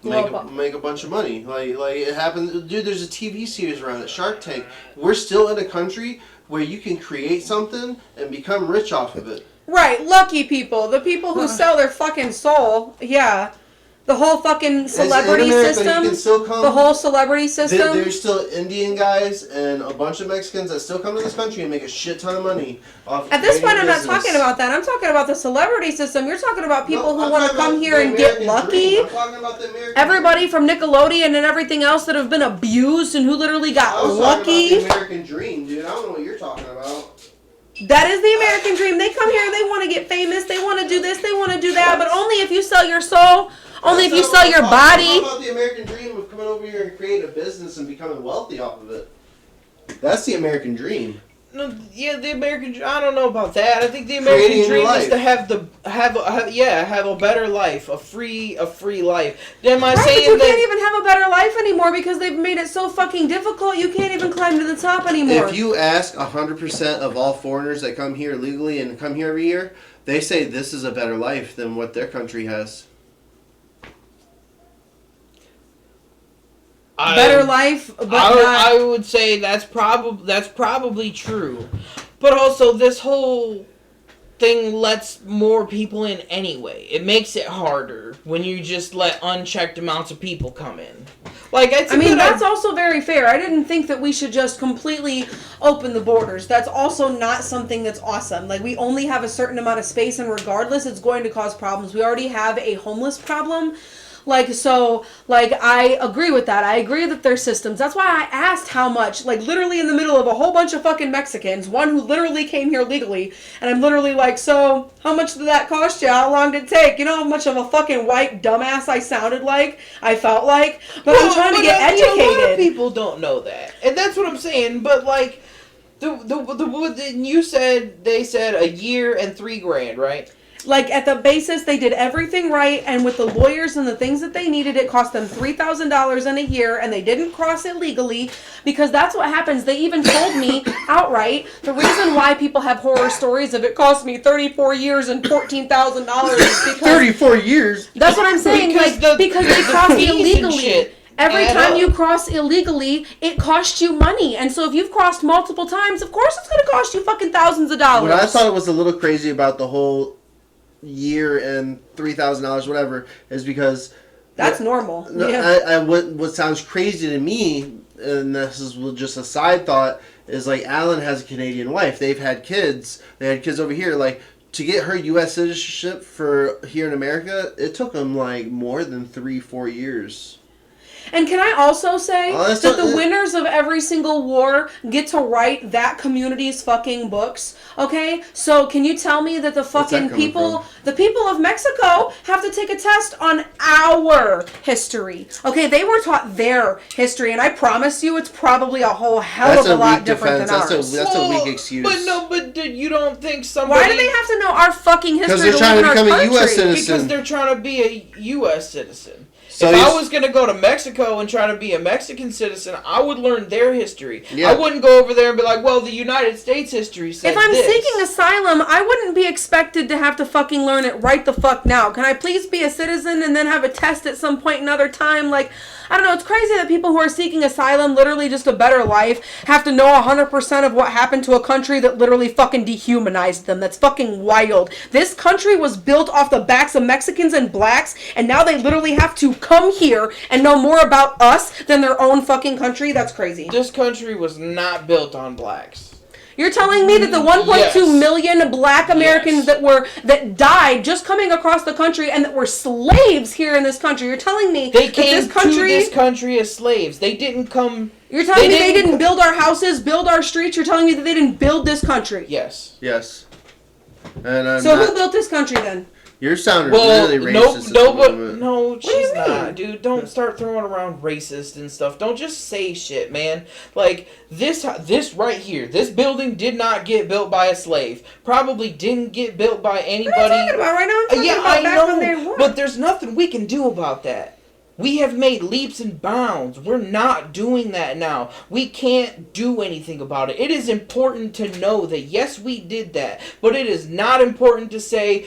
Speaker 2: Make a bunch of money. Like it happens. Dude, there's a TV series around it, Shark Tank. We're still in a country where you can create something and become rich off of it.
Speaker 1: Right, lucky people. The people who sell their fucking soul. Yeah. The whole fucking celebrity
Speaker 2: in America,
Speaker 1: system.
Speaker 2: you can still come,
Speaker 1: the whole celebrity system.
Speaker 2: There's still Indian guys and a bunch of Mexicans that still come to this country and make a shit ton of money off
Speaker 1: At this point, I'm not
Speaker 2: business.
Speaker 1: talking about that. I'm talking about the celebrity system. You're talking about people
Speaker 2: No,
Speaker 1: who want to
Speaker 2: I'm talking
Speaker 1: come
Speaker 2: about
Speaker 1: here
Speaker 2: the
Speaker 1: and get
Speaker 2: American
Speaker 1: lucky.
Speaker 2: dream. I'm talking about the American
Speaker 1: Everybody
Speaker 2: dream.
Speaker 1: from Nickelodeon and everything else that have been abused and who literally
Speaker 2: I
Speaker 1: got
Speaker 2: was
Speaker 1: lucky.
Speaker 2: talking about the American dream, dude. I don't know what you're talking about.
Speaker 1: That is the American dream. They come here, they want to get famous, they want to do this, they want to do that, but only if you sell your soul, only if you sell your
Speaker 2: I'm
Speaker 1: body.
Speaker 2: talking about the American dream of coming over here and creating a business and becoming wealthy off of it. That's the American dream.
Speaker 3: No, yeah, the American. I don't know about that. I think the American
Speaker 2: Creating
Speaker 3: dream
Speaker 2: your
Speaker 3: is to
Speaker 2: life.
Speaker 3: have a better life, a free life. Am I
Speaker 1: Right, but
Speaker 3: saying
Speaker 1: you
Speaker 3: that?
Speaker 1: can't even have a better life anymore because they've made it so fucking difficult. You can't even climb to the top anymore.
Speaker 2: If you ask 100% of all foreigners that come here legally and come here every year, they say this is a better life than what their country has.
Speaker 1: Better life, but not.
Speaker 3: I would say that's probably true, but also this whole thing lets more people in anyway. It makes it harder when you just let unchecked amounts of people come in. Like, it's
Speaker 1: I mean, that's also very fair. I didn't think that we should just completely open the borders. That's also not something that's awesome. Like, we only have a certain amount of space, and regardless, it's going to cause problems. We already have a homeless problem. Like, so, like, I agree with that. I agree that there's systems. That's why I asked how much, like, literally in the middle of a whole bunch of fucking Mexicans, one who literally came here legally, and I'm literally like, so, how much did that cost you? How long did it take? You know how much of a fucking white dumbass I sounded like? I felt like? But I'm trying to get educated.
Speaker 3: A lot of people don't know that. And that's what I'm saying. But, like, you said, they said a year and $3,000, right?
Speaker 1: Like, at the basis, they did everything right, and with the lawyers and the things that they needed, it cost them $3,000 in a year, and they didn't cross it legally, because that's what happens. They even told me outright, the reason why people have horror stories of it cost me 34 years and $14,000 is because...
Speaker 2: 34 years?
Speaker 1: That's what I'm saying, because they crossed illegally. Every time you cross illegally, it costs you money. And so if you've crossed multiple times, of course it's going to cost you fucking thousands of dollars.
Speaker 2: What I thought was a little crazy about the whole year and $3,000 whatever is because
Speaker 1: that's normal.
Speaker 2: No,
Speaker 1: yeah.
Speaker 2: What sounds crazy to me, and this is just a side thought, is like Alan has a Canadian wife. They've had kids. They had kids over here. Like, to get her U.S. citizenship for here in America, it took them like more than 3-4 years.
Speaker 1: And can I also say that the winners of every single war get to write that community's fucking books? Okay? So can you tell me that the fucking people of Mexico have to take a test on our history? Okay, they were taught their history, and I promise you it's probably a whole hell of a lot different than ours.
Speaker 2: That's a weak excuse.
Speaker 3: But you don't think somebody...
Speaker 1: Why do they have to know our fucking history
Speaker 2: to live in our country? Because they're trying to become a U.S. citizen.
Speaker 3: Because they're trying to be a U.S. citizen. So if I was going to go to Mexico and try to be a Mexican citizen, I would learn their history. Yeah. I wouldn't go over there and be like, well, the United States history says
Speaker 1: If I'm seeking asylum, I wouldn't be expected to have to fucking learn it right the fuck now. Can I please be a citizen and then have a test at some point another time? Like, I don't know. It's crazy that people who are seeking asylum, literally just a better life, have to know 100% of what happened to a country that literally fucking dehumanized them. That's fucking wild. This country was built off the backs of Mexicans and blacks, and now they literally have to come here and know more about us than their own fucking country. That's crazy.
Speaker 3: This country was not built on blacks.
Speaker 1: You're telling me that the 1.2 million black Americans that died just coming across the country and that were slaves here in this country, you're telling me
Speaker 3: they came to this country as slaves. They didn't come...
Speaker 1: You're telling me they didn't build our houses, build our streets? You're telling me that they didn't build this country?
Speaker 2: Yes. Yes. And
Speaker 1: who built this country then?
Speaker 2: You're sounding really racist.
Speaker 3: No, she's not, dude. Don't start throwing around racist and stuff. Don't just say shit, man. Like, this right here, this building did not get built by a slave. Probably didn't get built by anybody.
Speaker 1: What are you talking about right now? I'm talking about back when they were.
Speaker 3: But there's nothing we can do about that. We have made leaps and bounds. We're not doing that now. We can't do anything about it. It is important to know that, yes, we did that. But it is not important to say...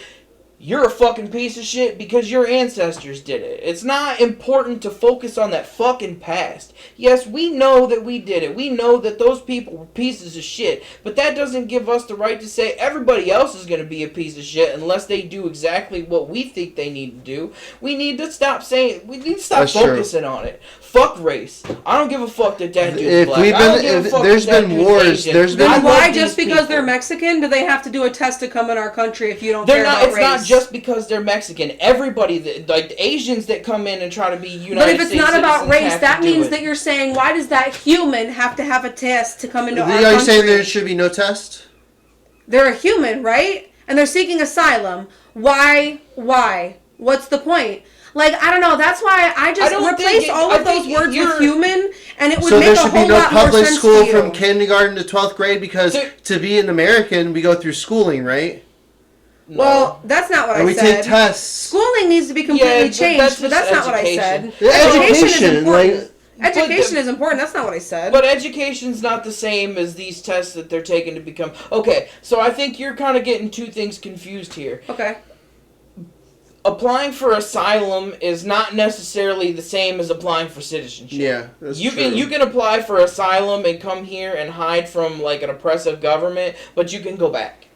Speaker 3: you're a fucking piece of shit because your ancestors did it. It's not important to focus on that fucking past. Yes, we know that we did it. We know that those people were pieces of shit. But that doesn't give us the right to say everybody else is going to be a piece of shit unless they do exactly what we think they need to do. We need to stop saying... we need to stop focusing on it. Fuck race. I don't give a fuck that dude's black.
Speaker 2: There's been wars.
Speaker 1: Then why, just because they're Mexican, do they have to do a test to come in our country if you don't care about race?
Speaker 3: It's not just because they're Mexican. Everybody, like the Asians that come in and try to be United States citizens.
Speaker 1: But if it's not about race, that means that you're saying, why does that human have to have a test to come into our country?
Speaker 2: Are you saying there should be no test?
Speaker 1: They're a human, right? And they're seeking asylum. Why? What's the point? Like, I don't know. That's why I just replace all of those words with human, and it would make a whole lot more sense to you. So there should be no public school
Speaker 2: from kindergarten to 12th grade because to be an American, we go through schooling, right?
Speaker 1: No. Well, that's not what I said.
Speaker 2: We take tests.
Speaker 1: Schooling needs to be completely changed, but that's not what I said.
Speaker 2: Education
Speaker 1: is important. Education is important. That's not what I said.
Speaker 3: But education's not the same as these tests that they're taking to become... Okay, so I think you're kind of getting two things confused here.
Speaker 1: Okay.
Speaker 3: Applying for asylum is not necessarily the same as applying for citizenship.
Speaker 2: Yeah, that's true.
Speaker 3: You can apply for asylum and come here and hide from like an oppressive government, but you can go back.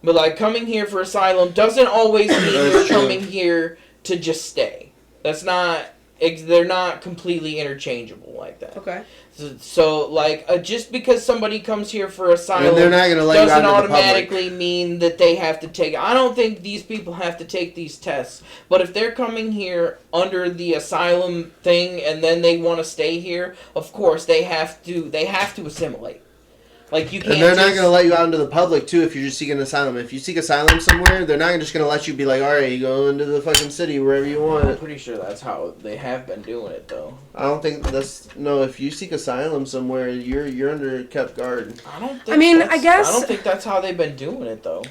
Speaker 3: But like coming here for asylum doesn't always mean you're coming here to just stay. That's not they're not completely interchangeable like that.
Speaker 1: Okay.
Speaker 3: So like, just because somebody comes here for asylum,
Speaker 2: And they're not gonna let you
Speaker 3: doesn't
Speaker 2: out into the
Speaker 3: automatically mean that they have to take. I don't think these people have to take these tests. But if they're coming here under the asylum thing and then they want to stay here, of course they have to. They have to assimilate. Like you can't.
Speaker 2: And they're not going to let you out into the public, too, if you're just seeking asylum. If you seek asylum somewhere, they're not just going to let you be like, all right, you go into the fucking city, wherever you
Speaker 3: I'm
Speaker 2: want.
Speaker 3: pretty sure that's how they have been doing it, though.
Speaker 2: I don't think that's... No, if you seek asylum somewhere, you're under kept guard.
Speaker 3: I don't. Think
Speaker 1: I mean,
Speaker 3: that's-
Speaker 1: I guess-
Speaker 3: I don't think that's how they've been doing it, though.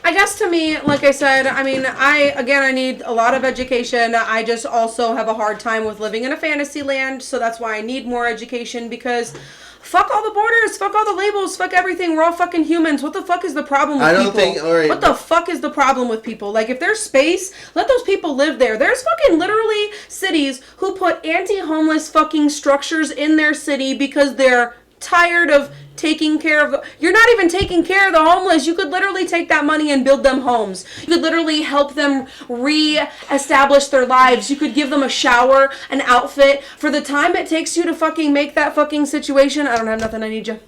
Speaker 1: I guess to me, like I said, I mean, I need a lot of education. I just also have a hard time with living in a fantasy land, so that's why I need more education, because fuck all the borders, fuck all the labels, fuck everything. We're all fucking humans. What the fuck is the problem with people?
Speaker 2: Alright.
Speaker 1: What the fuck is the problem with people? Like, if there's space, let those people live there. There's fucking literally cities who put anti-homeless fucking structures in their city because they're tired of taking care of you're not even taking care of the homeless. You could literally take that money and build them homes. You could literally help them re-establish their lives. You could give them a shower, an outfit. For the time it takes you to fucking make that fucking situation, I don't have nothing, I need you.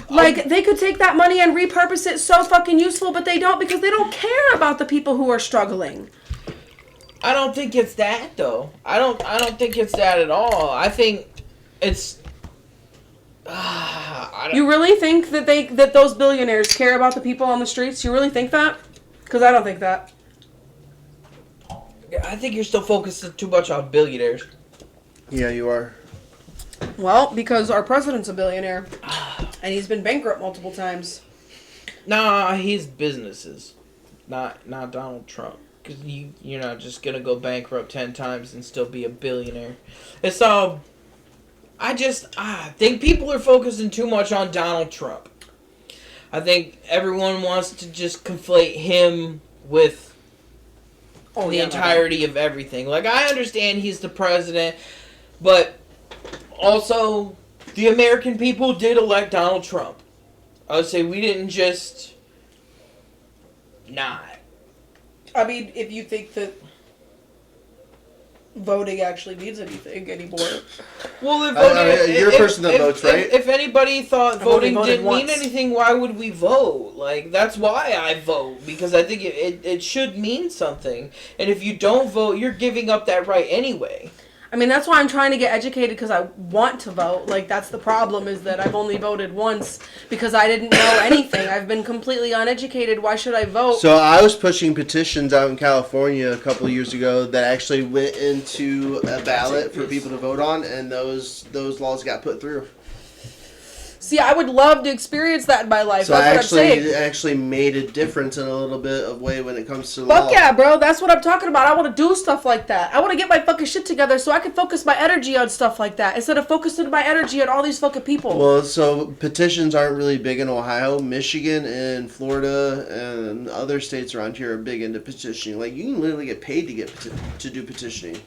Speaker 1: Like, they could take that money and repurpose it so fucking useful, but they don't, because they don't care about the people who are struggling.
Speaker 3: I don't think it's that, though. I don't think it's that at all. I think it's.
Speaker 1: You really think that those billionaires care about the people on the streets? You really think that? Because I don't think that.
Speaker 3: I think you're still focused too much on billionaires.
Speaker 2: Yeah, you are.
Speaker 1: Well, because our president's a billionaire. And he's been bankrupt multiple times.
Speaker 3: Nah, he's businesses. Not Donald Trump. Because you're not just going to go bankrupt 10 times and still be a billionaire. It's all... I think people are focusing too much on Donald Trump. I think everyone wants to just conflate him with the entirety of everything. Like, I understand he's the president, but also the American people did elect Donald Trump. I would say we didn't just not.
Speaker 1: I mean, if you think that voting actually means anything anymore.
Speaker 3: Well, if
Speaker 2: you're a person that votes, right?
Speaker 3: If anybody thought voting
Speaker 1: voted
Speaker 3: didn't mean
Speaker 1: once.
Speaker 3: anything, why would we vote? Like, that's why I vote, because I think it should mean something. And if you don't vote, you're giving up that right anyway.
Speaker 1: I mean, that's why I'm trying to get educated, because I want to vote. Like, that's the problem, is that I've only voted once because I didn't know anything. I've been completely uneducated. Why should I vote?
Speaker 2: So I was pushing petitions out in California a couple of years ago that actually went into a ballot for people to vote on, and those laws got put through.
Speaker 1: See, I would love to experience that in my life.
Speaker 2: So
Speaker 1: That's what I'm saying.
Speaker 2: it actually made a difference in a little bit of way when it comes to law.
Speaker 1: Fuck yeah, bro. That's what I'm talking about. I want to do stuff like that. I want to get my fucking shit together so I can focus my energy on stuff like that instead of focusing my energy on all these fucking people.
Speaker 2: Well, so petitions aren't really big in Ohio. Michigan and Florida and other states around here are big into petitioning. Like, you can literally get paid to do petitioning.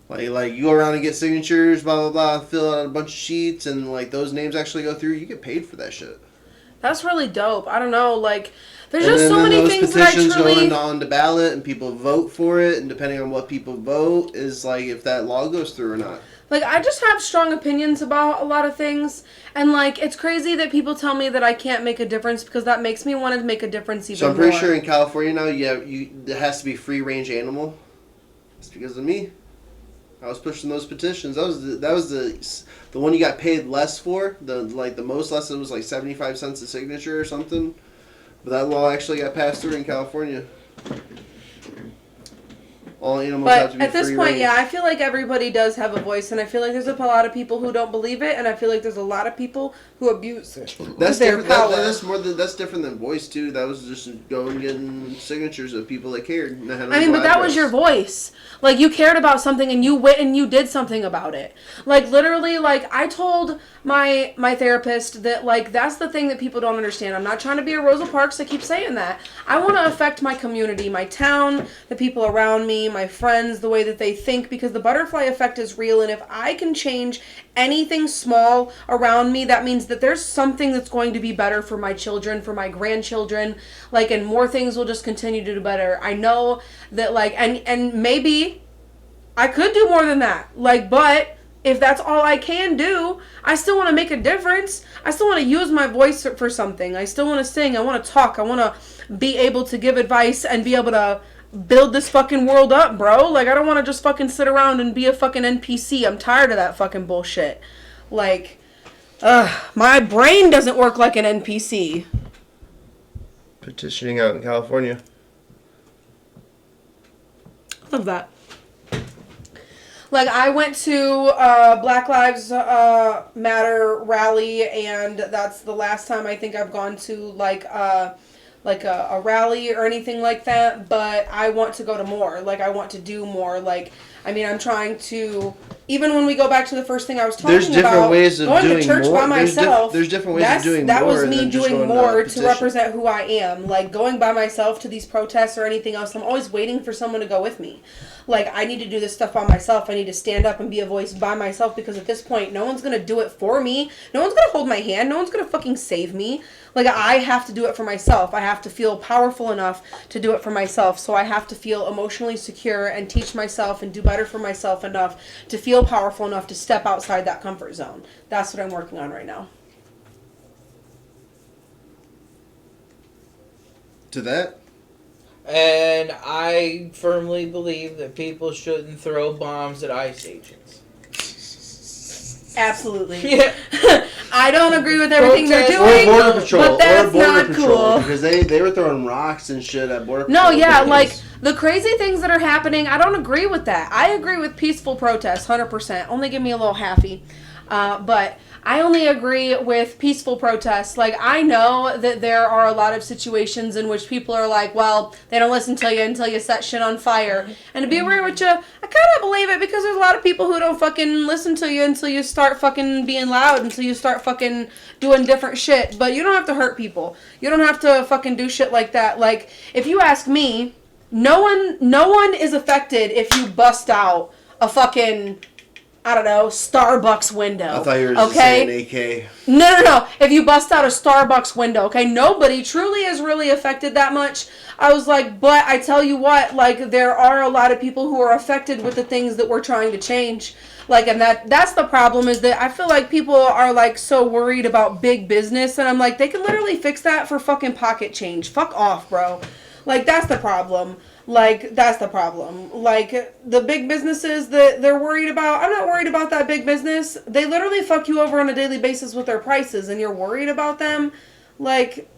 Speaker 2: Like you go around and get signatures, blah blah blah, fill out a bunch of sheets, and like those names actually go through. You get paid for that shit.
Speaker 1: That's really dope. I don't know, like, there's
Speaker 2: And
Speaker 1: just so
Speaker 2: then
Speaker 1: many
Speaker 2: those
Speaker 1: things that I
Speaker 2: petitions
Speaker 1: truly...
Speaker 2: go on the ballot, and people vote for it, and depending on what people vote, is like if that law goes through or not.
Speaker 1: Like, I just have strong opinions about a lot of things, and, like, it's crazy that people tell me that I can't make a difference, because that makes me want to make a difference even
Speaker 2: So I'm pretty
Speaker 1: more.
Speaker 2: sure in California now, it has to be free range animal. It's because of me. I was pushing those petitions. That was the one you got paid less for. The most less, it was like 75 cents a signature or something. But that law actually got passed through in California. All animals have to
Speaker 1: But
Speaker 2: be
Speaker 1: at this
Speaker 2: free
Speaker 1: point,
Speaker 2: range.
Speaker 1: yeah, I feel like everybody does have a voice, and I feel like there's a lot of people who don't believe it, and I feel like there's a lot of people who abuse
Speaker 2: That's
Speaker 1: their
Speaker 2: different.
Speaker 1: power.
Speaker 2: That's different than voice too. That was just going getting signatures of people that cared. And that had
Speaker 1: I mean,
Speaker 2: no
Speaker 1: but that was
Speaker 2: address.
Speaker 1: your voice. Like, you cared about something, and you went and you did something about it. Like, literally, like, I told my therapist that, like, that's the thing that people don't understand. I'm not trying to be a Rosa Parks. I keep saying that. I want to affect my community, my town, the people around me, my friends, the way that they think, because the butterfly effect is real, and if I can change anything small around me, that means that there's something that's going to be better for my children, for my grandchildren, like, and more things will just continue to do better. I know that, like, and maybe I could do more than that. Like, but if that's all I can do, I still want to make a difference. I still want to use my voice for something. I still want to sing. I want to talk. I want to be able to give advice and be able to build this fucking world up, bro. Like, I don't want to just fucking sit around and be a fucking NPC. I'm tired of that fucking bullshit. Like, my brain doesn't work like an NPC.
Speaker 2: Petitioning out in California.
Speaker 1: Love that. Like, I went to Black Lives Matter rally, and that's the last time I think I've gone to like a rally or anything like that. But I want to go to more. Like, I want to do more. Like, I mean, I'm trying to. Even when we go back to the first thing I was talking about,
Speaker 2: different ways of
Speaker 1: going
Speaker 2: doing
Speaker 1: to church
Speaker 2: more.
Speaker 1: by myself.
Speaker 2: There's different ways of doing
Speaker 1: that
Speaker 2: more.
Speaker 1: That was me
Speaker 2: than just
Speaker 1: doing
Speaker 2: going
Speaker 1: more to
Speaker 2: petition.
Speaker 1: represent who I am. Like, going by myself to these protests or anything else, I'm always waiting for someone to go with me. Like, I need to do this stuff by myself. I need to stand up and be a voice by myself, because at this point, no one's going to do it for me. No one's going to hold my hand. No one's going to fucking save me. Like, I have to do it for myself. I have to feel powerful enough to do it for myself. So I have to feel emotionally secure and teach myself and do better for myself enough to feel powerful enough to step outside that comfort zone. That's what I'm working on right now.
Speaker 2: To that?
Speaker 3: And I firmly believe that people shouldn't throw bombs at ICE agents.
Speaker 1: Absolutely.
Speaker 3: Yeah.
Speaker 1: I don't agree with everything they're
Speaker 3: Protest
Speaker 1: doing,
Speaker 2: Or border patrol.
Speaker 1: but that's
Speaker 2: or border
Speaker 1: not
Speaker 2: patrol,
Speaker 1: cool.
Speaker 2: Because they were throwing rocks and shit at border
Speaker 1: No,
Speaker 2: patrol.
Speaker 1: yeah,
Speaker 2: because-
Speaker 1: like, the crazy things that are happening, I don't agree with that. I agree with peaceful protests, 100%. Only give me a little halfy. But I only agree with peaceful protests. Like, I know that there are a lot of situations in which people are like, well, they don't listen to you until you set shit on fire. And to be real with you, I kind of believe it, because there's a lot of people who don't fucking listen to you until you start fucking being loud, until you start fucking doing different shit. But you don't have to hurt people. You don't have to fucking do shit like that. Like, if you ask me, no one is affected if you bust out a fucking, I don't know, Starbucks window.
Speaker 2: I thought you were just saying AK.
Speaker 1: No. If you bust out a Starbucks window, okay? Nobody truly is really affected that much. I was like, but I tell you what, like, there are a lot of people who are affected with the things that we're trying to change. Like, and that's the problem, is that I feel like people are, like, so worried about big business, and I'm like, they can literally fix that for fucking pocket change. Fuck off, bro. Like, that's the problem. Like, that's the problem. Like, the big businesses that they're worried about, I'm not worried about that big business. They literally fuck you over on a daily basis with their prices, and you're worried about them. Like,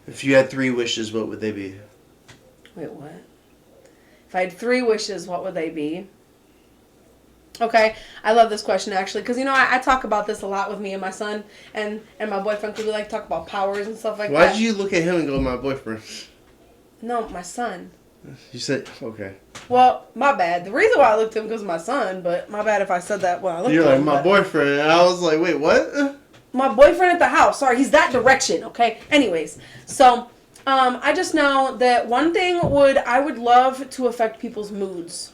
Speaker 2: If you had 3 wishes, what would they be?
Speaker 1: wait, what? If I had 3 wishes, what would they be? Okay, I love this question, actually, because, you know, I talk about this a lot with me and my son, and my boyfriend, because we like to talk about powers and stuff like that.
Speaker 2: Why did you look at him and go, my boyfriend?
Speaker 1: No, my son.
Speaker 2: You said, okay.
Speaker 1: Well, my bad. The reason why I looked at him was my son, but my bad if I said that when I looked
Speaker 2: You're
Speaker 1: at
Speaker 2: like,
Speaker 1: him.
Speaker 2: my
Speaker 1: but-
Speaker 2: boyfriend. And I was like, wait, what?
Speaker 1: My boyfriend at the house. Sorry, he's that direction, okay? Anyways, so I just know that one thing I would love to affect people's moods.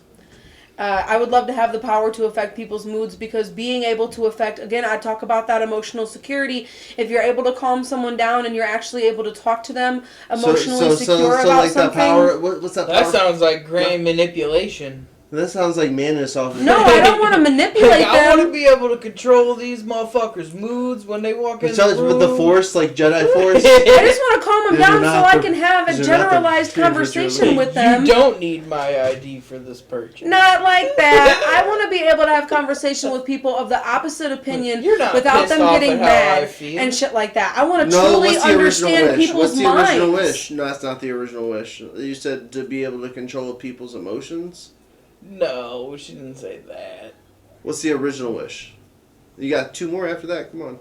Speaker 1: I would love to have the power to affect people's moods, because being able to affect, again, I talk about that emotional security. If you're able to calm someone down and you're actually able to talk to them emotionally secure about
Speaker 2: like
Speaker 1: something.
Speaker 2: that power. What's that power?
Speaker 3: That sounds like grand manipulation.
Speaker 2: That sounds like madness off.
Speaker 1: No, I don't want to manipulate
Speaker 3: I want to
Speaker 1: them.
Speaker 3: be able to control these motherfuckers' moods when they walk in
Speaker 2: With
Speaker 3: the room.
Speaker 2: the Force, like Jedi Force.
Speaker 1: I just want to calm them
Speaker 2: These are
Speaker 1: down so
Speaker 2: not
Speaker 1: I
Speaker 2: the-
Speaker 1: can have a
Speaker 2: these are not the
Speaker 1: generalized
Speaker 2: kids that you're
Speaker 1: conversation
Speaker 2: looking-
Speaker 1: with them.
Speaker 3: You don't need my ID for this purchase.
Speaker 1: Not like that. I want to be able to have conversation with people of the opposite opinion
Speaker 3: You're not
Speaker 1: without
Speaker 3: pissed
Speaker 1: them
Speaker 3: off
Speaker 1: getting
Speaker 3: at how I
Speaker 1: mad
Speaker 3: feel.
Speaker 1: and shit like that. I want to
Speaker 2: No,
Speaker 1: truly
Speaker 2: what's the original
Speaker 1: understand
Speaker 2: wish?
Speaker 1: people's
Speaker 2: What's the
Speaker 1: minds.
Speaker 2: original wish? No, that's not the original wish. You said to be able to control people's emotions.
Speaker 3: No, she didn't say that.
Speaker 2: What's the original wish? You got 2 more after that. Come on.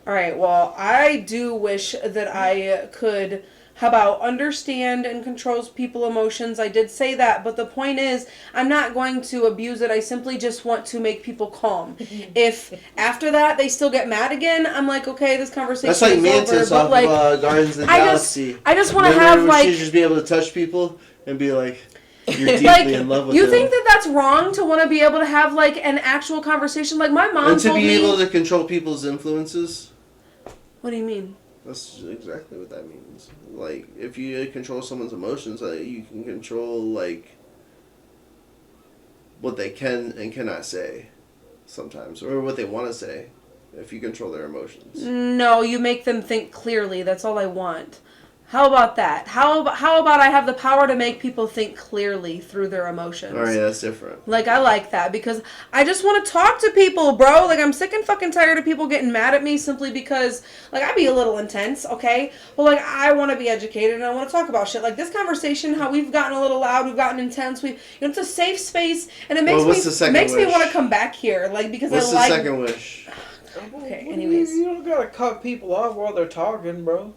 Speaker 1: All right. Well, I do wish that I could. How about understand and controls people's emotions? I did say that, but the point is, I'm not going to abuse it. I simply just want to make people calm. If after that they still get mad again, I'm like, okay, this conversation
Speaker 2: That's like
Speaker 1: is over.
Speaker 2: Mantis
Speaker 1: But
Speaker 2: off
Speaker 1: like,
Speaker 2: of Guardians of the
Speaker 1: I
Speaker 2: Galaxy.
Speaker 1: I just want to
Speaker 2: Remember
Speaker 1: have
Speaker 2: when
Speaker 1: like.
Speaker 2: she just be able to touch people and be like, you're deeply
Speaker 1: Like,
Speaker 2: in love with
Speaker 1: you
Speaker 2: them.
Speaker 1: think that that's wrong to want to be able to have like an actual conversation? Like my mom
Speaker 2: And to
Speaker 1: told
Speaker 2: be
Speaker 1: me.
Speaker 2: able to control people's influences.
Speaker 1: What do you mean?
Speaker 2: That's exactly what that means. Like, if you control someone's emotions, you can control, like, what they can and cannot say sometimes, or what they want to say, if you control their emotions.
Speaker 1: No, you make them think clearly. That's all I want. How about that? How about I have the power to make people think clearly through their emotions?
Speaker 2: All right, that's different.
Speaker 1: Like, I like that because I just want to talk to people, bro. Like, I'm sick and fucking tired of people getting mad at me simply because, like, I be a little intense, okay? But, like, I want to be educated and I want to talk about shit. Like, this conversation, how we've gotten a little loud, we've gotten intense. It's a safe space, and it makes me want to come back here, like, because
Speaker 2: what's
Speaker 1: I like.
Speaker 2: What's the second wish?
Speaker 1: Okay, anyways.
Speaker 3: You don't gotta cut people off while they're talking, bro.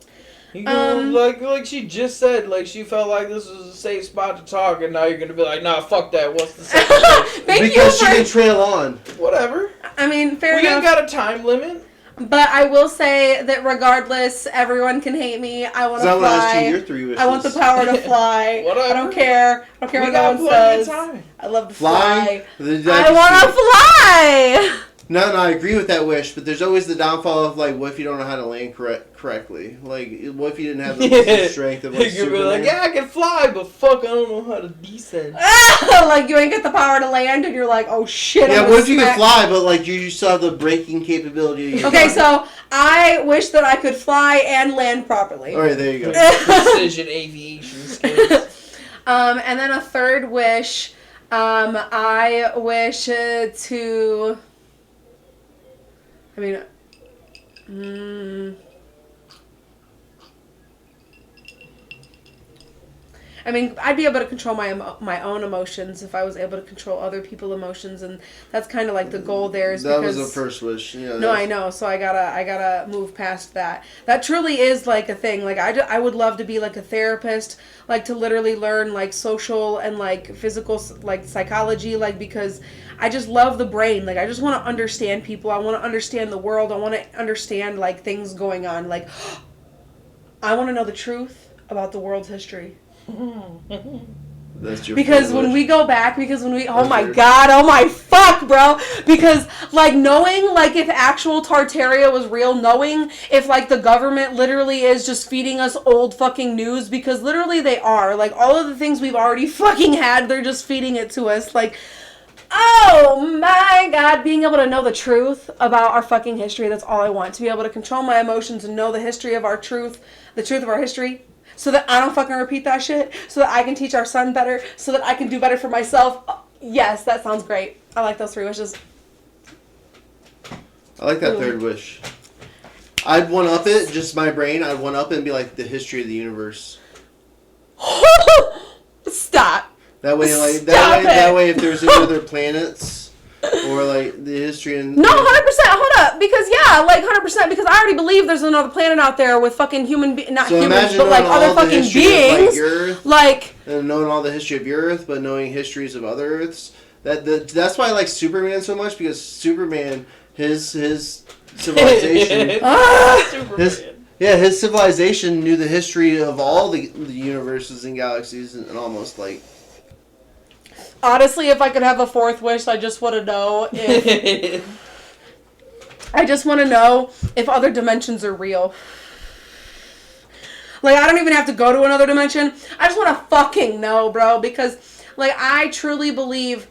Speaker 3: You know, like she just said, like she felt like this was a safe spot to talk, and now you're gonna be like, nah, fuck that. What's the second wish?
Speaker 2: Because she can trail on.
Speaker 3: Whatever.
Speaker 1: I mean, fair enough.
Speaker 3: We ain't got a time limit.
Speaker 1: But I will say that regardless, everyone can hate me. I want to fly.
Speaker 2: Your 3 wishes.
Speaker 1: I want the power to fly.
Speaker 3: Whatever.
Speaker 1: I don't care. I don't care what no one says. I love to fly. I want to fly.
Speaker 2: No, I agree with that wish, but there's always the downfall of, like, what if you don't know how to land correctly? Like, what if you didn't have the strength of, like,
Speaker 3: You're Superman? Like, yeah, I can fly, but fuck, I don't know how to descend.
Speaker 1: Like, you ain't got the power to land, and you're like, oh, shit.
Speaker 2: Yeah, what if you can fly, but, like, you still have the braking capability?
Speaker 1: Okay, so I wish that I could fly and land properly.
Speaker 2: All right, there you go.
Speaker 3: Precision aviation skills.
Speaker 1: And then a third wish, I wish to... I'd be able to control my own emotions if I was able to control other people's emotions, and that's kind of like the goal there. Is
Speaker 2: that
Speaker 1: because,
Speaker 2: was the first wish. Yeah,
Speaker 1: no, I know. So I gotta move past that. That truly is like a thing. Like I would love to be like a therapist, like to literally learn like social and like physical like psychology, like because I just love the brain. Like I just want to understand people. I want to understand the world. I want to understand like things going on. Like I want to know the truth about the world's history.
Speaker 2: That's your
Speaker 1: because when we go back, oh my god, oh my fuck, bro, because like knowing like if actual Tartaria was real, knowing if like the government literally is just feeding us old fucking news, because literally they are, like all of the things we've already fucking had, they're just feeding it to us, like, oh my god, being able to know the truth about our fucking history, that's all I want, to be able to control my emotions and know the history of our truth, the truth of our history, so that I don't fucking repeat that shit, so that I can teach our son better, so that I can do better for myself. Yes, that sounds great. I like those 3 wishes.
Speaker 2: I like that third wish. I'd one-up it, just my brain, I'd one-up it and be like the history of the universe.
Speaker 1: Stop.
Speaker 2: That way, like, that way if there's any other planets... Or like the history and
Speaker 1: no, 100%. Hold up, because yeah, like 100%. Because I already believe there's another planet out there with fucking not
Speaker 2: so
Speaker 1: humans, but like other fucking beings.
Speaker 2: Of, like, Earth,
Speaker 1: like
Speaker 2: and knowing all the history of your Earth, but knowing histories of other Earths. That's why I like Superman so much, because Superman, his civilization, his civilization knew the history of all the universes and galaxies and almost like.
Speaker 1: Honestly, if I could have a 4th wish, I just want to know if... I just want to know if other dimensions are real. Like, I don't even have to go to another dimension. I just want to fucking know, bro. Because, like, I truly believe,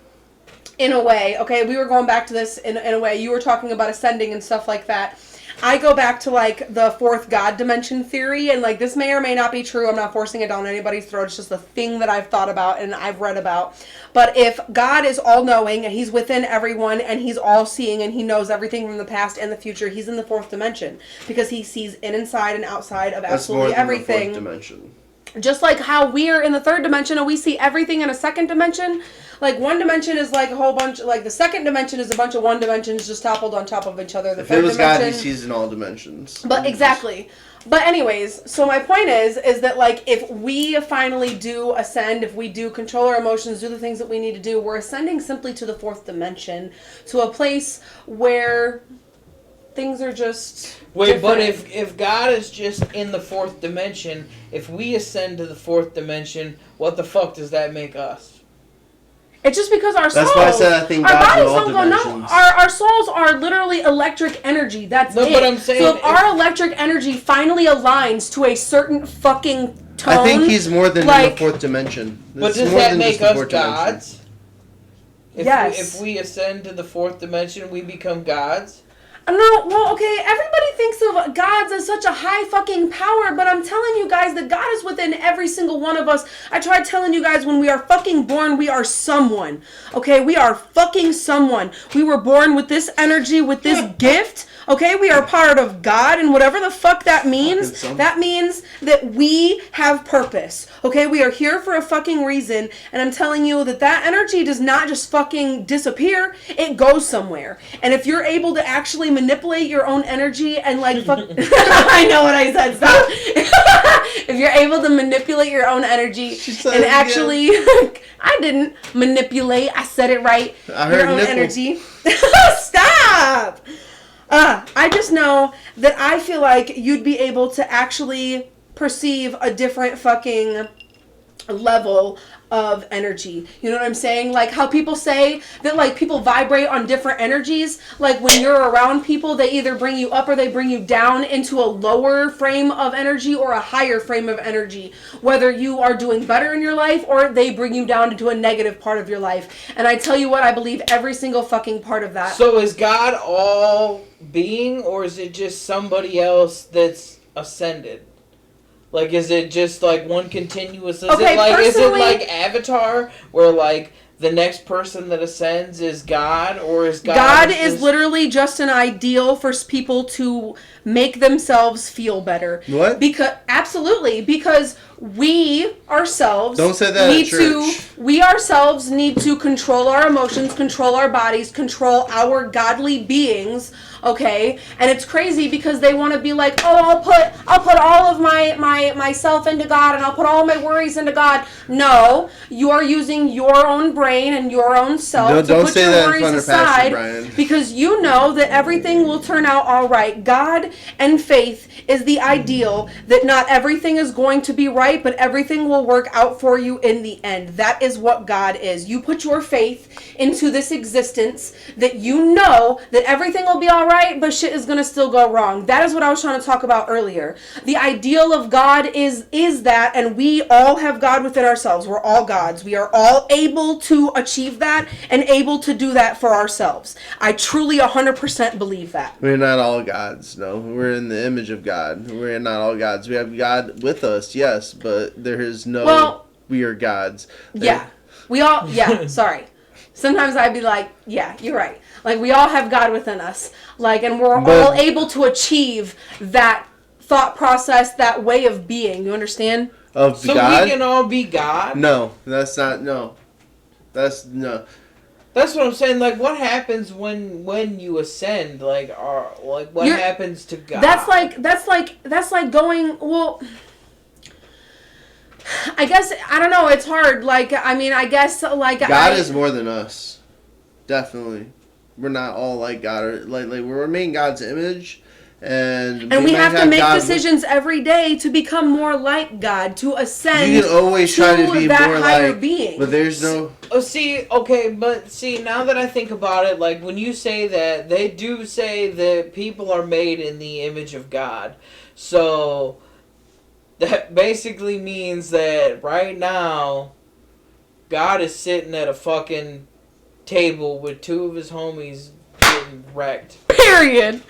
Speaker 1: in a way, okay, we were going back to this in a way. You were talking about ascending and stuff like that. I go back to, like, the 4th God dimension theory, and, like, this may or may not be true. I'm not forcing it down anybody's throat. It's just a thing that I've thought about and I've read about. But if God is all-knowing, and he's within everyone, and he's all-seeing, and he knows everything from the past and the future, he's in the 4th dimension. Because he sees in, inside, and outside of absolutely everything.
Speaker 2: The 4th dimension.
Speaker 1: Just like how we're in the 3rd dimension, and we see everything in a 2nd dimension. Like, 1 dimension is like a whole bunch, like the 2nd dimension is a bunch of 1 dimensions just toppled on top of each other. The 3rd
Speaker 2: it was
Speaker 1: dimension,
Speaker 2: God, he sees in all dimensions.
Speaker 1: But exactly. But anyways, so my point is that like if we finally do ascend, if we do control our emotions, do the things that we need to do, we're ascending simply to the 4th dimension, to a place where things are just
Speaker 3: Wait,
Speaker 1: different.
Speaker 3: but if God is just in the 4th dimension, if we ascend to the 4th dimension, what the fuck does that make us?
Speaker 1: It's just because our souls.
Speaker 2: That's why I said I think
Speaker 1: our
Speaker 2: God's in
Speaker 1: bodies
Speaker 2: all
Speaker 1: don't go. No,
Speaker 2: dimensions.
Speaker 1: our souls are literally electric energy. That's
Speaker 3: No,
Speaker 1: it.
Speaker 3: but I'm saying
Speaker 1: so if our electric energy finally aligns to a certain fucking tone,
Speaker 2: I think he's more than
Speaker 1: like,
Speaker 2: in the 4th dimension.
Speaker 3: But
Speaker 2: It's
Speaker 3: does
Speaker 2: more
Speaker 3: that
Speaker 2: than
Speaker 3: make
Speaker 2: just the
Speaker 3: us
Speaker 2: 4th dimension.
Speaker 3: gods? If we ascend to the fourth dimension, we become gods.
Speaker 1: No, well, okay, everybody thinks of gods as such a high fucking power, but I'm telling you guys that God is within every single one of us. I tried telling you guys when we are fucking born, we are someone. Okay, we are fucking someone. We were born with this energy, with this gift. Okay, we are part of God, and whatever the fuck that means that we have purpose. Okay, we are here for a fucking reason, and I'm telling you that energy does not just fucking disappear, it goes somewhere. And if you're able to actually manipulate your own energy and like fuck I know what I said, stop. If you're able to manipulate your own energy and actually I didn't manipulate, I said it right.
Speaker 2: I heard
Speaker 1: your own
Speaker 2: nipple.
Speaker 1: energy. Stop. I just know that I feel like you'd be able to actually perceive a different fucking level of energy. You know what I'm saying? Like how people say that like people vibrate on different energies. Like when you're around people, they either bring you up or they bring you down into a lower frame of energy or a higher frame of energy. Whether you are doing better in your life or they bring you down into a negative part of your life. And I tell you what, I believe every single fucking part of that.
Speaker 3: So is God all being, or is it just somebody else that's ascended? Like, is it just like one continuous? Is it like Avatar, where like the next person that ascends is God, or is God?
Speaker 1: God is literally just an ideal for people to make themselves feel better.
Speaker 2: What?
Speaker 1: Because we ourselves
Speaker 2: Don't say that at church.
Speaker 1: We ourselves need to control our emotions, control our bodies, control our godly beings. Okay, and it's crazy because they want to be like, oh, I'll put all of myself into God and I'll put all my worries into God. No, you are using your own brain and your own self to put your worries aside because you know that everything will turn out all right. God and faith is the ideal that not everything is going to be right, but everything will work out for you in the end. That is what God is. You put your faith into this existence that you know that everything will be all right, but shit is gonna still go wrong. That is what I was trying to talk about earlier. The ideal of God is that, and we all have God within ourselves. We're all gods. We are all able to achieve that and able to do that for ourselves. I truly 100% believe that.
Speaker 2: We're not all gods, no. We're in the image of God. We're not all gods. We have God with us, yes, but there is no we are gods.
Speaker 1: Yeah. We all, sorry. Sometimes I'd be like, yeah, you're right. Like, we all have God within us. Like, and we're all able to achieve that thought process, that way of being. You understand?
Speaker 2: Of
Speaker 3: so
Speaker 2: God?
Speaker 3: We can all be God?
Speaker 2: No, that's not, no. That's
Speaker 3: what I'm saying. Like, what happens when you ascend? Like, what happens to God?
Speaker 1: That's like going, well... I guess, I don't know, it's hard. Like, I mean, I guess, like...
Speaker 2: God is more than us. Definitely. We're not all like God. Or like we remain God's image. And
Speaker 1: we have to make decisions every day to become more like God, to ascend.
Speaker 2: You can always try to be
Speaker 1: that
Speaker 2: more
Speaker 1: higher
Speaker 2: like...
Speaker 1: being.
Speaker 2: But there's no...
Speaker 3: now that I think about it, like, when you say that, they do say that people are made in the image of God. So... that basically means that right now, God is sitting at a fucking table with two of his homies getting wrecked.
Speaker 1: Period.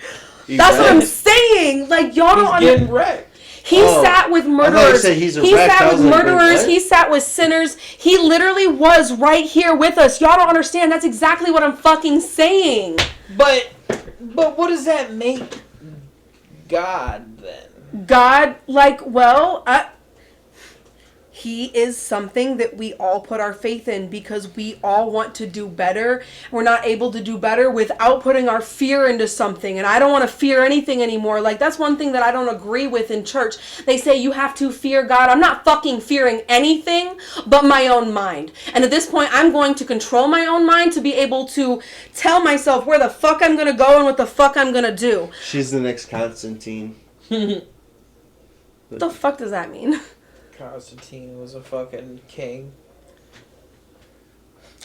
Speaker 1: That's what I'm saying. Like, y'all don't understand.
Speaker 3: Getting wrecked.
Speaker 1: He sat with murderers.
Speaker 2: He sat with murderers.
Speaker 1: He sat with sinners. He literally was right here with us. Y'all don't understand. That's exactly what I'm fucking saying.
Speaker 3: But what does that make God then?
Speaker 1: God, like, well, he is something that we all put our faith in because we all want to do better. We're not able to do better without putting our fear into something. And I don't want to fear anything anymore. Like, that's one thing that I don't agree with in church. They say you have to fear God. I'm not fucking fearing anything but my own mind. And at this point, I'm going to control my own mind to be able to tell myself where the fuck I'm going to go and what the fuck I'm going to do.
Speaker 2: She's the next Constantine.
Speaker 1: What the fuck does that mean?
Speaker 3: Constantine was a fucking king.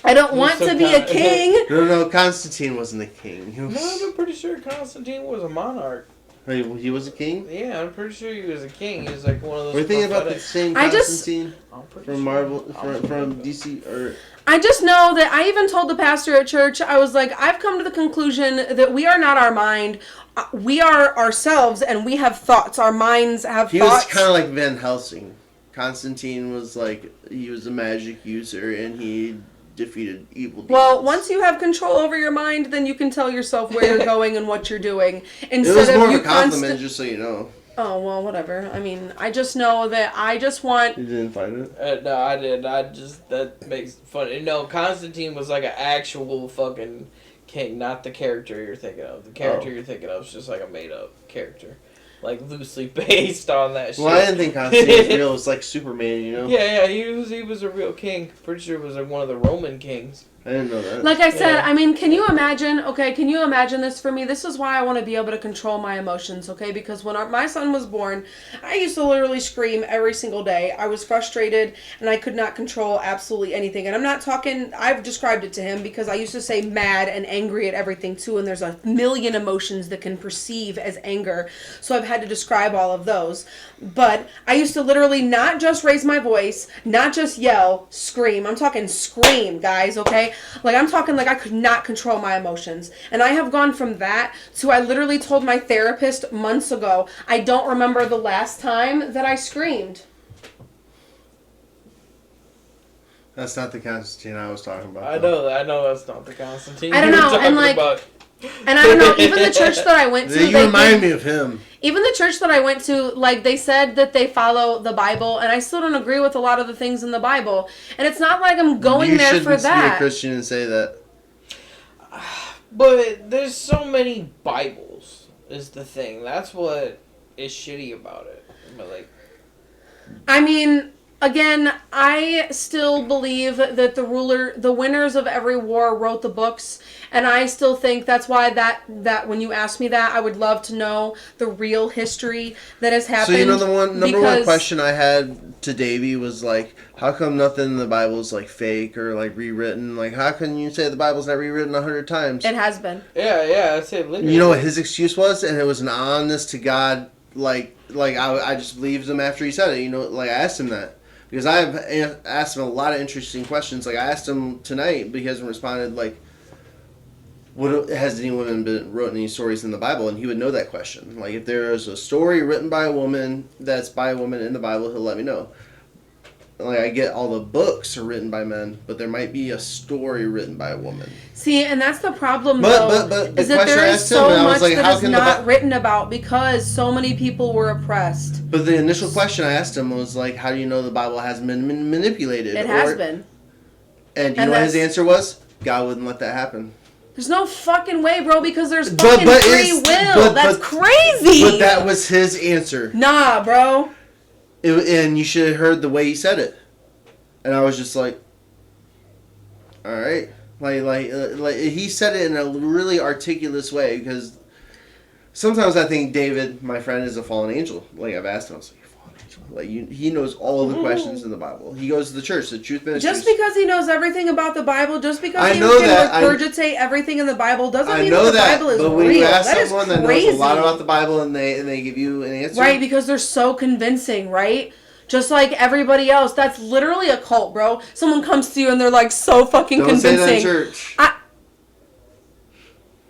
Speaker 1: I don't want to be a king.
Speaker 2: No, Constantine wasn't a king.
Speaker 3: No, I'm pretty sure Constantine was a monarch.
Speaker 2: Wait, he was a king?
Speaker 3: Yeah, I'm pretty sure he was a king. He was like one of those.
Speaker 2: We're thinking about the
Speaker 3: prophetic-
Speaker 2: same
Speaker 1: I just-
Speaker 2: Constantine
Speaker 3: I'm pretty
Speaker 2: from
Speaker 3: sure.
Speaker 2: Marvel,
Speaker 3: I'm
Speaker 2: from
Speaker 3: pretty sure.
Speaker 2: DC, or
Speaker 1: I just know that I even told the pastor at church, I was like, I've come to the conclusion that we are not our mind. We are ourselves, and we have thoughts. Our minds have
Speaker 2: he was
Speaker 1: thoughts.
Speaker 2: kind of like Van Helsing. Constantine was like, he was a magic user, and he defeated evil demons.
Speaker 1: Well, once you have control over your mind, then you can tell yourself where you're going and what you're doing.
Speaker 2: It was
Speaker 1: Instead
Speaker 2: more
Speaker 1: of
Speaker 2: of
Speaker 1: you
Speaker 2: a compliment,
Speaker 1: constant.
Speaker 2: just so you know.
Speaker 1: Oh well, whatever. I mean, I just know that I just want.
Speaker 2: You didn't find it?
Speaker 3: No, I did. That makes it funny. No, Constantine was like an actual fucking king, not the character you're thinking of. The character you're thinking of is just like a made up character, like loosely based on that shit.
Speaker 2: Well, I didn't think Constantine was real. It was like Superman, you know?
Speaker 3: Yeah, he was a real king. Pretty sure it was like one of the Roman kings.
Speaker 2: I didn't know that.
Speaker 1: Like I said,
Speaker 3: Yeah.
Speaker 1: I mean, can you imagine? Okay, can you imagine this for me? This is why I want to be able to control my emotions. Okay, because when my son was born, I used to literally scream every single day. I was frustrated and I could not control absolutely anything. And I'm not talking. I've described it to him because I used to say mad and angry at everything too. And there's a million emotions that can perceive as anger. So I've had to describe all of those. But I used to literally not just raise my voice, not just yell, scream. I'm talking scream, guys. Okay. Like, I'm talking like I could not control my emotions. And I have gone from that to I literally told my therapist months ago, I don't remember the last time that I screamed.
Speaker 2: That's not the Constantine I was talking about.
Speaker 3: I
Speaker 2: though.
Speaker 3: know that's not the Constantine.
Speaker 1: I don't
Speaker 3: you were
Speaker 1: know, and,
Speaker 3: talking
Speaker 1: like,
Speaker 3: about.
Speaker 1: And I don't know, even the church that I went to,
Speaker 2: You remind me of him.
Speaker 1: even the church that I went to, like, they said that they follow the Bible, and I still don't agree with a lot of the things in the Bible. And it's not like I'm going
Speaker 2: you
Speaker 1: there
Speaker 2: shouldn't
Speaker 1: for
Speaker 2: be a
Speaker 1: that.
Speaker 2: Christian and say that.
Speaker 3: But there's so many Bibles, is the thing. That's what is shitty about it. But like,
Speaker 1: I mean, again, I still believe that the winners of every war wrote the books, and I still think that's why that when you ask me that, I would love to know the real history that has happened.
Speaker 2: So you know the number one
Speaker 1: because-
Speaker 2: question I had to Davey was like, how come nothing in the Bible is like fake or like rewritten? Like, how can you say the Bible's not rewritten 100 times?
Speaker 1: It has been.
Speaker 3: yeah, I'd say literally.
Speaker 2: You know what his excuse was, and it was an honest to God, like I just believed him after he said it. You know, like I asked him that because I've asked him a lot of interesting questions. Like I asked him tonight, but he hasn't responded. Like, what has anyone written any stories in the Bible? And he would know that question. Like if there is a story written by a woman that's by a woman in the Bible, he'll let me know. Like I get all the books are written by men, but there might be a story written by a woman.
Speaker 1: See, and that's the problem,
Speaker 2: But
Speaker 1: though,
Speaker 2: the
Speaker 1: is that
Speaker 2: question
Speaker 1: there
Speaker 2: I
Speaker 1: is
Speaker 2: asked him,
Speaker 1: so
Speaker 2: and I was
Speaker 1: much
Speaker 2: like,
Speaker 1: that
Speaker 2: how
Speaker 1: is
Speaker 2: can the
Speaker 1: not
Speaker 2: Bi-
Speaker 1: written about because so many people were oppressed.
Speaker 2: But the initial question I asked him was like, how do you know the Bible hasn't been manipulated?
Speaker 1: It has been.
Speaker 2: And do you
Speaker 1: And
Speaker 2: know what his
Speaker 1: that's-
Speaker 2: answer was? God wouldn't let that happen.
Speaker 1: There's no fucking way, bro, because there's
Speaker 2: But-
Speaker 1: fucking
Speaker 2: but
Speaker 1: free
Speaker 2: it's-
Speaker 1: will. That's
Speaker 2: but-
Speaker 1: crazy.
Speaker 2: But that was his answer.
Speaker 1: Nah, bro.
Speaker 2: And you should have heard the way he said it. And I was just like, all right. Like he said it in a really articulate way because sometimes I think David, my friend, is a fallen angel. Like I've asked him, I was like, fallen angel. Like he knows all of the questions in the Bible. He goes to the church, the Truth Ministries.
Speaker 1: Just because he knows everything about the Bible, just because
Speaker 2: I
Speaker 1: he
Speaker 2: know
Speaker 1: can
Speaker 2: that.
Speaker 1: regurgitate everything in the Bible, doesn't
Speaker 2: I
Speaker 1: mean
Speaker 2: know
Speaker 1: that the
Speaker 2: that,
Speaker 1: Bible is
Speaker 2: but when
Speaker 1: real.
Speaker 2: you ask
Speaker 1: That is
Speaker 2: someone that
Speaker 1: crazy.
Speaker 2: knows a lot about the Bible and they give you an answer,
Speaker 1: Right, because they're so convincing, right? Just like everybody else. That's literally a cult, bro. Someone comes to you and they're like so fucking
Speaker 2: Don't say
Speaker 1: convincing.
Speaker 2: that in church.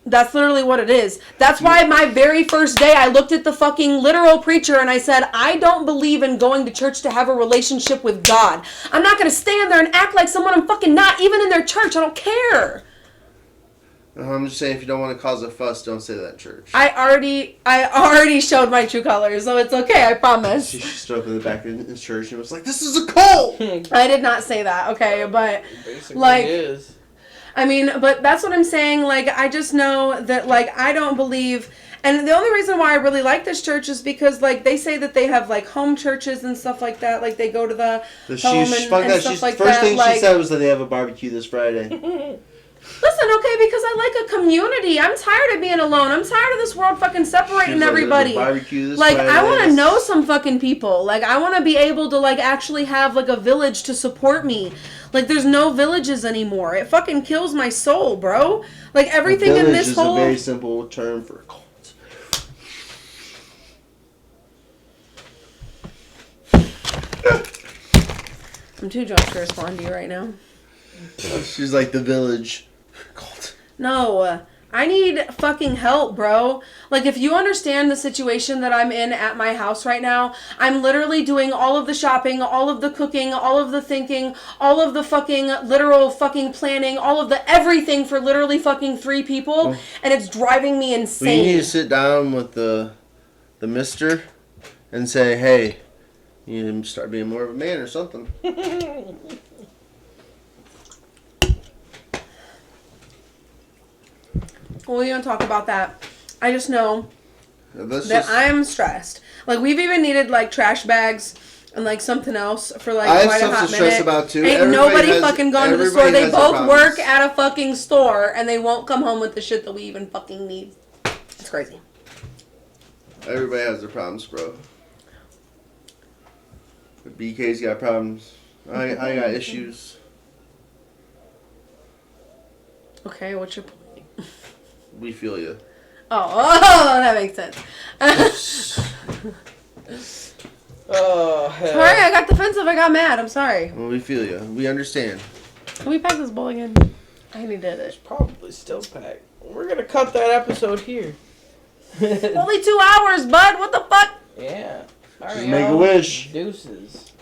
Speaker 1: That's literally what it is. That's why my very first day I looked at the fucking literal preacher and I said, I don't believe in going to church to have a relationship with God. I'm not going to stand there and act like someone I'm fucking not, even in their church. I don't care.
Speaker 2: I'm just saying, if you don't want to cause a fuss, don't say that in church.
Speaker 1: I already showed my true colors, so it's okay, I promise.
Speaker 2: She stood up in the back of the church and was like, "This is a cult."
Speaker 1: I did not say that, okay, but
Speaker 3: Basically
Speaker 1: like-
Speaker 3: is.
Speaker 1: I mean, but that's what I'm saying. Like, I just know that, like, I don't believe. And the only reason why I really like this church is because, like, they say that they have, like, home churches and stuff like that. Like, they go to the home and stuff like
Speaker 2: first
Speaker 1: that.
Speaker 2: thing
Speaker 1: Like,
Speaker 2: she said was that they have a barbecue this Friday.
Speaker 1: listen, okay, because I like a community. I'm tired of being alone. I'm tired of this world fucking separating
Speaker 2: She's like,
Speaker 1: everybody.
Speaker 2: "There's a barbecue this
Speaker 1: Like,
Speaker 2: Friday."
Speaker 1: I want to know some fucking people. Like, I want to be able to, like, actually have, like, a village to support me. Like, there's no villages anymore. It fucking kills my soul, bro. Like, everything in
Speaker 2: Village
Speaker 1: this
Speaker 2: is
Speaker 1: whole...
Speaker 2: a very simple term for a cult.
Speaker 1: I'm too drunk to respond to you right now.
Speaker 2: She's like the village.
Speaker 1: No, I need fucking help, bro. Like, if you understand the situation that I'm in at my house right now, I'm literally doing all of the shopping, all of the cooking, all of the thinking, all of the fucking literal fucking planning, all of the everything for literally fucking 3 people, and it's driving me
Speaker 2: We need
Speaker 1: insane.
Speaker 2: to sit down with the mister and say, hey, you need to start being more of a man or something.
Speaker 1: Well, we don't talk about that. I just know
Speaker 2: That's
Speaker 1: that
Speaker 2: just,
Speaker 1: I'm stressed. Like, we've even needed, like, trash bags and, like, something else for, like,
Speaker 2: I have
Speaker 1: quite a
Speaker 2: stuff
Speaker 1: hot
Speaker 2: to stress
Speaker 1: minute.
Speaker 2: about, too.
Speaker 1: Ain't
Speaker 2: Everybody
Speaker 1: nobody
Speaker 2: has-
Speaker 1: fucking gone to the store.
Speaker 2: everybody
Speaker 1: They
Speaker 2: has their
Speaker 1: both
Speaker 2: problems.
Speaker 1: work at a fucking store, and they won't come home with the shit that we even fucking need. It's crazy.
Speaker 2: Everybody has their problems, bro. But BK's got problems. I got issues.
Speaker 1: Okay, what's your point?
Speaker 2: We feel you.
Speaker 1: Oh, that makes sense.
Speaker 3: Oh, hell.
Speaker 1: Sorry, I got defensive. I got mad. I'm sorry.
Speaker 2: Well, we feel you. We understand.
Speaker 1: Can we pack this bowl again? I needed it.
Speaker 3: Probably still packed. We're gonna cut that episode here.
Speaker 1: Only 2 hours, bud. What the fuck?
Speaker 3: Yeah. All right,
Speaker 2: Make a
Speaker 3: y'all.
Speaker 2: wish.
Speaker 3: Deuces.